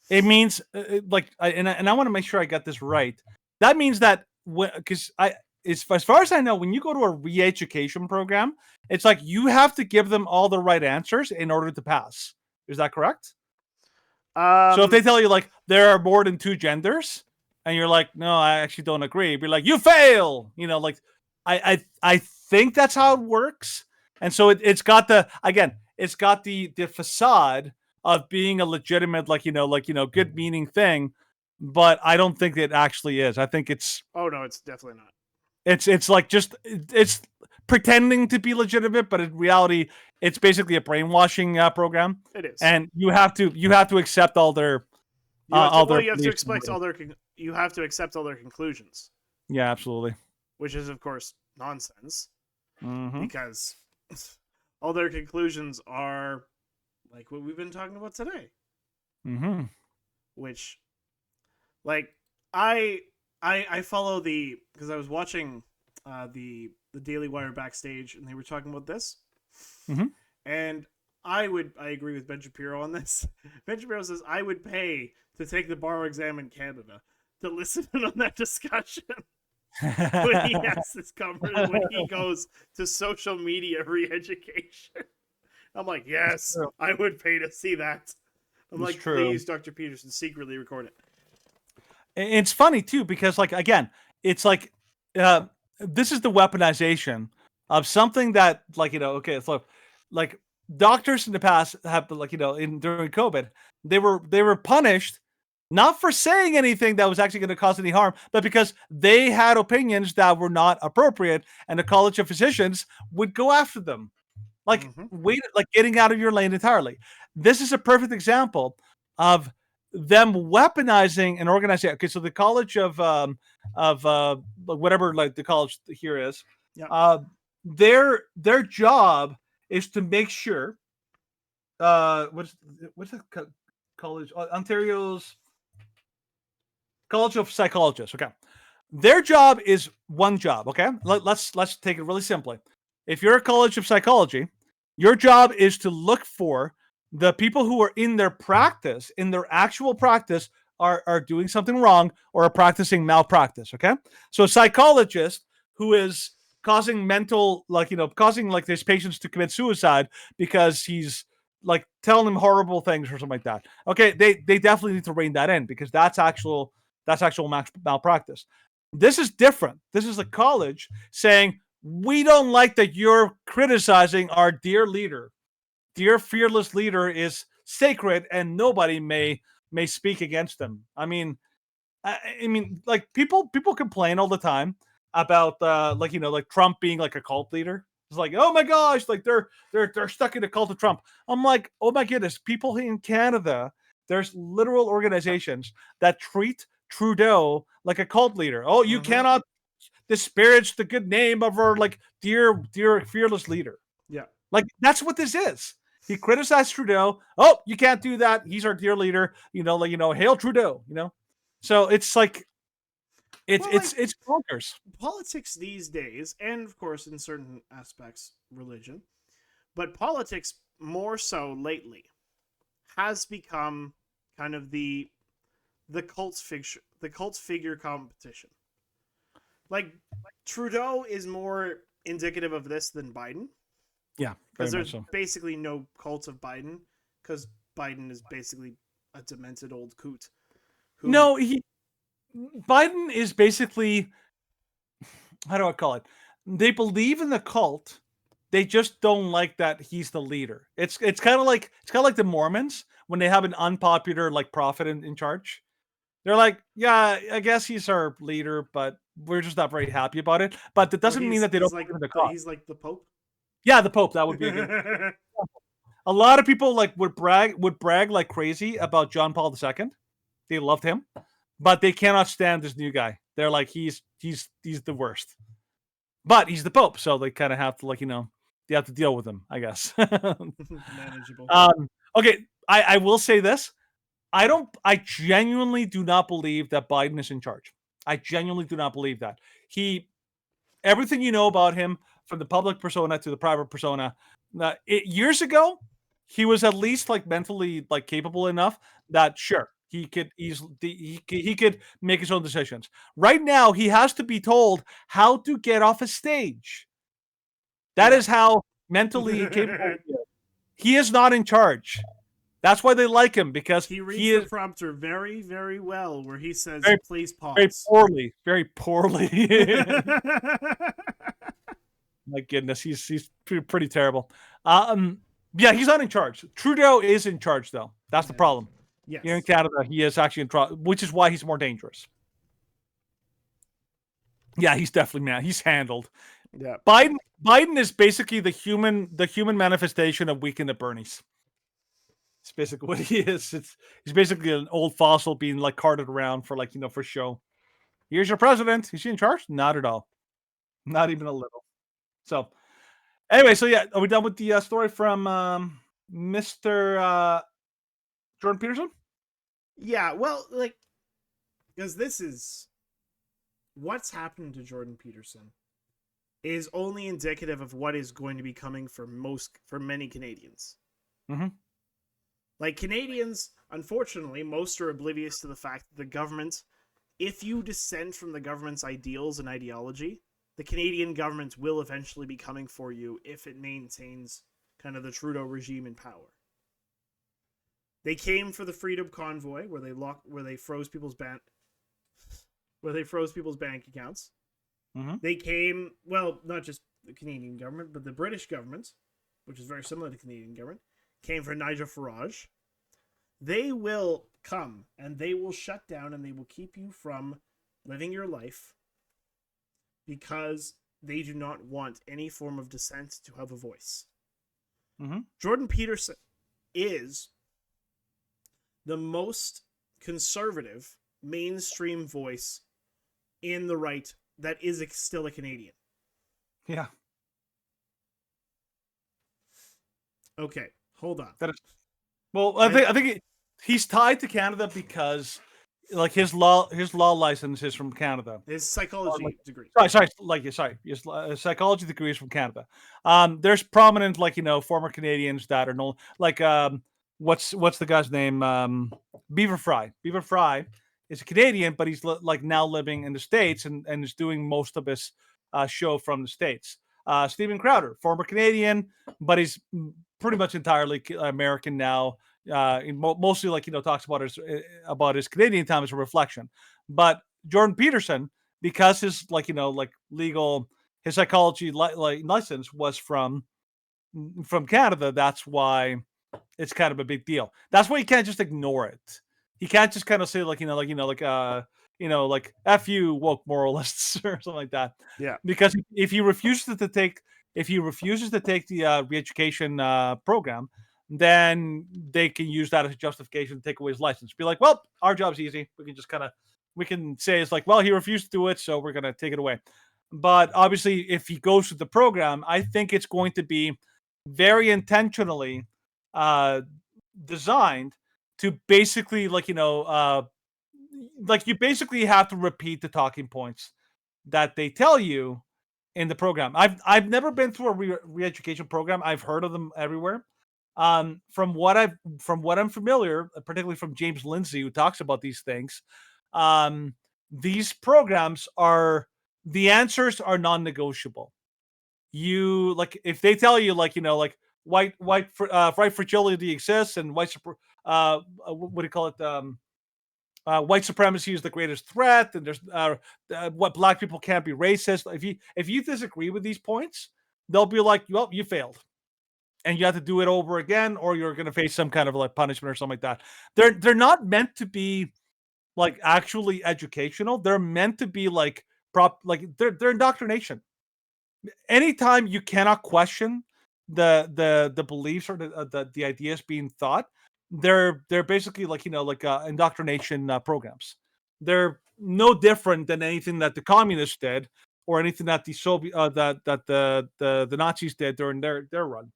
it means and I want to make sure I got this right. That means that because as far as I know, when you go to a re-education program, it's like you have to give them all the right answers in order to pass. Is that correct? So if they tell you like there are more than 2 genders, and you're like, no, I actually don't agree. Be like, you fail. You know, like I think that's how it works. And so it's got the facade of being a legitimate, good meaning thing, but I don't think it actually is. I think it's. Oh no, it's definitely not. It's like it's pretending to be legitimate, but in reality, it's basically a brainwashing program. It is, and you have to accept all their. You have to accept all their conclusions. Yeah, absolutely. Which is, of course, nonsense. Mm-hmm. Because all their conclusions are like what we've been talking about today. Mm-hmm. Which, like, I follow because I was watching the Daily Wire backstage, and they were talking about this. Mm-hmm. And I agree with Ben Shapiro on this. Ben Shapiro says I would pay to take the bar exam in Canada to listen in on that discussion. When he has this conversation, when he goes to social media re-education. I'm like, yes, I would pay to see that. I'm like, please, Dr. Peterson, secretly record it. It's funny too, because like, again, it's like, this is the weaponization of something that so like doctors in the past have during COVID, they were punished not for saying anything that was actually going to cause any harm, but because they had opinions that were not appropriate, and the College of Physicians would go after them. Getting out of your lane entirely. This is a perfect example of them weaponizing an organization. Okay, so the College of whatever, like the college here is, their job is to make sure. What's the college? Ontario's College of Psychologists. Okay, their job is one job. Okay, let's take it really simply. If you're a College of Psychology, your job is to look for the people who are in their practice, in their actual practice, are doing something wrong or are practicing malpractice. Okay, so a psychologist who is causing his patients to commit suicide because he's like telling them horrible things or something like that. Okay, they definitely need to rein that in, because that's actual malpractice. This is different. This is a college saying, we don't like that you're criticizing our dear leader. Dear fearless leader is sacred, and nobody may speak against them. I mean, like people complain all the time about Trump being like a cult leader. It's like, oh my gosh, like they're stuck in the cult of Trump. I'm like, oh my goodness, people in Canada, there's literal organizations that treat Trudeau like a cult leader. Oh, you cannot disparage the good name of our dear fearless leader. Yeah, like that's what this is. He criticized Trudeau. Oh, you can't do that. He's our dear leader. Hail Trudeau. So it's like it's bonkers. Politics these days, and of course in certain aspects religion, but politics more so lately has become kind of the cult figure competition. Like Trudeau is more indicative of this than Biden. Yeah, because there's basically no cult of Biden, because Biden is basically a demented old coot. Biden is basically, how do I call it? They believe in the cult. They just don't like that he's the leader. It's kind of like the Mormons when they have an unpopular prophet in charge. They're like, yeah, I guess he's our leader, but we're just not very happy about it. But that doesn't mean that they don't like the cause. He's like the Pope. Yeah, the Pope. That would be a good. A lot of people would brag like crazy about John Paul II. They loved him, but they cannot stand this new guy. They're like, he's the worst. But he's the Pope, so they kind of have to, like, they have to deal with him, I guess. Manageable. Okay, I will say this. I genuinely do not believe that Biden is in charge. I genuinely do not believe that. Everything you know about him, from the public persona to the private persona, years ago, he was at least like mentally like capable enough that sure, he could make his own decisions. Right now, he has to be told how to get off a stage. That is how mentally capable he is. He is not in charge. That's why they like him, because he reads the prompter very, very well, where he says, "Please pause." Very poorly. My goodness, he's pretty terrible. Yeah, he's not in charge. Trudeau is in charge, though. That's the problem. Yes. Here in Canada, he is actually in charge, which is why he's more dangerous. Yeah, he's definitely mad. He's handled. Yeah. Biden is basically the human manifestation of Weekend at Bernie's. It's basically what he is. He's basically an old fossil being like carted around for for show. Here's your president. Is he in charge? Not at all. Not even a little. So anyway, so yeah, are we done with the story from Mr. Jordan Peterson? Yeah, well, because this is what's happened to Jordan Peterson is only indicative of what is going to be coming for many Canadians. Mm-hmm. Like, Canadians, unfortunately, most are oblivious to the fact that the government, if you dissent from the government's ideals and ideology, the Canadian government will eventually be coming for you if it maintains kind of the Trudeau regime in power. They came for the Freedom Convoy, where they froze people's bank accounts. Mm-hmm. They came, well, not just the Canadian government, but the British government, which is very similar to the Canadian government, came for Nigel Farage. They will come and they will shut down and they will keep you from living your life because they do not want any form of dissent to have a voice. Mm-hmm. Jordan Peterson is the most conservative mainstream voice in the right that is still a Canadian. Yeah. Okay, hold on. Well, I think he's tied to Canada because, like, his law license is from Canada. His psychology degree. His psychology degree is from Canada. There's prominent, former Canadians that are no, what's the guy's name? Beaver Fry. Beaver Fry is a Canadian, but he's now living in the States and is doing most of his show from the States. Steven Crowder, former Canadian, but he's pretty much entirely American now. Mostly talks about his Canadian time as a reflection. But Jordan Peterson, because his legal, his psychology license was from Canada, that's why it's kind of a big deal. That's why you can't just ignore it. He can't just kind of say F you woke moralists or something like that. Yeah. Because if he refuses to take the re-education program, then they can use that as a justification to take away his license. Be like, well, our job's easy. We can say it's like, well, he refused to do it, so we're gonna take it away. But obviously, if he goes to the program, I think it's going to be very intentionally designed to basically you basically have to repeat the talking points that they tell you in the program. I've never been through a re-education program. I've heard of them everywhere. From what I'm familiar, particularly from James Lindsay, who talks about these things, these programs the answers are non-negotiable. You if they tell you white fragility exists and what do you call it? White supremacy is the greatest threat, and there's what black people can't be racist. If you disagree with these points, they'll be like, well, you failed, and you have to do it over again, or you're going to face some kind of punishment or something like that. They're not meant to be actually educational. They're meant to be they're indoctrination. Anytime you cannot question the beliefs or the ideas being thought, they're basically indoctrination programs. they're no different than anything that the communists did or anything that the Soviet that the Nazis did during their run,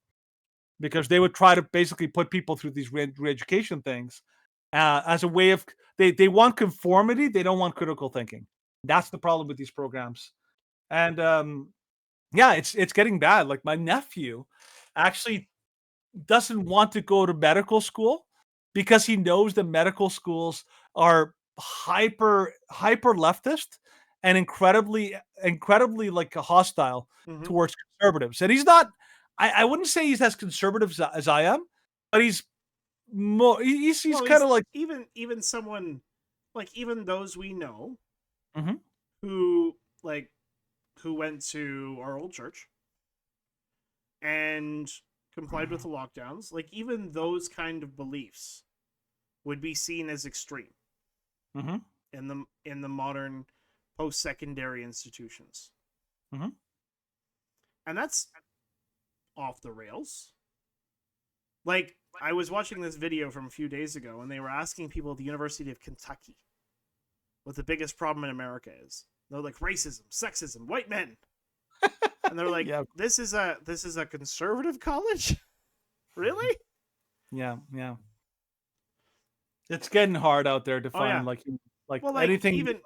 because they would try to basically put people through these re-education things as a way of they want conformity, they don't want critical thinking. That's the problem with these programs. And yeah, it's getting bad. Like, my nephew actually doesn't want to go to medical school because he knows that medical schools are hyper leftist and incredibly like hostile towards conservatives. And he's not, I wouldn't say he's as conservative as I am, but he's more he's kind of like even someone like even those we know Mhm. who went to our old church and complied with the lockdowns, like even those kind of beliefs would be seen as extreme in the modern post-secondary institutions. And that's off the rails. Like, I was watching this video from a few days ago, and they were asking people at the University of Kentucky what the biggest problem in America is. They're like, racism, sexism, white men. And they're like, this is a conservative college? Really? Yeah. It's getting hard out there to find anything even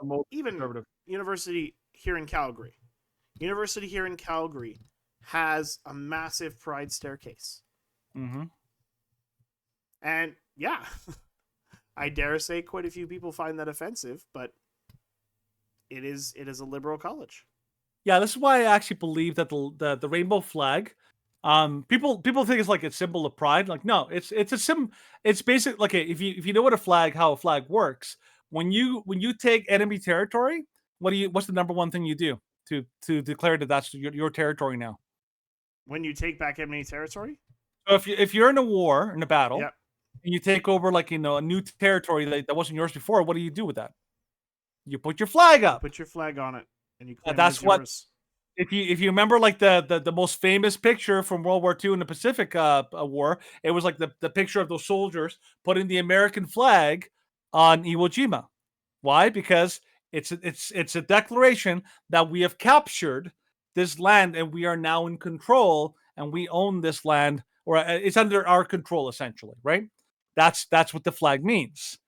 conservative. University here in Calgary. University here in Calgary has a massive pride staircase. And yeah, I dare say quite a few people find that offensive, but it is a liberal college. Yeah, this is why I actually believe that the rainbow flag, people think it's like a symbol of pride. Like, no, it's basic. Like, if you know how a flag works, when you take enemy territory, what's the number one thing you do to declare that that's your territory now? When you take back enemy territory? So if you're in a battle, and you take over a new territory that wasn't yours before, what do you do with that? You put your flag up. Put your flag on it, and you claim that's it's what. yours. If you remember, like the most famous picture from World War II in the Pacific War, it was like the picture of those soldiers putting the American flag on Iwo Jima. Why? Because it's a declaration that we have captured this land and we are now in control and we own this land, or it's under our control, essentially, right? That's what the flag means.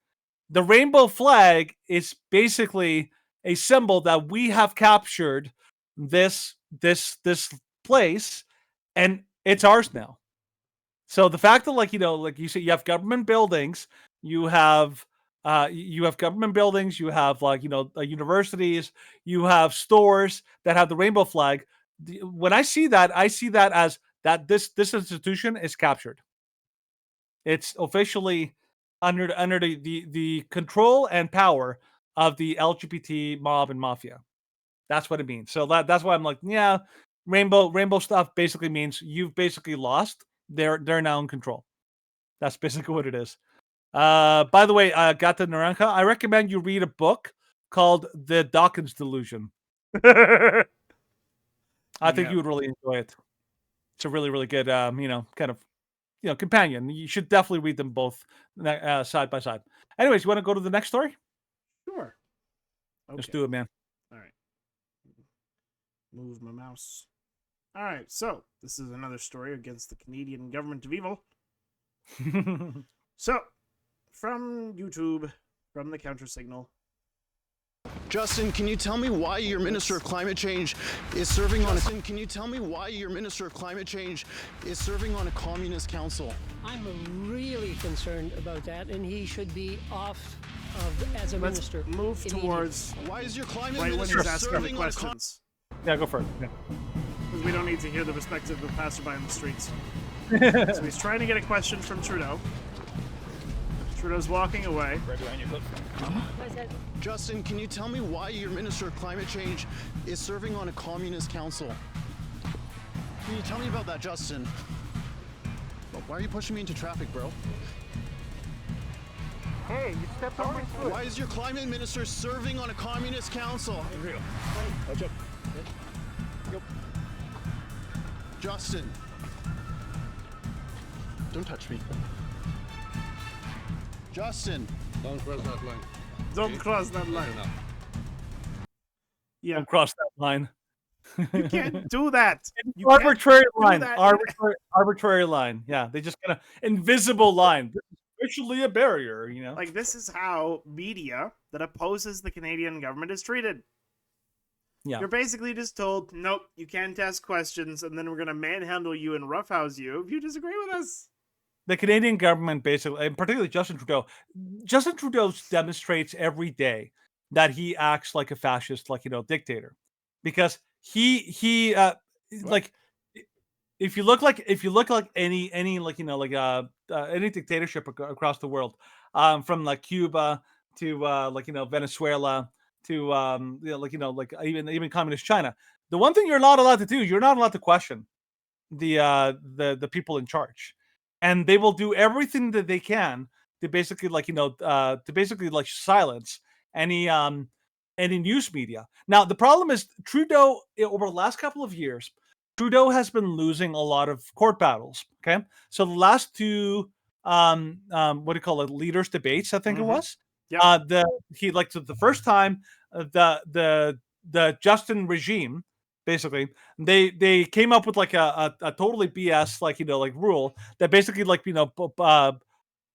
The rainbow flag is basically a symbol that we have captured this place and it's ours now. So the fact that like you say, you have government buildings, you have universities, you have stores that have the rainbow flag. When I see that as that this institution is captured. It's officially under the control and power of the LGBT mob and mafia. That's what it means. So that's why I'm like, yeah, rainbow stuff basically means you've basically lost. They're now in control. That's basically what it is. By the way, Gata Naranka, I recommend you read a book called The Dawkins Delusion. I think you would really enjoy it. It's a really, really good, companion. You should definitely read them both side by side. Anyways, you want to go to the next story? Sure. Okay. Let's do it, man. All right. Move my mouse. All right. So this is another story against the Canadian government of evil. So, from YouTube, from the counter signal. Justin, can you tell me why your Minister of Climate Change is serving on a communist council? I'm really concerned about that, and he should be off as a minister. Move towards. Why is your climate right minister when he's asking the serving questions? Yeah, go for it. Yeah. Because we don't need to hear the perspective of the passerby on the streets. So he's trying to get a question from Trudeau. Trudeau's walking away. Right behind you, Justin, can you tell me why your Minister of Climate Change is serving on a communist council? Can you tell me about that, Justin? Why are you pushing me into traffic, bro? Hey, you stepped on my foot. Why is your climate minister serving on a communist council? Watch out. Go. Justin. Don't touch me. Justin. Don't cross that line. Don't cross that line. Yeah. Don't cross that line. You can't do that. You Arbitrary can't do line. that. Arbitrary line. Yeah, they just kind of invisible line. This is officially a barrier, you know. Like, this is how media that opposes the Canadian government is treated. Yeah. You're basically just told, nope, you can't ask questions, and then we're gonna manhandle you and roughhouse you if you disagree with us. The Canadian government basically, and particularly Justin Trudeau demonstrates every day that he acts like a fascist, like, you know, dictator, because he like, if you look like any like, you know, like any dictatorship across the world, from like Cuba to like, you know, Venezuela to you know, like, you know, like even communist China, the one thing you're not allowed to do, you're not allowed to question the people in charge, and they will do everything that they can to basically, like, you know, to basically like silence any news media. Now the problem is Trudeau, over the last couple of years, Trudeau has been losing a lot of court battles. Okay, so the last two what do you call it, leaders debates, I think it was. Yeah. The first time, the Justin regime, basically, they came up with like a totally BS, like, you know, like rule that basically, like, you know,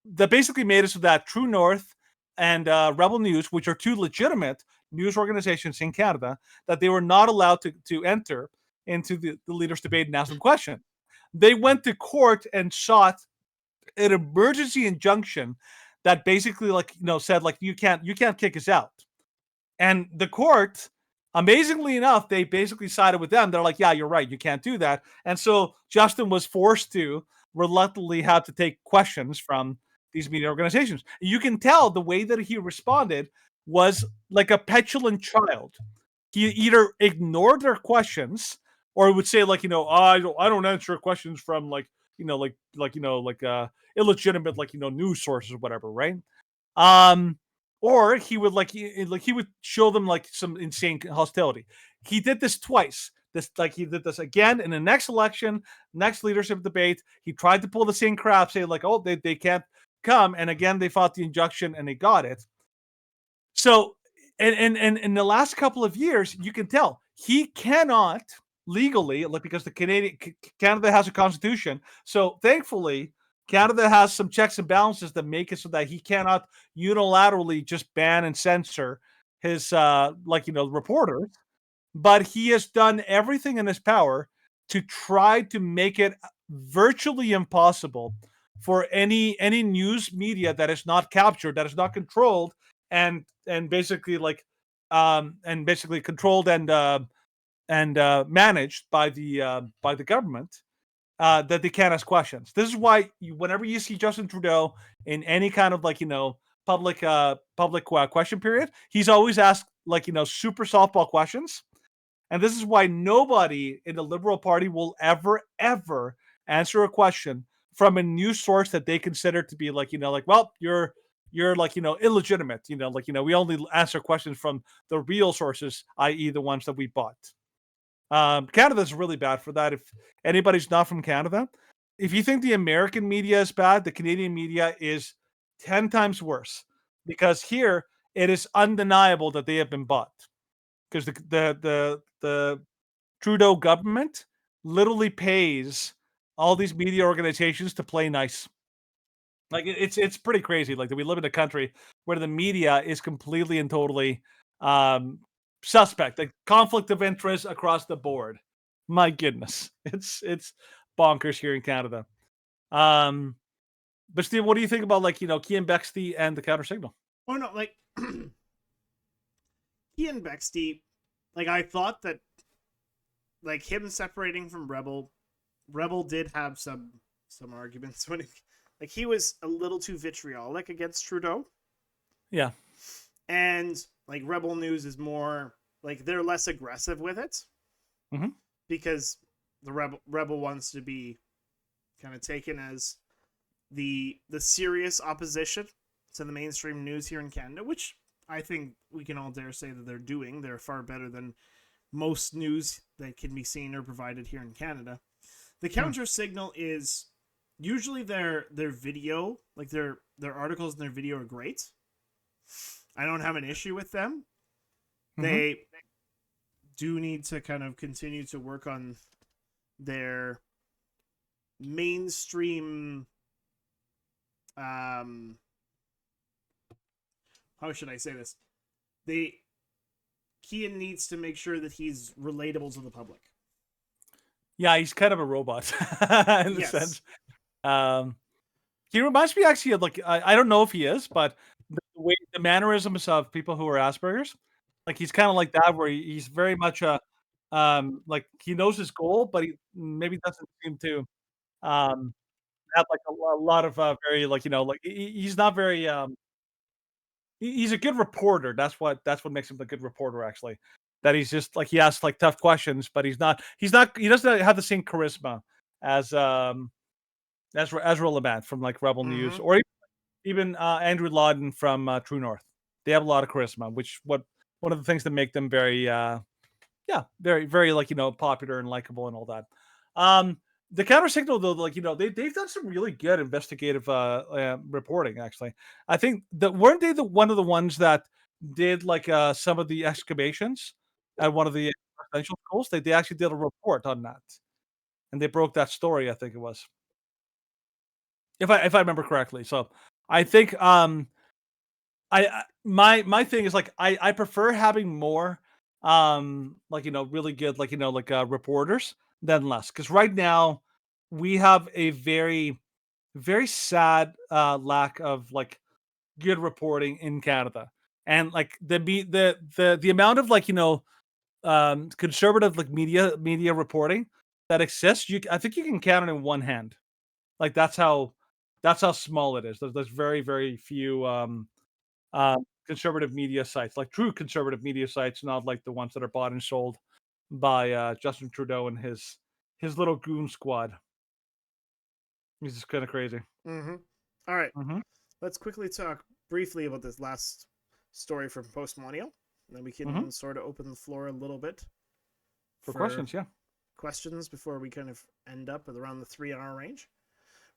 that basically made it so that True North and Rebel News, which are two legitimate news organizations in Canada, that they were not allowed to enter into the leaders debate and ask them questions. They went to court and sought an emergency injunction that basically, like, you know, said, like, you can't kick us out. And the court, amazingly enough, they basically sided with them. They're like, yeah, you're right, you can't do that. And so Justin was forced to reluctantly have to take questions from these media organizations. You can tell the way that he responded was like a petulant child. He either ignored their questions or would say, like, you know, I don't answer questions from, like, you know, like you know, like illegitimate, like, you know, news sources or whatever, right? Or he would he would show them like some insane hostility. He did this twice. He did this again in the next election, next leadership debate. He tried to pull the same crap, say like, oh, they can't come, and again they fought the injunction and they got it. So, and in the last couple of years, you can tell he cannot legally, like, because Canada has a constitution. So thankfully, Canada has some checks and balances that make it so that he cannot unilaterally just ban and censor his like, you know, reporters. But he has done everything in his power to try to make it virtually impossible for any news media that is not captured, that is not controlled, and basically like and basically controlled and managed by the government, that they can't ask questions. This is why whenever you see Justin Trudeau in any kind of, like, you know, public question period, he's always asked, like, you know, super softball questions. And this is why nobody in the Liberal Party will ever answer a question from a news source that they consider to be, like, you know, like, well, you're like, you know, illegitimate, you know, like, you know, we only answer questions from the real sources, i.e. the ones that we bought. Canada's really bad for that. If anybody's not from Canada, if you think the American media is bad, the Canadian media is 10 times worse, because here it is undeniable that they have been bought, because the Trudeau government literally pays all these media organizations to play nice. Like, it's pretty crazy. Like, that we live in a country where the media is completely and totally suspect, like conflict of interest across the board. My goodness, it's bonkers here in Canada. But Steve, what do you think about, like, you know, Cian Bexley and the Counter Signal? Oh no, like Cian Bexley, like, I thought that, like, him separating from Rebel did have some arguments when like, he was a little too vitriolic against Trudeau. Yeah. And, like, Rebel News is more, like, they're less aggressive with it. Mm-hmm. Because the Rebel wants to be kind of taken as the serious opposition to the mainstream news here in Canada, which I think we can all dare say that they're doing. They're far better than most news that can be seen or provided here in Canada. The Counter Signal is usually their video, like their articles and their video are great. I don't have an issue with them. Mhm. They do need to kind of continue to work on their mainstream how should I say this? Kian needs to make sure that he's relatable to the public. Yeah, he's kind of a robot in a Yes. sense. He reminds me actually of like I don't know if he is, but the mannerisms of people who are Asperger's, like he's kind of like that, where he's very much a like he knows his goal, but he maybe doesn't seem to have like a lot of very like like he's not very he's a good reporter. That's what makes him a good reporter actually. That he's just like he asks like tough questions, but he doesn't have the same charisma as Ezra Labat from like Rebel News, or even Andrew Lawden from True North. They have a lot of charisma, which one of the things that make them very very very like popular and likable and all that. The Counter Signal though, like they've done some really good investigative reporting actually. I think that weren't they one of the ones that did like some of the excavations at one of the residential schools? They actually did a report on that, and they broke that story. I think it was, if I remember correctly. So I think my thing is like I prefer having more like really good like reporters than less, because right now we have a very very sad lack of like good reporting in Canada, and like the amount of like conservative like media reporting that exists, I think you can count it in one hand. Like that's how small it is. There's very very few conservative media sites, like true conservative media sites, not like the ones that are bought and sold by Justin Trudeau and his little goon squad. He's just kind of crazy. Mm-hmm. All right. Let's quickly talk briefly about this last story from Postmillennial. Then we can sort of open the floor a little bit for questions. Yeah. Questions before we kind of end up at around the 3-hour range.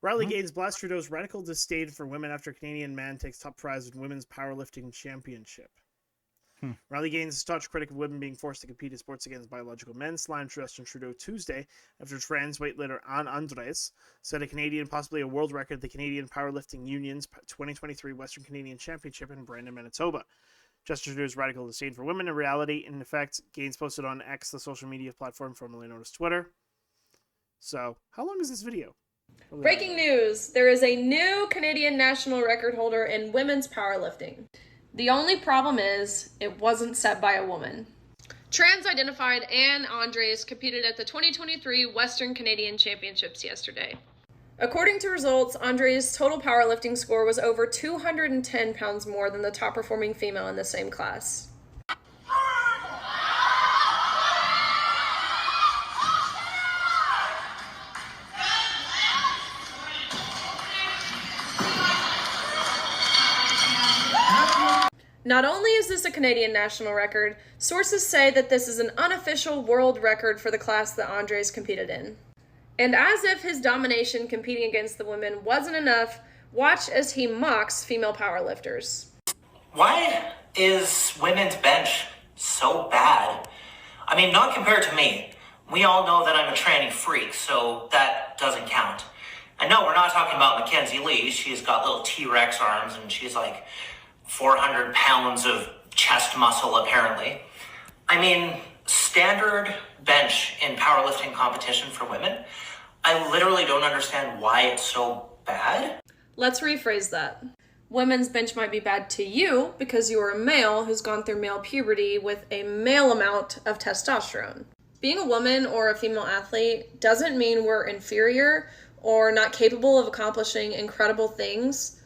Riley Gaines blasts Trudeau's radical disdain for women after Canadian man takes top prize in women's powerlifting championship. Riley Gaines, a staunch critic of women being forced to compete in sports against biological men, slammed Justin Trudeau Tuesday after trans weightlifter Anne Andres set a Canadian, possibly a world record at the Canadian Powerlifting Union's 2023 Western Canadian Championship in Brandon, Manitoba. Justin Trudeau's radical disdain for women, in reality, in effect, Gaines posted on X, the social media platform formerly known as Twitter. So, how long is this video? Breaking news! There is a new Canadian national record holder in women's powerlifting. The only problem is, it wasn't set by a woman. Trans-identified Anne Andres competed at the 2023 Western Canadian Championships yesterday. According to results, Andres' total powerlifting score was over 210 pounds more than the top-performing female in the same class. Not only is this a Canadian national record, sources say that this is an unofficial world record for the class that Andres competed in. And as if his domination competing against the women wasn't enough, watch as he mocks female powerlifters. Why is women's bench so bad? I mean, not compared to me. We all know that I'm a tranny freak, so that doesn't count. And no, we're not talking about Mackenzie Lee. She's got little T-Rex arms and she's like 400 pounds of chest muscle, apparently. I mean, standard bench in powerlifting competition for women, I literally don't understand why it's so bad. Let's rephrase that. Women's bench might be bad to you because you are a male who's gone through male puberty with a male amount of testosterone. Being a woman or a female athlete doesn't mean we're inferior or not capable of accomplishing incredible things,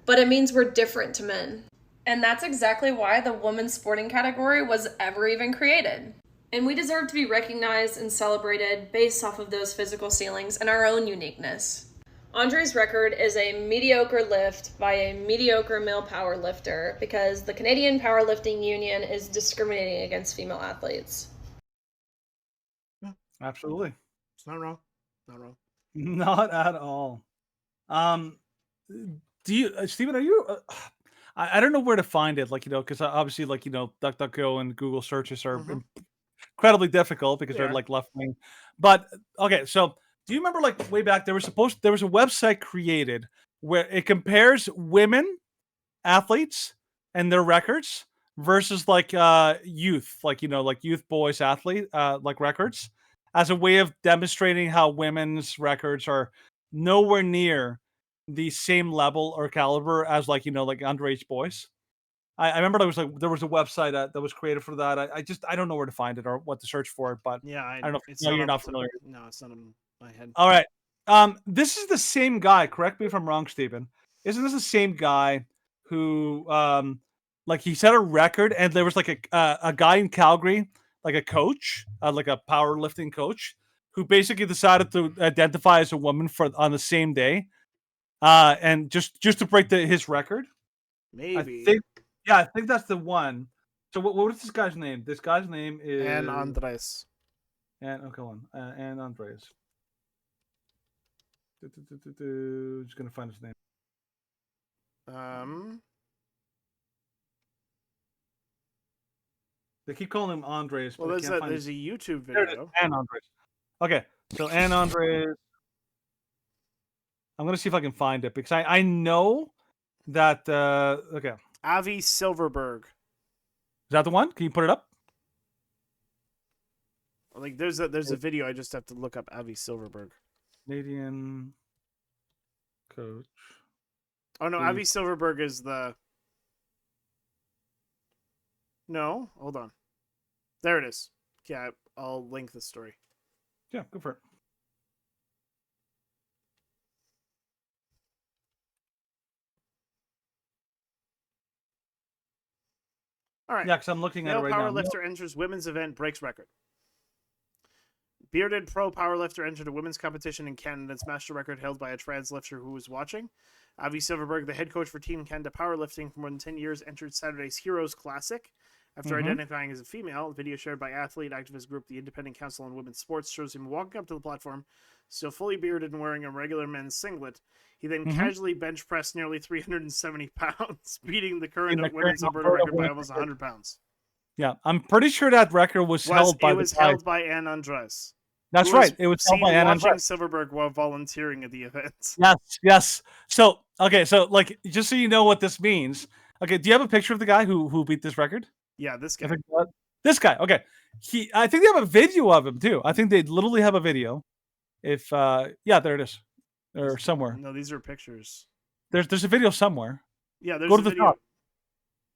but it means we're different to men. And that's exactly why the women's sporting category was ever even created. And we deserve to be recognized and celebrated based off of those physical ceilings and our own uniqueness. Andre's record is a mediocre lift by a mediocre male power lifter because the Canadian Powerlifting Union is discriminating against female athletes. Yeah, absolutely. It's not wrong. Not wrong. Not at all. Do you, Stephen, are you... I don't know where to find it, like, because obviously, like, DuckDuckGo and Google searches are incredibly difficult because they're Yeah. like left wing. But okay, so do you remember like way back there was a website created where it compares women athletes and their records versus like youth, like like youth boys athlete like records as a way of demonstrating how women's records are nowhere near the same level or caliber as like like underage boys. I remember there was a website that was created for that. I don't know where to find it or what to search for it, but Yeah, I don't know. it's No, you're on not the familiar. No, it's not in my head. All right. This is the same guy. Correct me if I'm wrong, Stephen. Isn't this the same guy who, like, he set a record, and there was like a guy in Calgary, like a coach, like a powerlifting coach, who basically decided to identify as a woman on the same day, and just to break his record. Maybe. I think that's the one. So what is this guy's name? This guy's name is And Andres. And and Andres. Just gonna find his name. They keep calling him Andres. Well, but there's a YouTube There it is, video. and Andres. Okay, so and Andres. I'm gonna see if I can find it because I know that. Okay, Avi Silverberg. is that the one? Can you put it up? Like there's a video. I just have to look up Avi Silverberg. Canadian coach. Oh no, Avi Silverberg is the. No, hold on. There it is. Yeah, I'll link the story. Yeah, go for it. All right. Yeah, because I'm looking at it Male right now. powerlifter enters women's event, breaks record. Bearded pro powerlifter entered a women's competition in Canada and smashed a record held by a trans lifter who was watching. Avi Silverberg, the head coach for Team Canada Powerlifting for more than 10 years, entered Saturday's Heroes Classic. After identifying as a female, a video shared by athlete activist group The Independent Council on Women's Sports shows him walking up to the platform, still fully bearded and wearing a regular men's singlet. He then casually bench pressed nearly 370 pounds, beating the current women's Alberta record by almost 100 pounds. Yeah, I'm pretty sure that record was held by Ann Andres. That's right. It was held by Ann Andres. Silverberg while volunteering at the event. Yes. So okay, so like just so you know what this means. Okay, do you have a picture of the guy who beat this record? Yeah, this guy. This guy. Okay, I think they have a video of him too. I think they literally have a video. If yeah, there it is, or somewhere. No, these are pictures. There's a video somewhere. Yeah, there's go to a the video. top.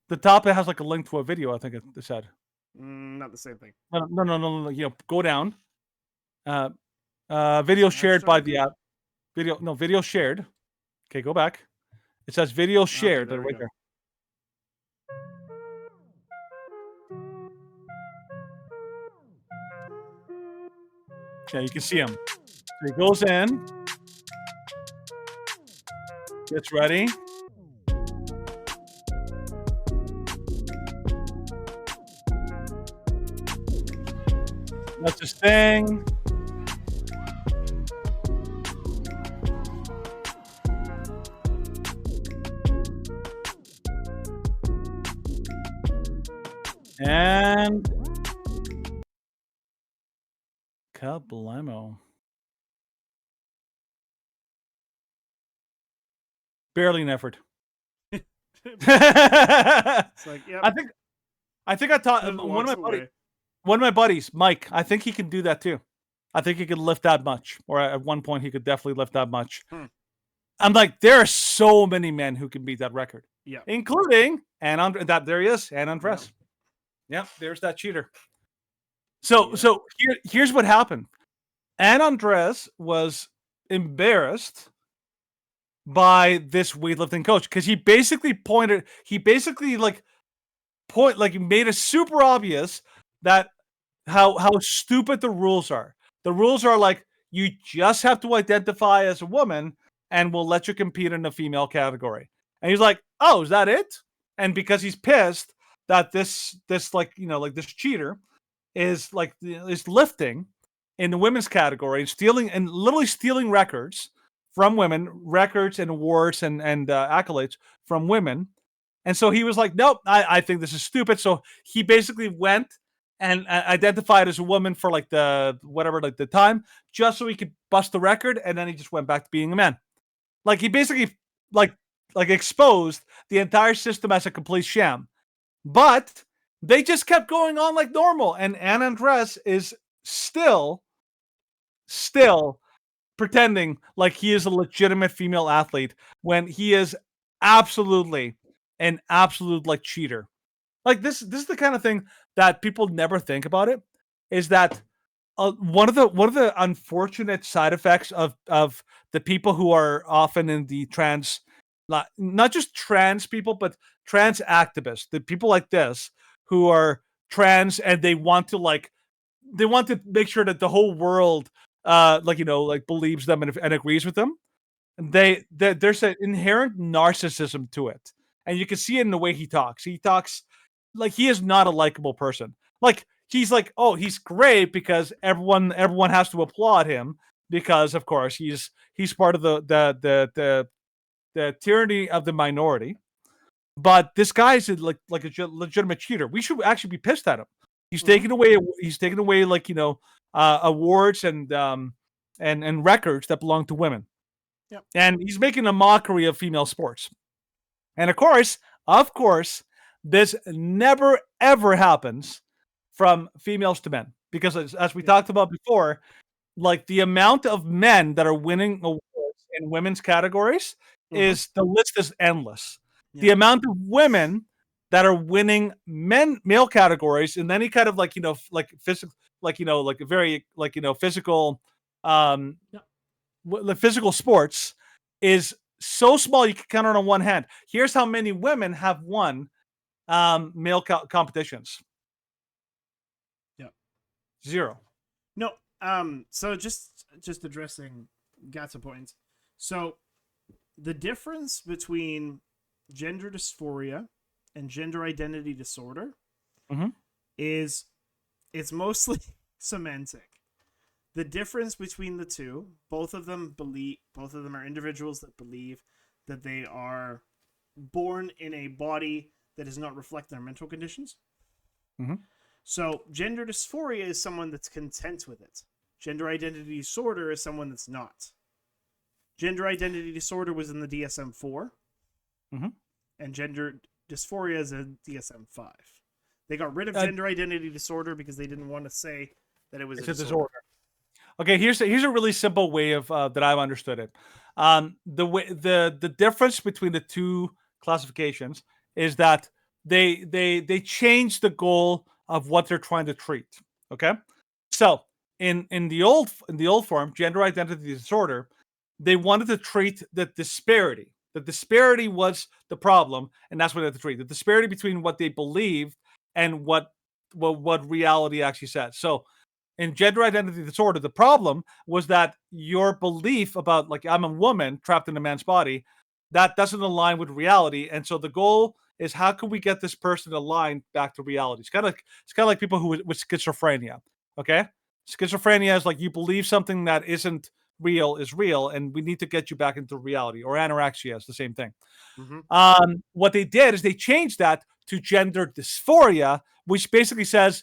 The top it has like a link to a video. I think it said. Not the same thing. No. You know, go down. Video shared by the app. Video shared. Okay, go back. It says video shared. Okay, right there. Yeah, you can see him. So he goes in, gets ready. That's his thing. And kablamo. Barely an effort. It's like, yep. I think I taught one of my buddies, Mike. I think he can do that too. I think he could lift that much, or at one point he could definitely lift that much. I'm like, there are so many men who can beat that record. Yeah, including there he is, Ann Andres. Yep, there's that cheater. So here's what happened. Ann Andres was embarrassed by this weightlifting coach because he basically made it super obvious that how stupid the rules are. The rules are like you just have to identify as a woman and we'll let you compete in the female category. And he's like, "Oh, is that it?" And because he's pissed that this cheater is lifting in the women's category and literally stealing records from women, records and awards and accolades from women, And so he was like, nope, I think this is stupid. So he basically went and identified as a woman for like the time, just so he could bust the record, and then he just went back to being a man. Like he basically like exposed the entire system as a complete sham. But they just kept going on like normal, and Andres is still pretending like he is a legitimate female athlete when he is absolutely an absolute like cheater. Like this is the kind of thing that people never think about. It is that one of the unfortunate side effects of the people who are often in the trans, not just trans people, but trans activists, the people like this who are trans and they want to make sure that the whole world believes them and agrees with them. There's an inherent narcissism to it, and you can see it in the way he talks. He talks like he is not a likable person. Like he's like, oh, he's great because everyone has to applaud him because, of course, he's part of the tyranny of the minority. But this guy is like a legitimate cheater. We should actually be pissed at him. He's taking away awards and records that belong to women. Yep. And he's making a mockery of female sports. And of course, this never ever happens from females to men, because as we talked about before, like the amount of men that are winning awards in women's categories is the list is endless. Yeah. The amount of women that are winning male categories in any kind of physical, very physical, physical sports is so small you can count it on one hand. Here's how many women have won male competitions. Yeah. 0. No. So just addressing Gatsa points. So the difference between gender dysphoria and gender identity disorder is it's mostly semantic. The difference between the two, both of them are individuals that believe that they are born in a body that does not reflect their mental conditions. So gender dysphoria is someone that's content with it. Gender identity disorder is someone that's not. Gender identity disorder was in the DSM-4, and gender dysphoria is in DSM-5. They got rid of gender identity disorder because they didn't want to say that it was a disorder. Okay, here's a really simple way of that I've understood it. The difference between the two classifications is that they change the goal of what they're trying to treat. Okay, so in the old form, gender identity disorder, they wanted to treat the disparity. The disparity was the problem, and that's what they had to treat. The disparity between what they believed and what reality actually said. So in gender identity disorder, the problem was that your belief about, like, I'm a woman trapped in a man's body, that doesn't align with reality. And so the goal is, how can we get this person aligned back to reality? It's kind of like people who with schizophrenia. Okay, schizophrenia is like you believe something that isn't real is real, and we need to get you back into reality. Or anorexia is the same thing. What they did is they changed that to gender dysphoria, which basically says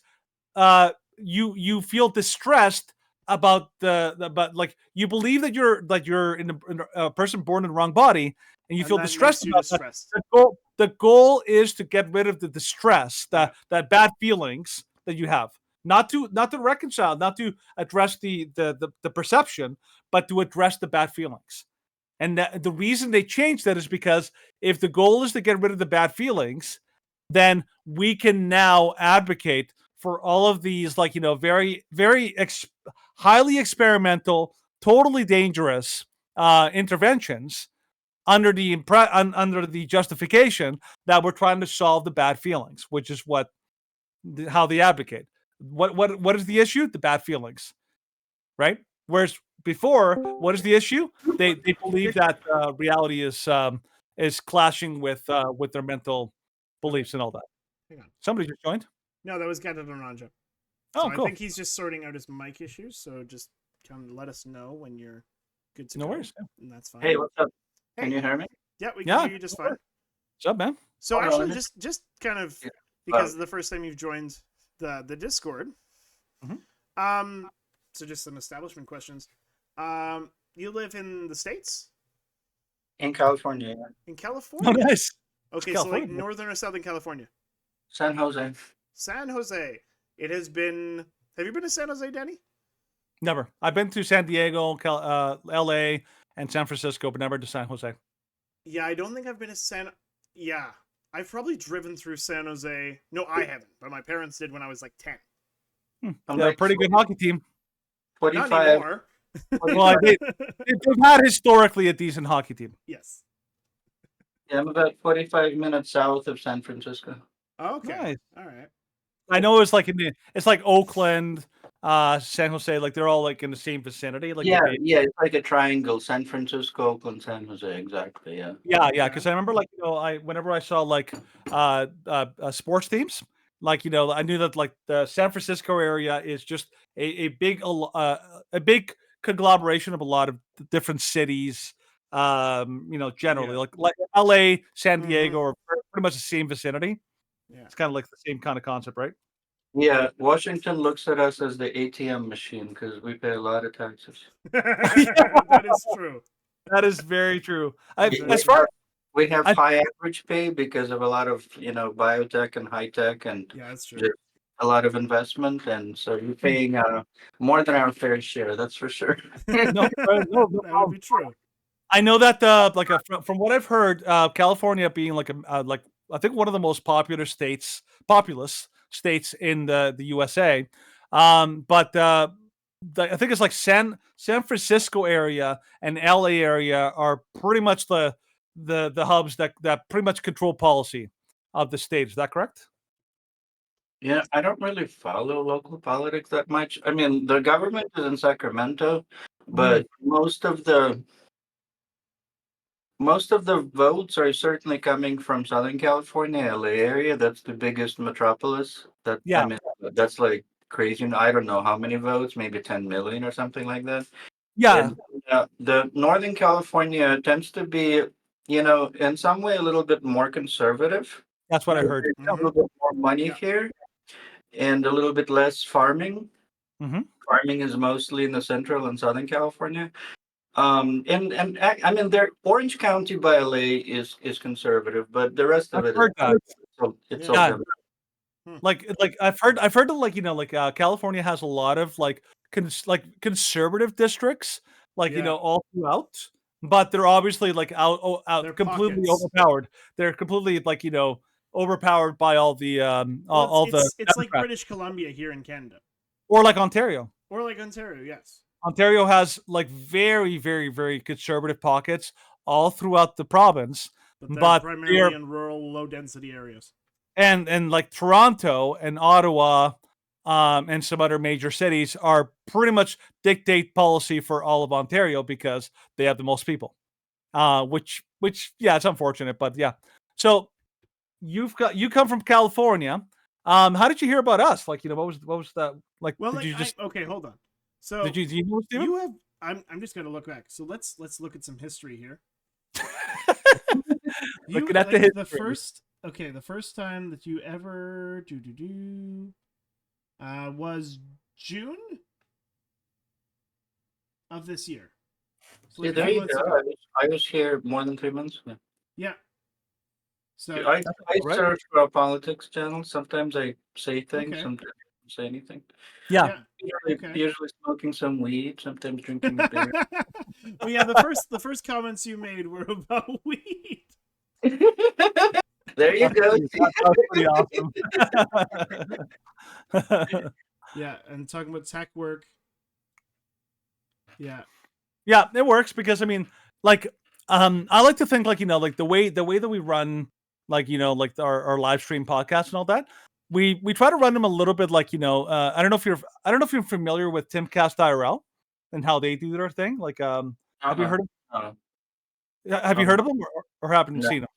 you feel distressed about but you believe that you're in a person born in the wrong body, and you feel distressed about that. The goal is to get rid of the distress, that bad feelings that you have. Not to reconcile, not to address the perception, but to address the bad feelings. And the reason they changed that is because if the goal is to get rid of the bad feelings, then we can now advocate for all of these, very, very highly experimental, totally dangerous interventions under the justification that we're trying to solve the bad feelings, which is how they advocate. What is the issue? The bad feelings, right? Whereas before, what is the issue? They believe that reality is clashing with their mental beliefs and all that. Hang on. Somebody just joined. No, that was Gata Donanja. Oh, so cool. I think he's just sorting out his mic issues. So just come let us know when you're good to go. No worries. And that's fine. Hey, what's up? Hey. Can you hear me? Yeah, we can hear you just fine. What's up, man? So actually, just kind of because the first time you've joined the Discord. So just some establishment questions. You live in the States? In California. In California. Oh, nice. Okay, so like northern or southern California? San Jose. San Jose. It has been. Have you been to San Jose, Danny? Never. I've been to San Diego, LA, and San Francisco, but never to San Jose. Yeah, I don't think I've been to San. Yeah, I've probably driven through San Jose. No, I haven't, but my parents did when I was like 10. They're a pretty good hockey team. 45. Not anymore. Well, they've had historically a decent hockey team. Yes. Yeah, I'm about 45 minutes south of San Francisco. Okay. Nice. All right. I know it's like it's like Oakland, San Jose, like they're all like in the same vicinity. Like yeah, it's like a triangle: San Francisco, Oakland, San Jose. Exactly. Yeah. Yeah. Because I remember, like, whenever I saw like sports teams, like, I knew that like the San Francisco area is just a big conglomeration of a lot of different cities. Generally like LA, San Diego, are pretty much the same vicinity. Yeah. It's kind of like the same kind of concept, right? Yeah, Washington looks at us as the ATM machine because we pay a lot of taxes. That is true. That is very true. We have high average pay because of a lot of biotech and high tech and that's true. A lot of investment, and so you're paying more than our fair share. That's for sure. No, that would be true. I know that from what I've heard, California being like I think one of the most populous states in the USA, but I think it's like San Francisco area and LA area are pretty much the hubs that pretty much control policy of the state. Is that correct? Yeah, I don't really follow local politics that much. I mean, the government is in Sacramento, but most of the votes are certainly coming from Southern California, LA area. That's the biggest metropolis. I mean, that's like crazy. I don't know how many votes, maybe 10 million or something like that. Yeah. And, the Northern California tends to be, in some way a little bit more conservative. That's what I heard. There's a little bit more money here and a little bit less farming. Farming is mostly in the Central and Southern California. And I mean, Orange County by LA is conservative, but the rest of it is all like I've heard that California has a lot of conservative districts, all throughout, but they're obviously out completely overpowered. They're completely overpowered by all the it's like British Columbia here in Canada, or like Ontario. Yes. Ontario has very, very, very conservative pockets all throughout the province, but primarily in rural, low-density areas. And like Toronto and Ottawa, and some other major cities are pretty much dictate policy for all of Ontario because they have the most people. Which it's unfortunate, but yeah. So you come from California. How did you hear about us? What was that like? Well, did you just okay, hold on. So do you know Steven? You have. I'm just gonna look back. So let's look at some history here. Looking at the history. The first time that you ever was June of this year. So yeah, there you go. I was here more than 3 months ago. Yeah. So I search for a politics channel. Sometimes I say things. Sometimes I don't say anything. Yeah. Usually smoking some weed. Sometimes drinking a beer. Well, yeah. The first comments you made were about weed. There you go. That was pretty awesome. Yeah, and talking about tech work. Yeah. Yeah, it works because I mean, I like to think the way that we run, our live stream podcast and all that. We try to run them a little bit I don't know if you're familiar with Timcast IRL and how they do their thing. Have you heard of? Have you heard of them or happen to see them?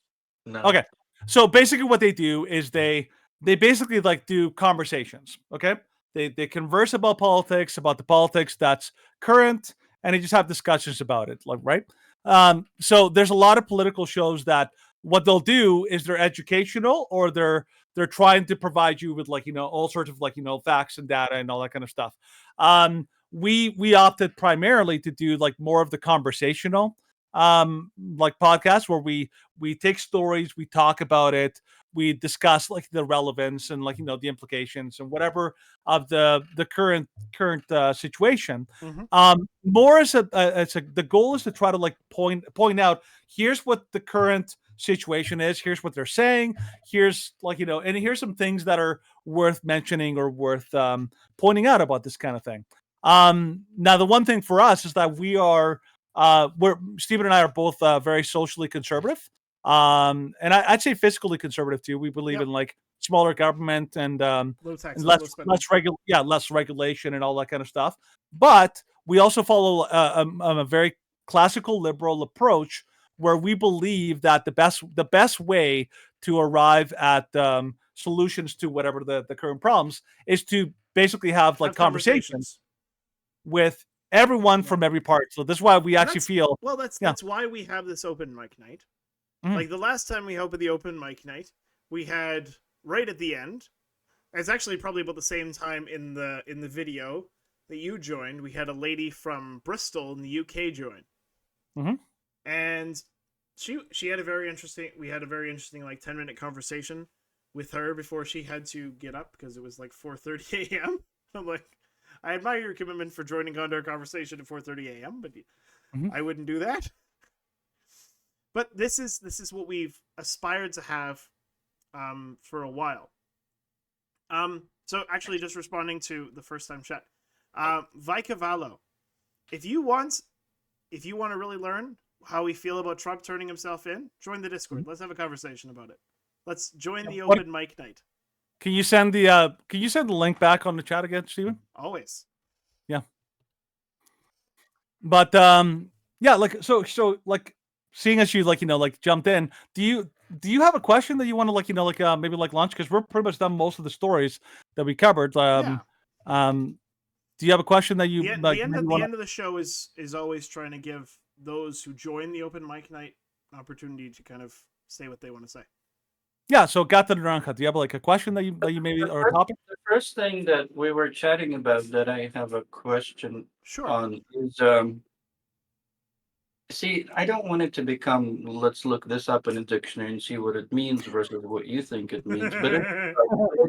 No. Okay, so basically what they do is they basically do conversations. Okay, they converse about politics, about the politics that's current, and they just have discussions about it. Right. So there's a lot of political shows that what they'll do is they're educational, or they're trying to provide you with all sorts of facts and data and all that kind of stuff. We opted primarily to do more of the conversational podcast, where we take stories, we talk about it, we discuss the relevance and the implications and whatever of the current situation. More as the goal is to try to point out, here's what the current situation is, here's what they're saying, here's and here's some things that are worth mentioning or worth pointing out about this kind of thing. Now the one thing for us is that we're Stephen and I are both very socially conservative, and I'd say fiscally conservative too. We believe in smaller government and low tax, less regulation and all that kind of stuff. But we also follow a very classical liberal approach, where we believe that the best way to arrive at solutions to whatever the current problems is to basically have conversations with everyone from every part. So this is why we actually feel that's why we have this open mic night. Like the last time we opened the open mic night, we had right at the end. It's actually probably about the same time in the video that you joined. We had a lady from Bristol in the UK join, and she had a very interesting. We had a very interesting 10-minute conversation with her before she had to get up because it was 4:30 a.m. I'm like, I admire your commitment for joining on to our conversation at 4:30 a.m., but I wouldn't do that. But this is what we've aspired to have for a while. So actually, just responding to the first time chat, Vikavallo, if you want to really learn how we feel about Trump turning himself in, join the Discord. Let's have a conversation about it. Let's join the open mic night. Can you send the link back on the chat again, Stephen? Always. Yeah. But so seeing as you jumped in, do you have a question that you want to maybe launch, because we're pretty much done most of the stories that we covered. Do you have a question that you the end of the show is always trying to give those who join the open mic night an opportunity to kind of say what they want to say. Yeah, so Gata Naranka, do you have a question that you maybe, or a topic? The first thing that we were chatting about that I have a question on is see, I don't want it to become, let's look this up in a dictionary and see what it means versus what you think it means. But it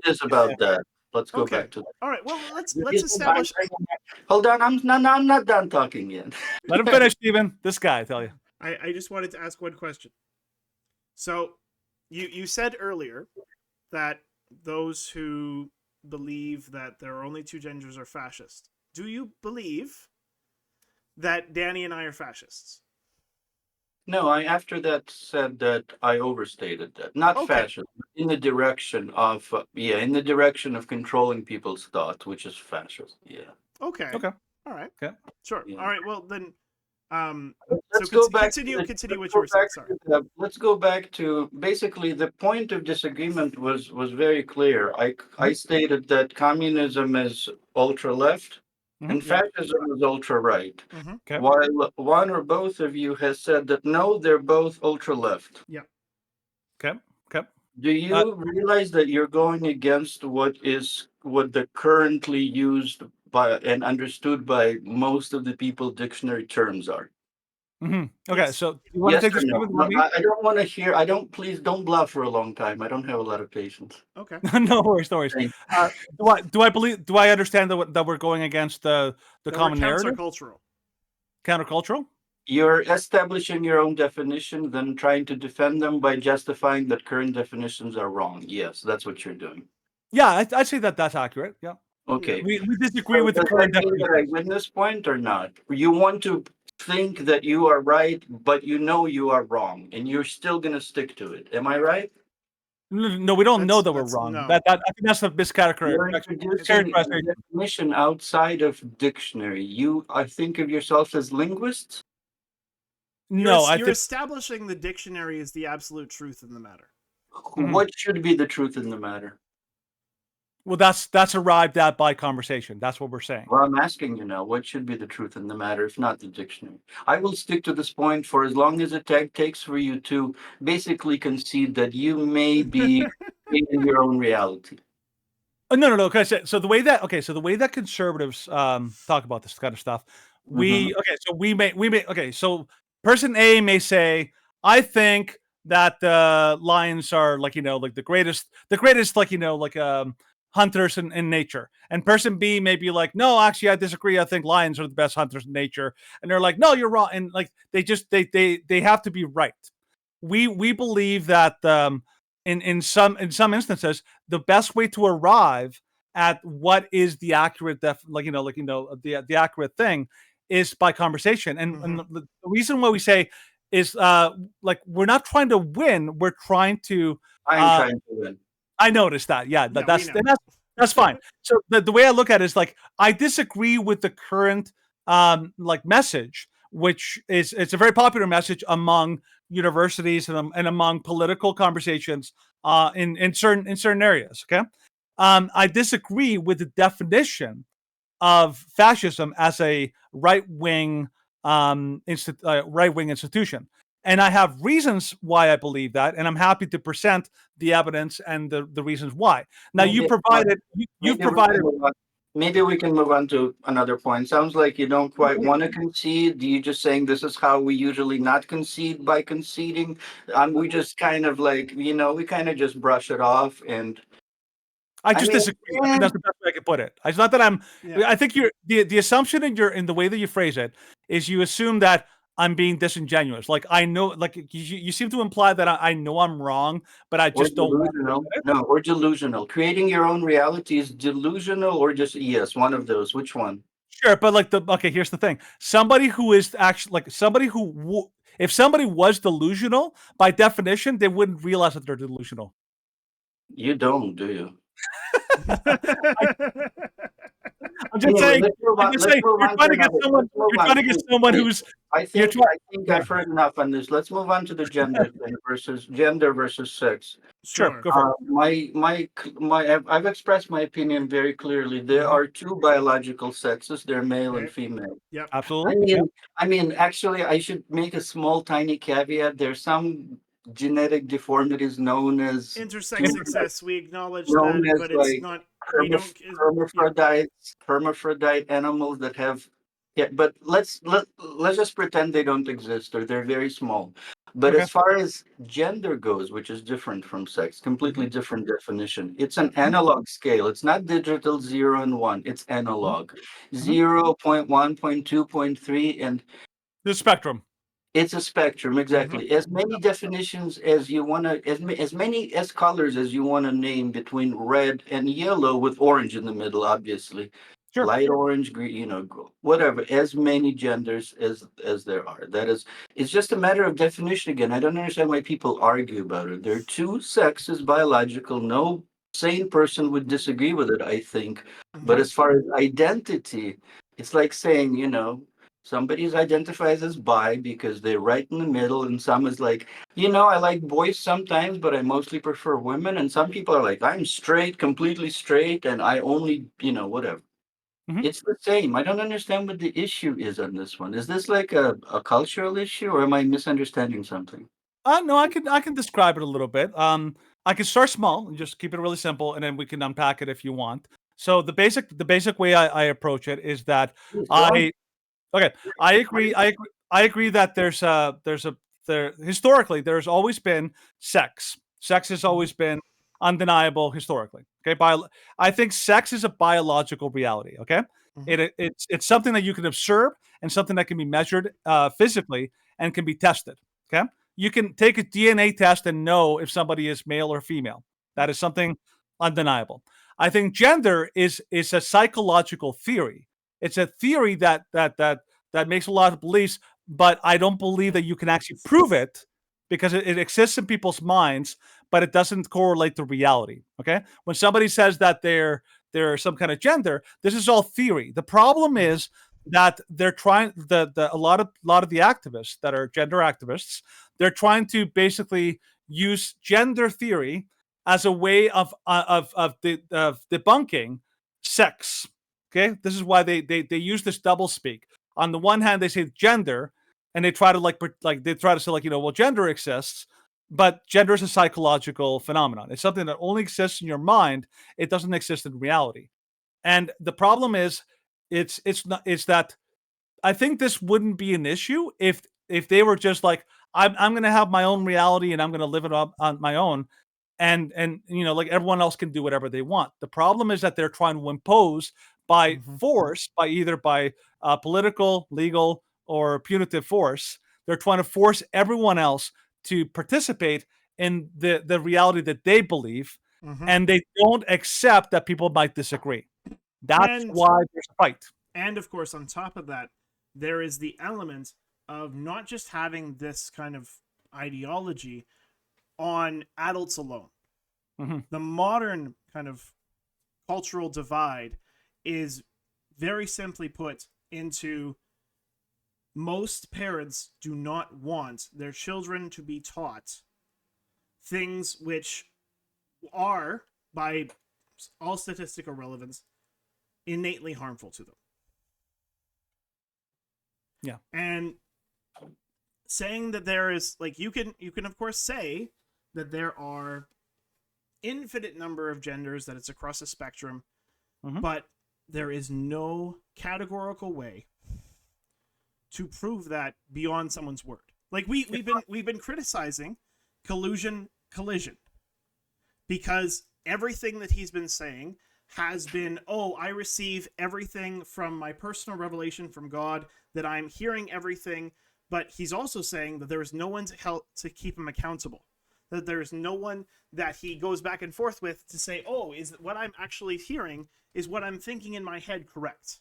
is about that. Let's go back to that. All right. Well, let's establish. Hold on, I'm not done talking yet. Let him finish, Stephen. This guy, I tell you. I just wanted to ask one question. So, you said earlier that those who believe that there are only two genders are fascist. Do you believe that Danny and I are fascists? No, I after that said that I overstated that. Not fascist, but in the direction of in the direction of controlling people's thoughts, which is fascist. Yeah. Okay. All right. Okay. Sure. Yeah. All right. Well then, let's go back. Continue what you were saying. Sorry. Let's go back to basically the point of disagreement was very clear. I stated that communism is ultra left. And fascism is ultra right. While one or both of you has said that no, they're both ultra left. Yeah. Okay. Do you realize that you're going against what the currently used by and understood by most of the people dictionary terms are? Okay, yes. So you want to take this? No, I don't want to hear. Please don't bluff for a long time. I don't have a lot of patience. Okay. No worries. Do I understand that we're going against the common narrative? Countercultural. You're establishing your own definition, then trying to defend them by justifying that current definitions are wrong. Yes, that's what you're doing. Yeah, I'd say that's accurate. Yeah. Okay. We disagree with the current definition. I win this point or not? You want to think that you are right, but you know you are wrong, and you're still going to stick to it. Am I right? No, we don't know that we're wrong. No. I think that's a mischaracterization. Definition outside of dictionary. I think of yourself as linguists. No, you're establishing the dictionary as the absolute truth in the matter. What should be the truth in the matter? Well, that's arrived at by conversation. That's what we're saying. Well, I'm asking you now, what should be the truth in the matter, if not the dictionary? I will stick to this point for as long as it takes for you to basically concede that you may be in your own reality. No. Okay, so the way that conservatives talk about this kind of stuff, so person A may say, I think that lions are like the greatest hunters in nature, and person B may be like, no, actually I disagree. I think lions are the best hunters in nature, and they're like, no, you're wrong, and like they have to be right. We believe that in some instances, the best way to arrive at what is the accurate the accurate thing is by conversation. And the reason why we say is like we're not trying to win, we're trying to I'm trying to win. I noticed that. Yeah, that's fine. So the way I look at it is like I disagree with the current like message, which is it's a very popular message among universities and among political conversations in certain areas. Okay, I disagree with the definition of fascism as a right-wing right-wing institution. And I have reasons why I believe that, and I'm happy to present the evidence and the reasons why. Now, Maybe- you've provided. Maybe we can move on to another point. Sounds like you don't quite want to concede. You just saying this is how we usually not concede by conceding. We just kind of like, we kind of just brush it off and. I just disagree. I think that's the best way I could put it. It's not that I'm. Yeah. I think you're the assumption in the way that you phrase it is you assume that I'm being disingenuous. Like I know, like you seem to imply that I know I'm wrong, but I just don't. No, or delusional. Creating your own reality is delusional, or just yes, one of those. Which one? Sure, but like here's the thing: somebody who is actually like somebody who if somebody was delusional, by definition, they wouldn't realize that they're delusional. You don't, do you? I'm just saying. You're trying to get someone who's. I think I've heard enough on this. Let's move on to the gender thing versus sex. Sure, go for it. I've expressed my opinion very clearly. There are two biological sexes. They're male and female. Yep. Absolutely. I mean, actually, I should make a small, tiny caveat. There's some genetic deformities known as intersex exists. We acknowledge that, but it's not. Hermaphrodite animals that have. Yeah, but let's just pretend they don't exist or they're very small. But as far as gender goes, which is different from sex, completely different definition. It's an analog scale. It's not digital 0 and 1. It's analog. 0, 0.1, 0.2, 0.3, and the spectrum. It's a spectrum, exactly. As many definitions as you want to, as many as colors as you want to name between red and yellow with orange in the middle, obviously. Sure. Light orange, green, whatever. As many genders as there are. It's just a matter of definition again. I don't understand why people argue about it. There are two sexes, biological. No sane person would disagree with it, I think. But as far as identity, it's like saying, somebody's identifies as bi because they're right in the middle, and some is like, I like boys sometimes, but I mostly prefer women. And some people are like, I'm straight, completely straight, and I only, whatever. It's the same. I don't understand what the issue is on this one. Is this like a cultural issue, or am I misunderstanding something? No, I can describe it a little bit. I can start small and just keep it really simple, and then we can unpack it if you want. So the basic way I approach it is that I agree that historically there's always been sex. Sex has always been undeniable historically. Okay, I think sex is a biological reality. Okay, it's something that you can observe and something that can be measured physically and can be tested. Okay, you can take a DNA test and know if somebody is male or female. That is something undeniable. I think gender is a psychological theory. It's a theory that makes a lot of beliefs, but I don't believe that you can actually prove it because it exists in people's minds, but it doesn't correlate to reality. Okay, when somebody says that they're some kind of gender, this is all theory. The problem is that they're trying a lot of the activists that are gender activists, they're trying to basically use gender theory as a way of debunking sex. Okay, this is why they use this double speak. On the one hand, they say gender, and they try to they try to say well, gender exists, but gender is a psychological phenomenon. It's something that only exists in your mind. It doesn't exist in reality. And the problem is, it's that I think this wouldn't be an issue if they were just like, I'm going to have my own reality and I'm going to live it up on my own, and everyone else can do whatever they want. The problem is that they're trying to impose by force, by political, legal, or punitive force. They're trying to force everyone else to participate in the reality that they believe, and they don't accept that people might disagree. That's why there's a fight. And of course, on top of that, there is the element of not just having this kind of ideology on adults alone. The modern kind of cultural divide is very simply put into most parents do not want their children to be taught things which are, by all statistical relevance, innately harmful to them. Yeah. And saying that there is, you can of course say that there are infinite number of genders, that it's across a spectrum, but there is no categorical way to prove that beyond someone's word. We've been criticizing collusion collision because everything that he's been saying has been, I receive everything from my personal revelation from God, that I'm hearing everything, but he's also saying that there is no one to help to keep him accountable, that there is no one that he goes back and forth with to say, is what I'm actually hearing, is what I'm thinking in my head correct?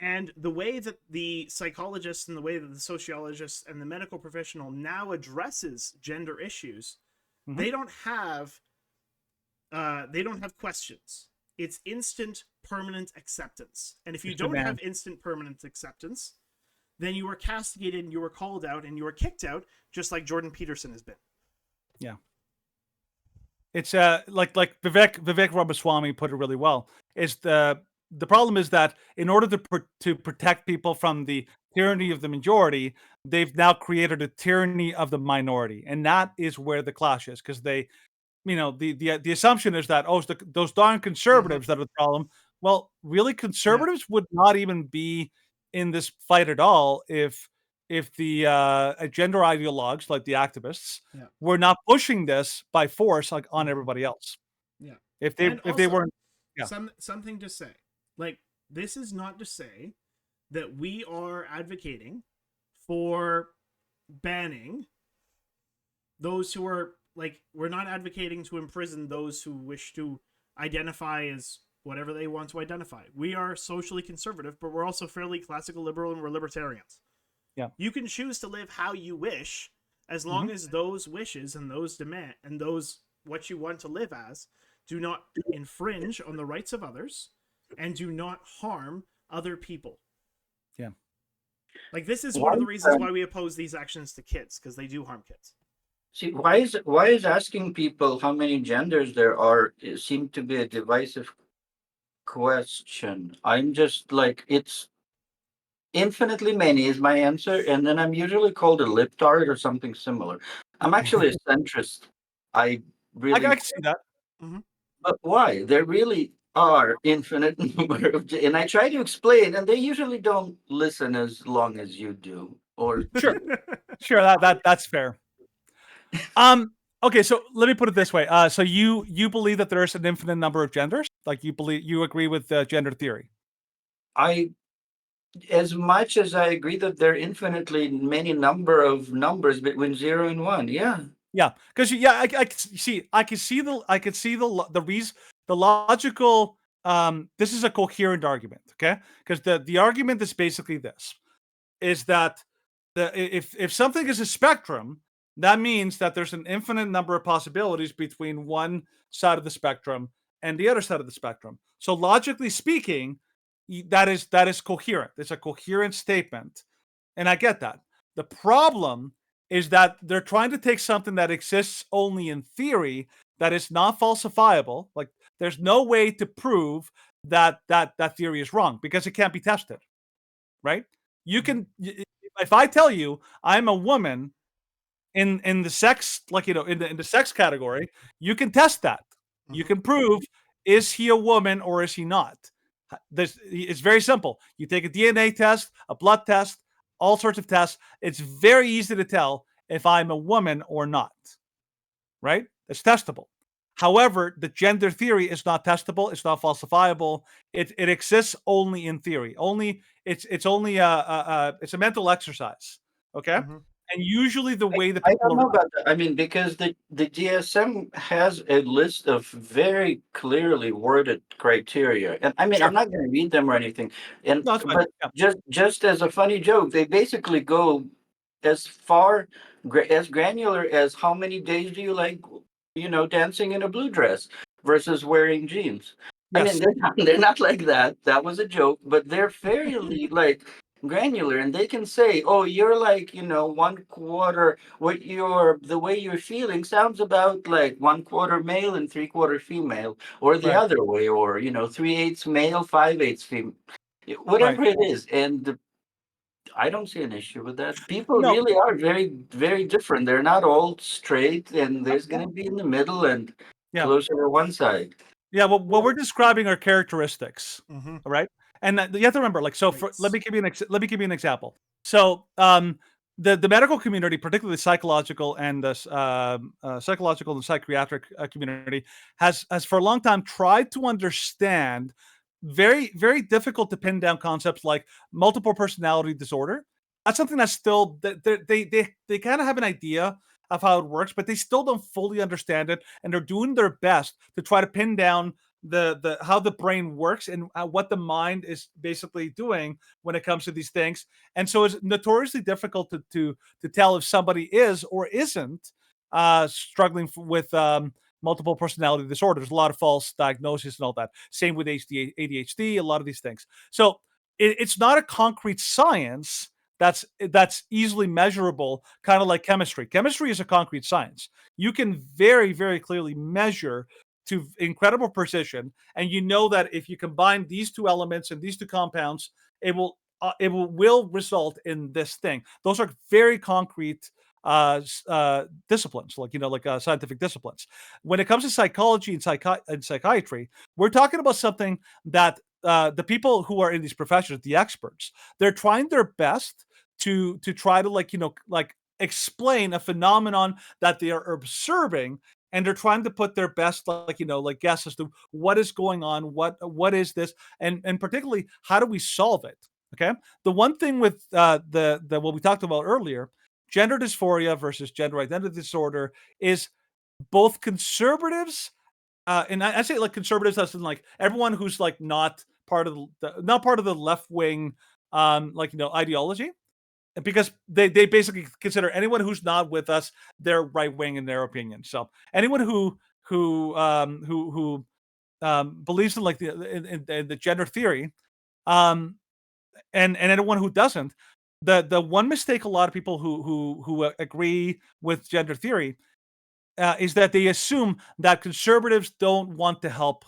And the way that the psychologists and the way that the sociologists and the medical professional now addresses gender issues, they don't have questions. It's instant, permanent acceptance. And if you don't have instant, permanent acceptance, then you are castigated and you are called out and you are kicked out, just like Jordan Peterson has been. Yeah. It's like Vivek Ramaswamy put it really well. Is the problem is that in order to protect people from the tyranny of the majority, they've now created a tyranny of the minority, and that is where the clash is, because they, the assumption is that those darn conservatives that are the problem. Well, really, conservatives would not even be in this fight at all if the gender ideologues like the activists were not pushing this by force on everybody else. Yeah. If they weren't, something to say. This is not to say that we are advocating for banning those who are we're not advocating to imprison those who wish to identify as whatever they want to identify. We are socially conservative, but we're also fairly classical liberal, and we're libertarians. Yeah. You can choose to live how you wish, as long as those wishes and those demand and those what you want to live as do not infringe on the rights of others and do not harm other people. Yeah. This is one of the reasons why we oppose these actions to kids, because they do harm kids. See, why is asking people how many genders there are seem to be a divisive question? I'm just it's infinitely many is my answer, and then I'm usually called a libtard or something similar. I'm actually a centrist. I can see that. But why? There really are infinite number of, and I try to explain, and they usually don't listen as long as you do. Or sure, that's fair. Okay, so let me put it this way. So you believe that there's an infinite number of genders? You agree with gender theory? As much as I agree that there are infinitely many number of numbers between 0 and 1. Yeah. Yeah, because I can see the reason, the logical. This is a coherent argument, okay? Because the argument is basically this: is that if something is a spectrum, that means that there's an infinite number of possibilities between one side of the spectrum and the other side of the spectrum. So logically speaking, that is coherent. It's a coherent statement, and I get that. The problem is that they're trying to take something that exists only in theory, that is not falsifiable. Like there's no way to prove that theory is wrong because it can't be tested, right? You can, if I tell you I'm a woman in the sex, like in the sex category, you can test that. You can prove, is he a woman or is he not? It's very simple. You take a DNA test, a blood test, all sorts of tests. It's very easy to tell if I'm a woman or not, right? It's testable. However, the gender theory is not testable. It's not falsifiable. It exists only in theory. Only it's only it's a mental exercise. Okay, and usually the way that I people don't know about that. I mean, because the DSM has a list of very clearly worded criteria, and I mean, I'm not going to read them or anything. And No, it's fine. but Yeah. just as a funny joke, they basically go as far as granular as how many days do you like, dancing in a blue dress versus wearing jeans. I mean, Yes. they're not like that. That was a joke, but they're fairly like granular, and they can say, "Oh, you're like, 1/4. The way you're feeling sounds about like 1/4 male and 3/4 female, or the Right. other way, or 3/8 male, 5/8 female, whatever it is." And I don't see an issue with that. People No. really are very, very different. They're not all straight, and there's going to be in the middle and Yeah. closer to one side. Yeah, well, what we're describing are characteristics, all right? And you have to remember, like, so let me give you an example. So, the medical community, particularly psychological and psychological and psychiatric community, has for a long time tried to understand very, very difficult to pin down concepts like multiple personality disorder. That's something that's still they kind of have an idea of how it works, but they still don't fully understand it, and they're doing their best to try to pin down the how the brain works and what the mind is basically doing when it comes to these things. And so it's notoriously difficult to tell if somebody is or isn't struggling with multiple personality disorders. A lot of false diagnoses and all that. Same with ADHD, a lot of these things. So it's not a concrete science that's easily measurable, kind of like chemistry. Chemistry is a concrete science. You can very, very clearly measure to incredible precision, and you know that if you combine these two elements and these two compounds, it will result in this thing. Those are very concrete disciplines, like scientific disciplines. When it comes to psychology and psychiatry, we're talking about something that the people who are in these professions, the experts, they're trying their best to try to like explain a phenomenon that they are observing, and they're trying to put their best like guess as to what is going on, what is this, and particularly how do we solve it. Okay, the one thing with the what we talked about earlier, gender dysphoria versus gender identity disorder, is both conservatives and I say like conservatives as in like everyone who's like not part of the left wing ideology, because they basically consider anyone who's not with us, they're right wing in their opinion. So anyone who believes in like in the gender theory, and anyone who doesn't, the one mistake a lot of people who agree with gender theory is that they assume that conservatives don't want to help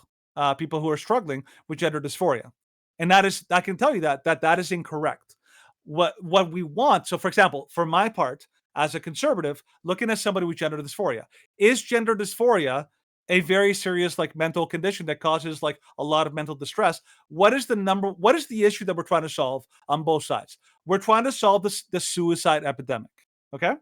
people who are struggling with gender dysphoria, and that is, I can tell you that is incorrect. What we want, so for example, for my part, as a conservative, looking at somebody with gender dysphoria, is gender dysphoria a very serious like mental condition that causes like a lot of mental distress? What is the issue that we're trying to solve on both sides? We're trying to solve the suicide epidemic. Okay,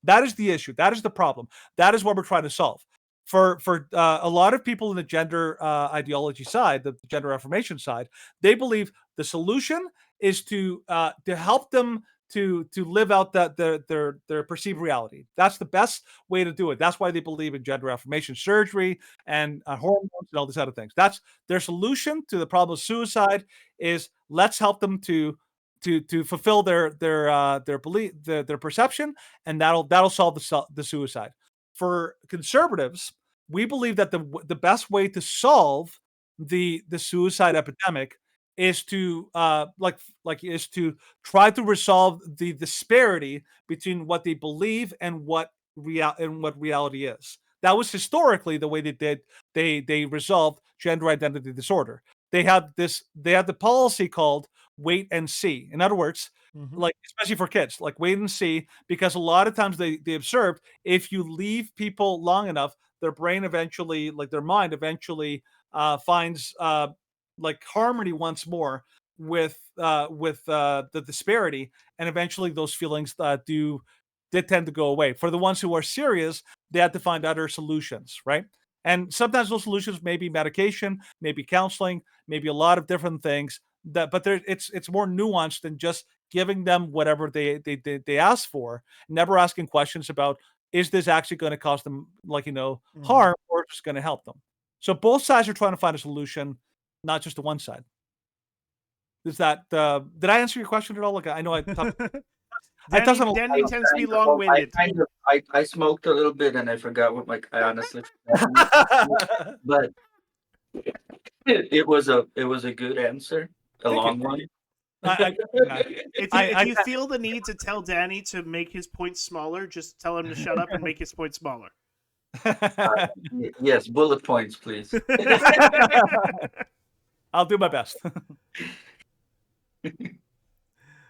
that is the issue. That is the problem. That is what we're trying to solve. For a lot of people in the gender ideology side, the gender affirmation side, they believe the solution is to help them to live out their perceived reality. That's the best way to do it. That's why they believe in gender affirmation surgery and hormones and all these other things. That's their solution to the problem of suicide. Is let's help them to fulfill their belief, their perception, and that'll solve the suicide. For conservatives, we believe that the best way to solve the suicide epidemic is to is to try to resolve the disparity between what they believe and what reality is. That was historically the way they did. They resolved gender identity disorder. They had the policy called wait and see. In other words, like especially for kids, like wait and see, because a lot of times they observed if you leave people long enough, their brain eventually, like their mind eventually finds like harmony once more with the disparity, and eventually those feelings did tend to go away. For the ones who are serious, they had to find other solutions, right? And sometimes those solutions may be medication, maybe counseling, maybe a lot of different things. But it's more nuanced than just giving them whatever they ask for, never asking questions about is this actually going to cause them harm, or is it going to help them. So both sides are trying to find a solution, not just the one side. Is that did I answer your question at all? Like I know I talked. Danny tends to be long-winded. I smoked a little bit and I forgot what I honestly forgot. But it was a good answer, a long one. If you feel the need to tell Danny to make his point smaller, just tell him to shut up and make his point smaller. Yes, bullet points, please. I'll do my best.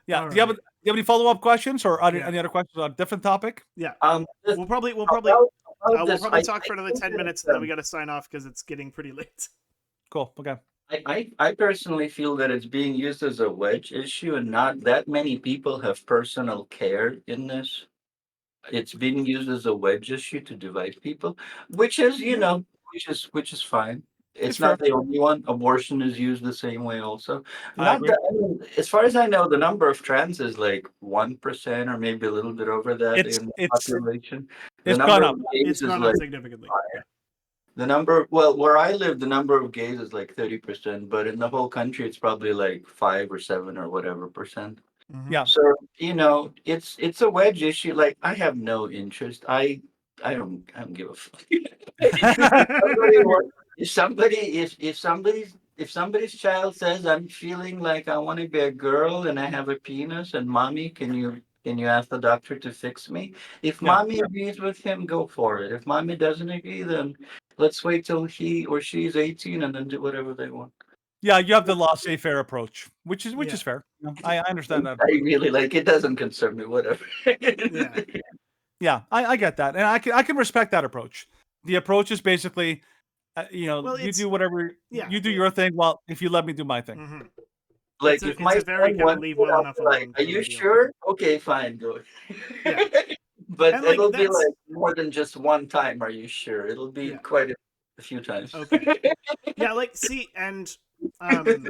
Yeah. All Do you have any follow-up questions or any other questions on a different topic? Yeah. We'll probably talk for another 10 minutes, and then we got to sign off because it's getting pretty late. Cool. Okay. I personally feel that it's being used as a wedge issue, and not that many people have personal care in this. It's being used as a wedge issue to divide people, which is which is fine. It's not the only one. Abortion is used the same way also. As far as I know, the number of trans is like 1% or maybe a little bit over that in the population. It's gone up. It's gone up significantly. The number, well, where I live, the number of gays is like 30%, but in the whole country, it's probably like 5 or 7 or whatever percent. Yeah. So it's a wedge issue. Like I have no interest. I don't give a fuck. If somebody's child says I'm feeling like I want to be a girl and I have a penis, and mommy, can you ask the doctor to fix me? If mommy agrees with him, go for it. If mommy doesn't agree, then let's wait till he or she's 18 and then do whatever they want. Yeah, you have the laissez-faire approach, which is fair. I understand that. I really it doesn't concern me. Whatever. Yeah, I get that, and I can respect that approach. The approach is basically, you do whatever, you do your thing. Well, if you let me do my thing. Like if my friend wants to, are you sure? Okay, fine, go. But it'll be like more than just one time. Are you sure? It'll be quite a few times. Okay. Yeah, see, and I'm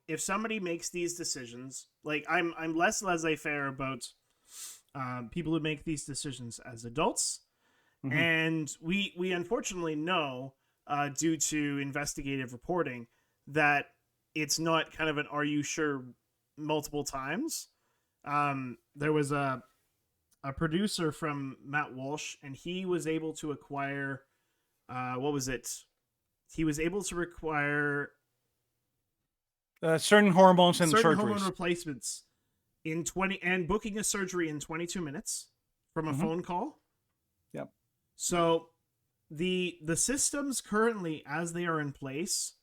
if somebody makes these decisions, I'm less laissez-faire about people who make these decisions as adults. And we unfortunately know, due to investigative reporting, that it's not kind of an "are you sure" multiple times. There was a producer from Matt Walsh, and he was able to acquire what was it? He was able to require certain hormones and certain surgeries. hormone replacements in booking a surgery in 22 minutes from a phone call. Yep. So the systems currently, as they are in place,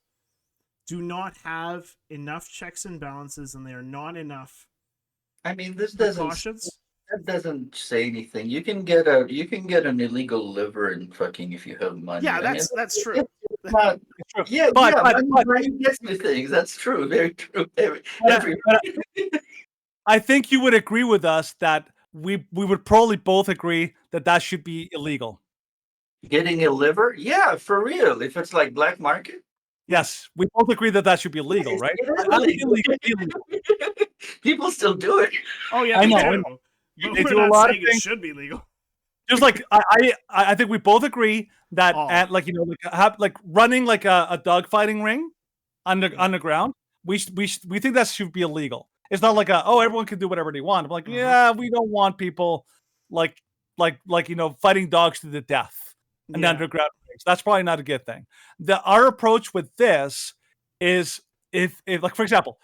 do not have enough checks and balances, and they are not enough. I mean, that doesn't say anything. You can get an illegal liver and fucking if you have money. Yeah, that's true. It's not, yeah, money gets you things. That's true. Very true. I think you would agree with us that we would probably both agree that should be illegal. Getting a liver? Yeah, for real. If it's like black market? Yes, we both agree that should be illegal, right? illegal. People still do it. Oh yeah, I know. But They we're do a not lot of saying things. it should be legal. Just like I think we both agree that running like a dog fighting ring underground, we think that should be illegal. It's not like everyone can do whatever they want. I'm like, yeah, we don't want people like fighting dogs to the death in the underground rings. That's probably not a good thing. Our approach with this is if like, for example,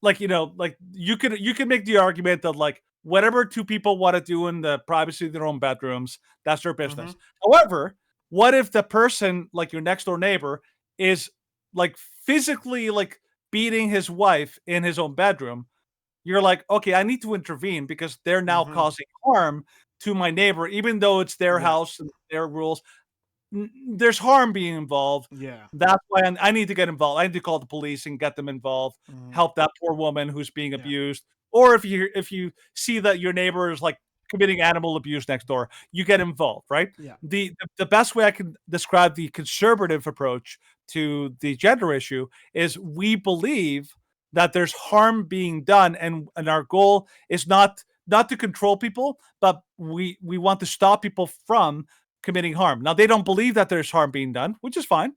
like, like you could make the argument that like whatever two people want to do in the privacy of their own bedrooms, that's their business. However, what if the person, like your next door neighbor, is like physically like beating his wife in his own bedroom? You're like, okay, I need to intervene because they're now causing harm to my neighbor, even though it's their house and their rules. There's harm being involved. Yeah. That's why I need to get involved. I need to call the police and get them involved, help that poor woman who's being abused. Or if you see that your neighbor is like committing animal abuse next door, you get involved, right? Yeah. The best way I can describe the conservative approach to the gender issue is we believe that there's harm being done, and our goal is not to control people, but we want to stop people from committing harm. Now, they don't believe that there's harm being done, which is fine.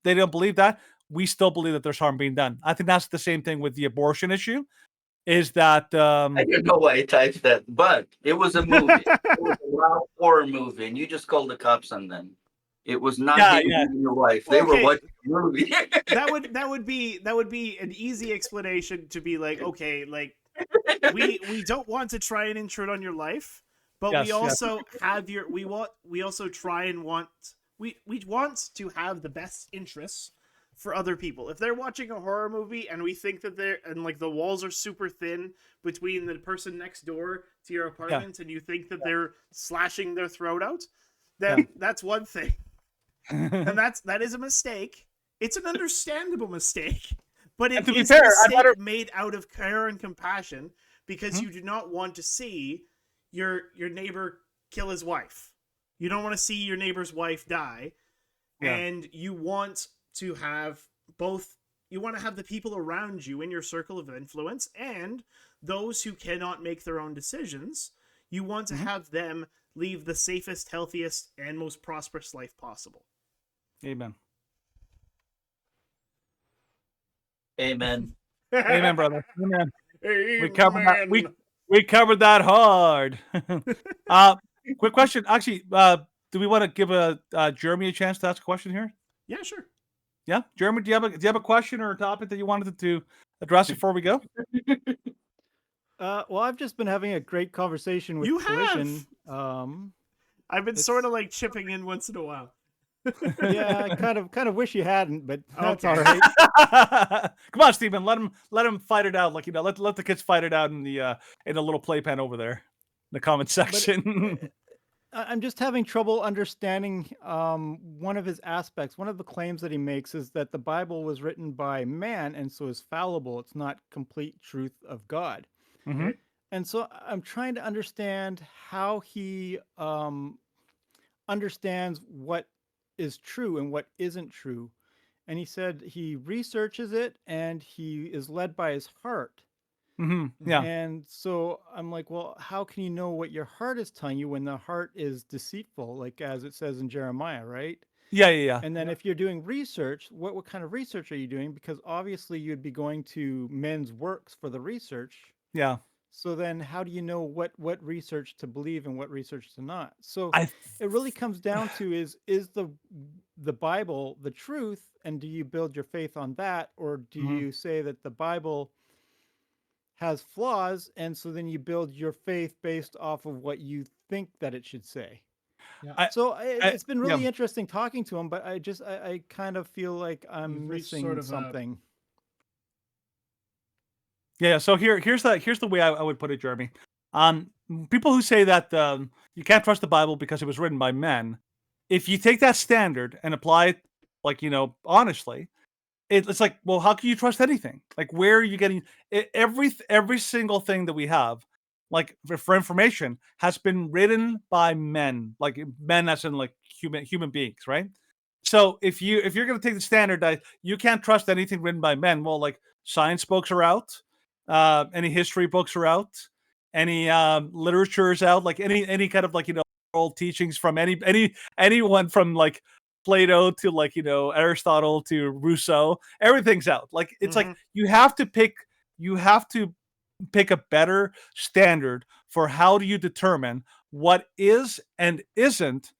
They don't believe that. We still believe that there's harm being done. I think that's the same thing with the abortion issue, is that I don't know why I typed that, but it was a movie. It was a wild horror movie, and you just called the cops on them. It was not beating your wife. They were watching a movie. that would be an easy explanation to be like, okay, like we don't want to try and intrude on your life, but we also have your we also try and want we want to have the best interests for other people. If they're watching a horror movie and we think that like the walls are super thin between the person next door to your apartment and you think that they're slashing their throat out, then that's one thing. And that is a mistake. It's an understandable mistake, but it is a mistake made out of care and compassion because you do not want to see your neighbor kill his wife. You don't want to see your neighbor's wife die, and you want to have both. You want to have the people around you in your circle of influence and those who cannot make their own decisions. You want to have them live the safest, healthiest, and most prosperous life possible. Amen. Amen. Amen, brother. Amen. Amen. We covered that hard. Quick question. Actually, do we want to give Jeremy a chance to ask a question here? Yeah, sure. Yeah, Jeremy, do you have a question or a topic that you wanted to address before we go? Well, I've just been having a great conversation with Collision. I've been sort of like chipping in once in a while. Yeah, I kind of wish you hadn't, but that's all right. Come on, Stephen, let him fight it out. Like, let the kids fight it out in the little playpen over there in the comment section. I'm just having trouble understanding one of his aspects. One of the claims that he makes is that the Bible was written by man and so is fallible. It's not complete truth of God. Mm-hmm. And so I'm trying to understand how he understands what is true and what isn't true. And he said he researches it and he is led by his heart. Mm-hmm. Yeah. And so I'm like, well, how can you know what your heart is telling you when the heart is deceitful, like as it says in Jeremiah, right? Yeah. And then if you're doing research, what kind of research are you doing? Because obviously you'd be going to men's works for the research. Yeah. So then how do you know what research to believe and what research to not? So it really comes down to is the Bible the truth, and do you build your faith on that, or do you say that the Bible has flaws and so then you build your faith based off of what you think that it should say? So it's been really interesting talking to him, but I kind of feel like I'm missing something. Yeah, so here's the way I would put it, Jeremy. People who say that you can't trust the Bible because it was written by men, if you take that standard and apply it, like, honestly, it's like, well, how can you trust anything? Like, where are you getting every single thing that we have, like for information, has been written by men, like men as in like human beings, right? So if you're going to take the standard that you can't trust anything written by men, well, like science books are out. Any history books are out, any literature is out, like any kind of like old teachings from anyone from like Plato to like Aristotle to Rousseau, everything's out. Like it's like you have to pick a better standard for how do you determine what is and isn't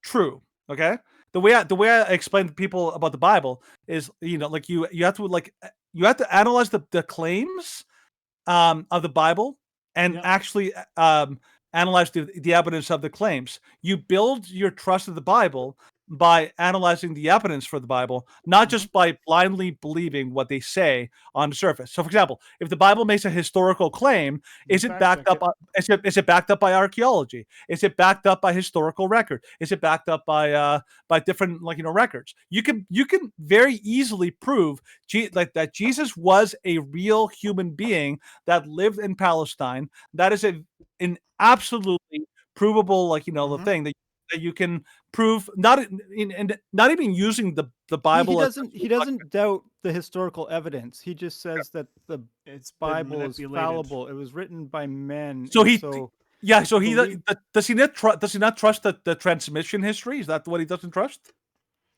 true. Okay, the way I explain to people about the Bible is, like you have to analyze the claims of the Bible and actually analyze the evidence of the claims. You build your trust of the Bible by analyzing the evidence for the Bible, not just by blindly believing what they say on the surface. So, for example, if the Bible makes a historical claim, is it backed up? Is it backed up by archaeology? Is it backed up by historical record? Is it backed up by different records? You can very easily prove that Jesus was a real human being that lived in Palestine. That is an absolutely provable the thing that you can prove, not even using the Bible. He doesn't doubt the historical evidence. He just says that the Bible is fallible. It was written by men. So does he not trust the transmission history? Is that what he doesn't trust?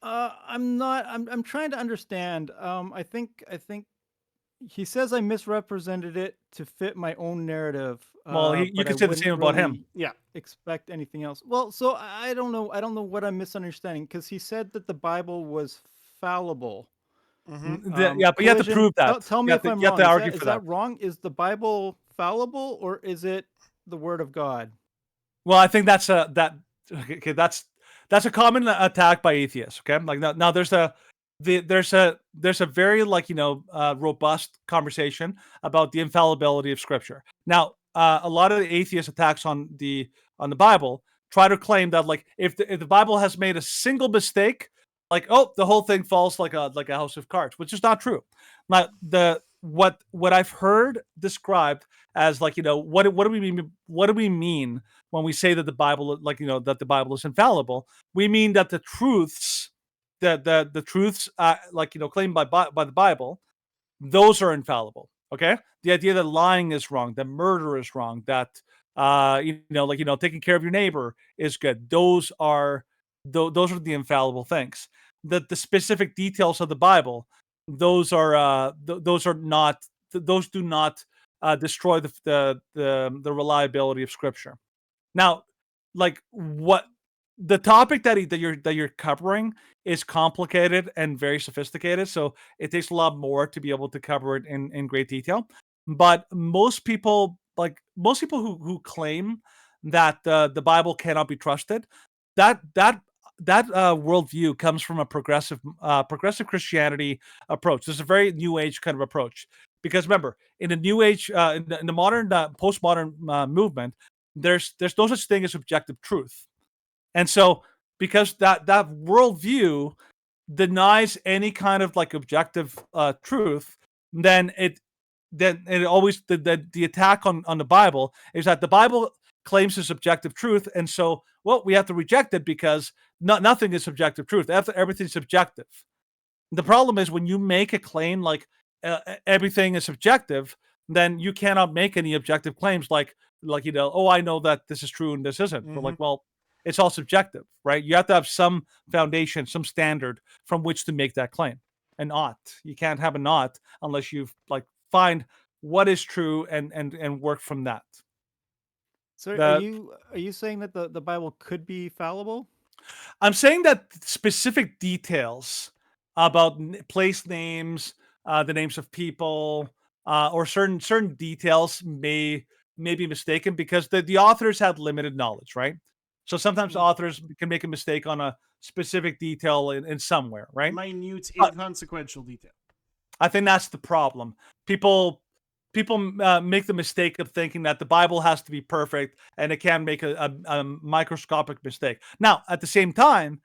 I'm trying to understand. I think he says I misrepresented it to fit my own narrative. Well, you can say the same about him. Yeah. Expect anything else. Well, so I don't know. I don't know what I'm misunderstanding, because he said that the Bible was fallible. Yeah, but you have to prove that. Tell me if I'm wrong. You have to argue for that. Is that wrong? Is the Bible fallible, or is it the Word of God? Well, I think that's a common attack by atheists. Okay, like now there's a very robust conversation about the infallibility of Scripture. Now, a lot of the atheist attacks on the Bible try to claim that if the Bible has made a single mistake, the whole thing falls like a house of cards, which is not true. Now, what I've heard described as what do we mean? What do we mean when we say that the Bible that the Bible is infallible? We mean that the truths the truths claimed by the Bible, those are infallible. Okay, the idea that lying is wrong, that murder is wrong, that taking care of your neighbor is good. Those are the infallible things. The specific details of the Bible, those do not destroy the reliability of Scripture. Now, what the topic that you're covering is complicated and very sophisticated, so it takes a lot more to be able to cover it in great detail. But most people who claim that the Bible cannot be trusted, that worldview comes from a progressive Christianity approach. This is a very New Age kind of approach, because remember, in the New Age, in the modern postmodern movement, there's no such thing as objective truth. And so, because that worldview denies any kind of objective truth, then it always the attack on the Bible is that the Bible claims this objective truth, and so we have to reject it because nothing is subjective truth. Everything's subjective. The problem is when you make a claim everything is subjective, then you cannot make any objective claims I know that this is true and this isn't. Well, it's all subjective, right? You have to have some foundation, some standard from which to make that claim. An ought. You can't have an ought unless you find what is true and work from that. So are you saying that the Bible could be fallible? I'm saying that specific details about place names, the names of people, or certain details may be mistaken because the authors had limited knowledge, right? So sometimes authors can make a mistake on a specific detail in somewhere, right? Minute, inconsequential detail. I think that's the problem. People make the mistake of thinking that the Bible has to be perfect, and it can make a microscopic mistake. Now, at the same time,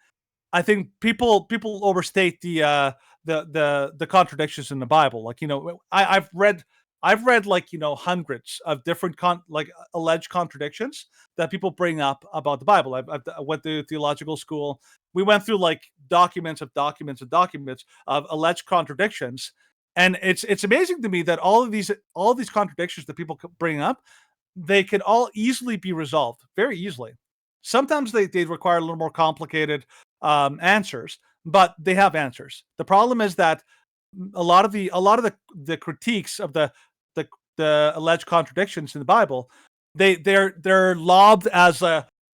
I think people overstate the contradictions in the Bible. I've read hundreds of different alleged contradictions that people bring up about the Bible. I went to theological school. We went through documents of alleged contradictions, and it's amazing to me that all these contradictions that people bring up, they can all easily be resolved very easily. Sometimes they require a little more complicated answers, but they have answers. The problem is that a lot of the critiques of the alleged contradictions in the Bible, they're lobbed as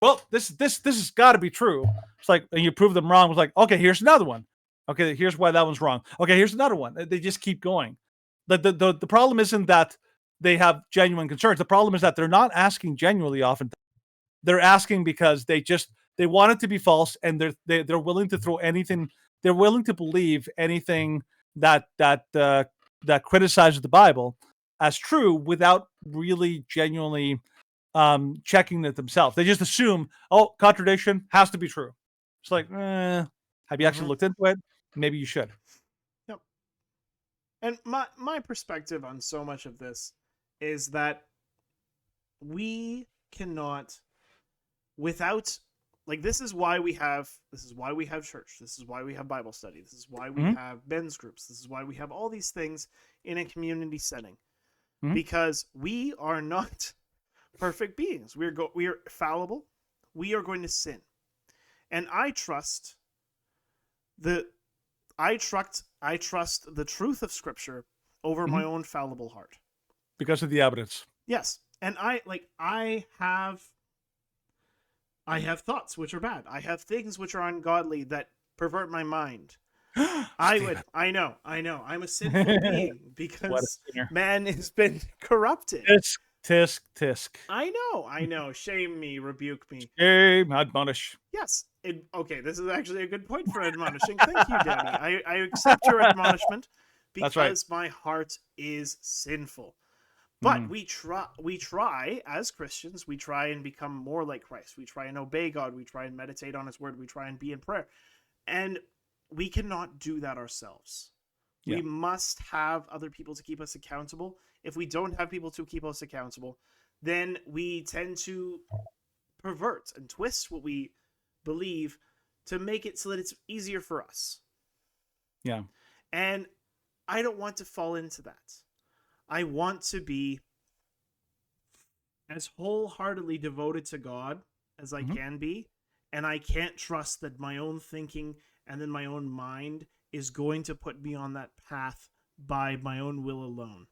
well, this has got to be true. It's like, and you prove them wrong. It's like, okay, here's another one. Okay, here's why that one's wrong. Okay, here's another one. They just keep going. The problem isn't that they have genuine concerns. The problem is that they're not asking genuinely often. They're asking because they want it to be false, and they're willing to throw anything. They're willing to believe anything that criticizes the Bible as true without really genuinely checking it themselves. They just assume, oh, contradiction has to be true. It's like, have you actually looked into it? Maybe you should. Yep. And my perspective on so much of this is that we cannot, without, like, this is why we have church. This is why we have Bible study. This is why we have men's groups. This is why we have all these things in a community setting, because we are not perfect beings. We are fallible. We are going to sin, and I trust the truth of Scripture over my own fallible heart because of the evidence. Yes, and I have thoughts which are bad. I have things which are ungodly that pervert my mind. I know. I'm a sinful being because man has been corrupted. Tisk. I know. Shame me, rebuke me. Shame, admonish. Yes. Okay, this is actually a good point for admonishing. Thank you, Danny. I accept your admonishment because my heart is sinful. But we try as Christians, we try and become more like Christ. We try and obey God. We try and meditate on his word. We try and be in prayer. And we cannot do that ourselves. Yeah. We must have other people to keep us accountable. If we don't have people to keep us accountable, then we tend to pervert and twist what we believe to make it so that it's easier for us. Yeah. And I don't want to fall into that. I want to be as wholeheartedly devoted to God as I can be, and I can't trust that my own thinking and then my own mind is going to put me on that path by my own will alone.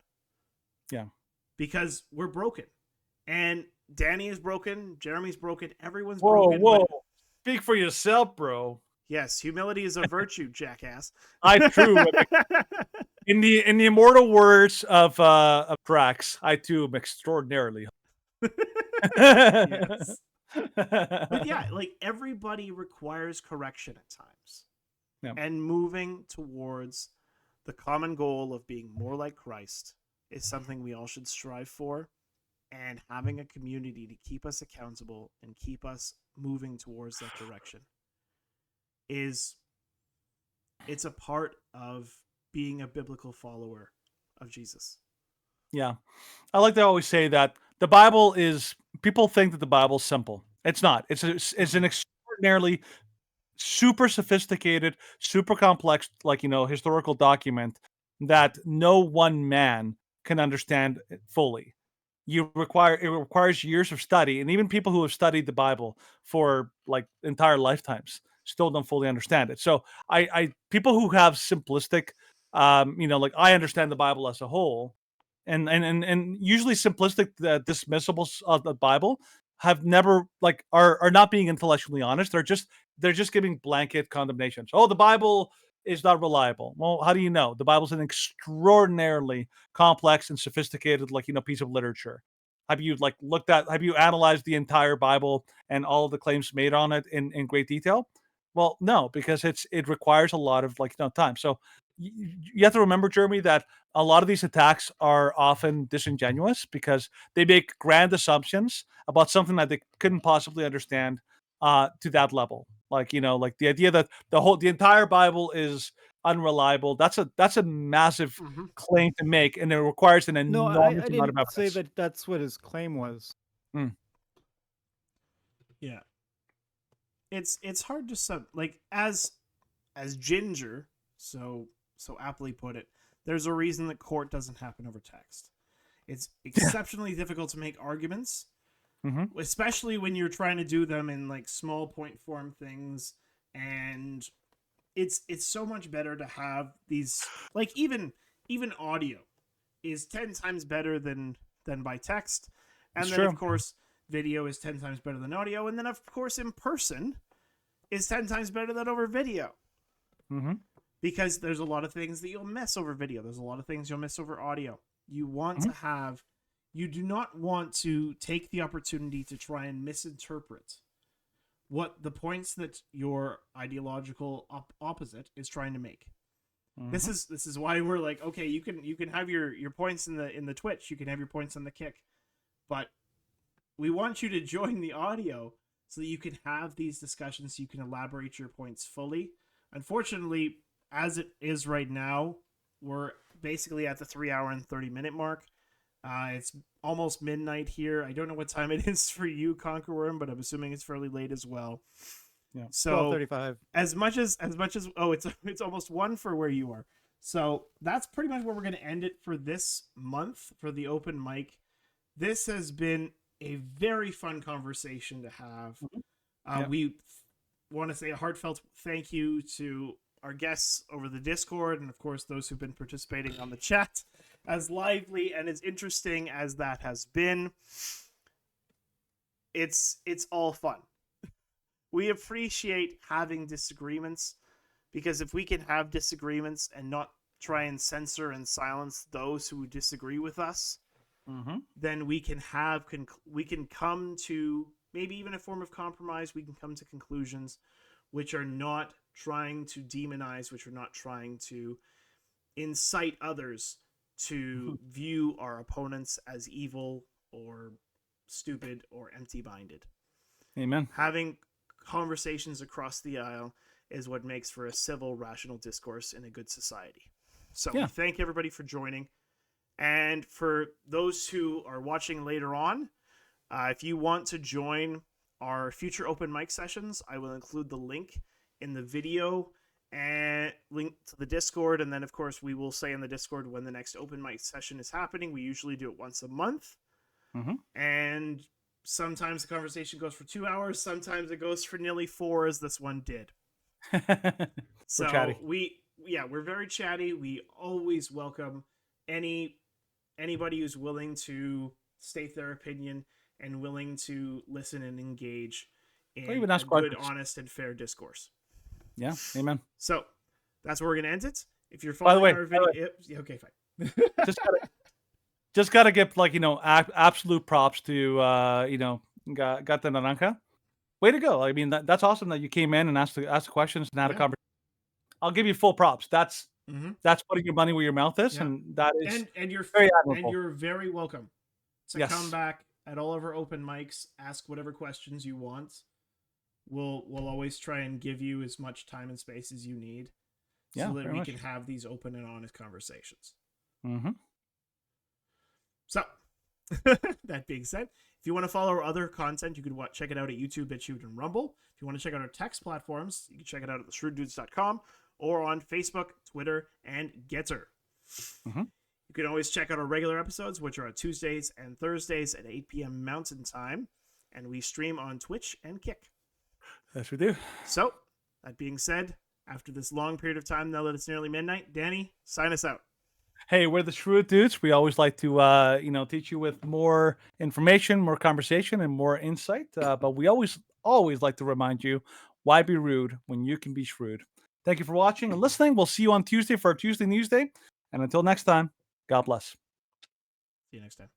Yeah. Because we're broken. And Danny is broken, Jeremy's broken, everyone's broken. Whoa. But... Speak for yourself, bro. Yes, humility is a virtue, jackass. True. In the immortal words of Drax, I too am extraordinarily. Yes. But yeah, like everybody requires correction at times. Yeah. And moving towards the common goal of being more like Christ is something we all should strive for. And having a community to keep us accountable and keep us moving towards that direction it's a part of being a biblical follower of Jesus. Yeah. I like to always say that the Bible is, people think that the Bible's simple. It's not. It's an extraordinarily super sophisticated, super complex, historical document that no one man can understand fully. It requires years of study, and even people who have studied the Bible for entire lifetimes still don't fully understand it. So I people who have simplistic, I understand the Bible as a whole, and usually simplistic dismissibles of the Bible have never are not being intellectually honest. They're just giving blanket condemnations. Oh, the Bible is not reliable. Well, how do you know? The Bible's an extraordinarily complex and sophisticated piece of literature. Have you have you analyzed the entire Bible and all of the claims made on it in great detail? Well, no, because it requires a lot of time. So you have to remember, Jeremy, that a lot of these attacks are often disingenuous because they make grand assumptions about something that they couldn't possibly understand to that level. The idea that the entire Bible is unreliable. That's a massive claim to make, and it requires an enormous amount of evidence. Say that that's what his claim was. Yeah. It's hard to as Ginger so aptly put it, there's a reason that court doesn't happen over text. It's exceptionally difficult to make arguments, especially when you're trying to do them in small point form things, and it's so much better to have these even audio is 10 times better than by text. And then of course video is 10 times better than audio. And then, of course, in person is 10 times better than over video. Mm-hmm. Because there's a lot of things that you'll miss over video. There's a lot of things you'll miss over audio. You want to have, you do not want to take the opportunity to try and misinterpret what the points that your ideological opposite is trying to make. This is why we're like, okay, you can have your points in the Twitch, you can have your points on the Kick, but we want you to join the audio so that you can have these discussions, so you can elaborate your points fully. Unfortunately, as it is right now, we're basically at the 3 hour and 30-minute mark. It's almost midnight here. I don't know what time it is for you, Conquerworm, but I'm assuming it's fairly late as well. Yeah, so 12:35. As much as it's almost 1 for where you are. So that's pretty much where we're going to end it for this month for the open mic. This has been a very fun conversation to have. We want to say a heartfelt thank you to our guests over the Discord, and of course those who've been participating on the chat. As lively and as interesting as that has been, it's all fun. We appreciate having disagreements, because if we can have disagreements and not try and censor and silence those who disagree with us, then we can come to maybe even a form of compromise. We can come to conclusions which are not trying to demonize, which are not trying to incite others to view our opponents as evil or stupid or empty-minded. Amen. Having conversations across the aisle is what makes for a civil, rational discourse in a good society. So we thank everybody for joining. And for those who are watching later on, if you want to join our future open mic sessions, I will include the link in the video and link to the Discord. And then, of course, we will say in the Discord when the next open mic session is happening. We usually do it once a month. And sometimes the conversation goes for 2 hours. Sometimes it goes for nearly 4, as this one did. So We're chatty. We're very chatty. We always welcome anybody who's willing to state their opinion and willing to listen and engage in even ask good, questions. honest, and fair discourse. Yeah, amen. So that's where we're gonna end it. If you're By the following way, our video, okay, fine. just gotta give absolute props to Gata Naranja. Way to go! I mean, that's awesome that you came in and asked the questions and had a conversation. I'll give you full props. That's putting your money where your mouth is, and that is and you're very and admirable. you're very welcome to come back at all of our open mics. Ask whatever questions you want. We'll always try and give you as much time and space as you need, so that we can have these open and honest conversations. So, that being said, if you want to follow our other content, you can check it out at YouTube, BitChute, and Rumble. If you want to check out our text platforms, you can check it out at theshrewddudes.com or on Facebook, Twitter, and Getter. You can always check out our regular episodes, which are on Tuesdays and Thursdays at 8 p.m. Mountain Time, and we stream on Twitch and Kick. Yes, we do. So, that being said, after this long period of time, now that it's nearly midnight, Danny, sign us out. Hey, we're the Shrewd Dudes. We always like to, teach you with more information, more conversation, and more insight. But we always like to remind you, why be rude when you can be shrewd? Thank you for watching and listening. We'll see you on Tuesday for our Tuesday News Day. And until next time, God bless. See you next time.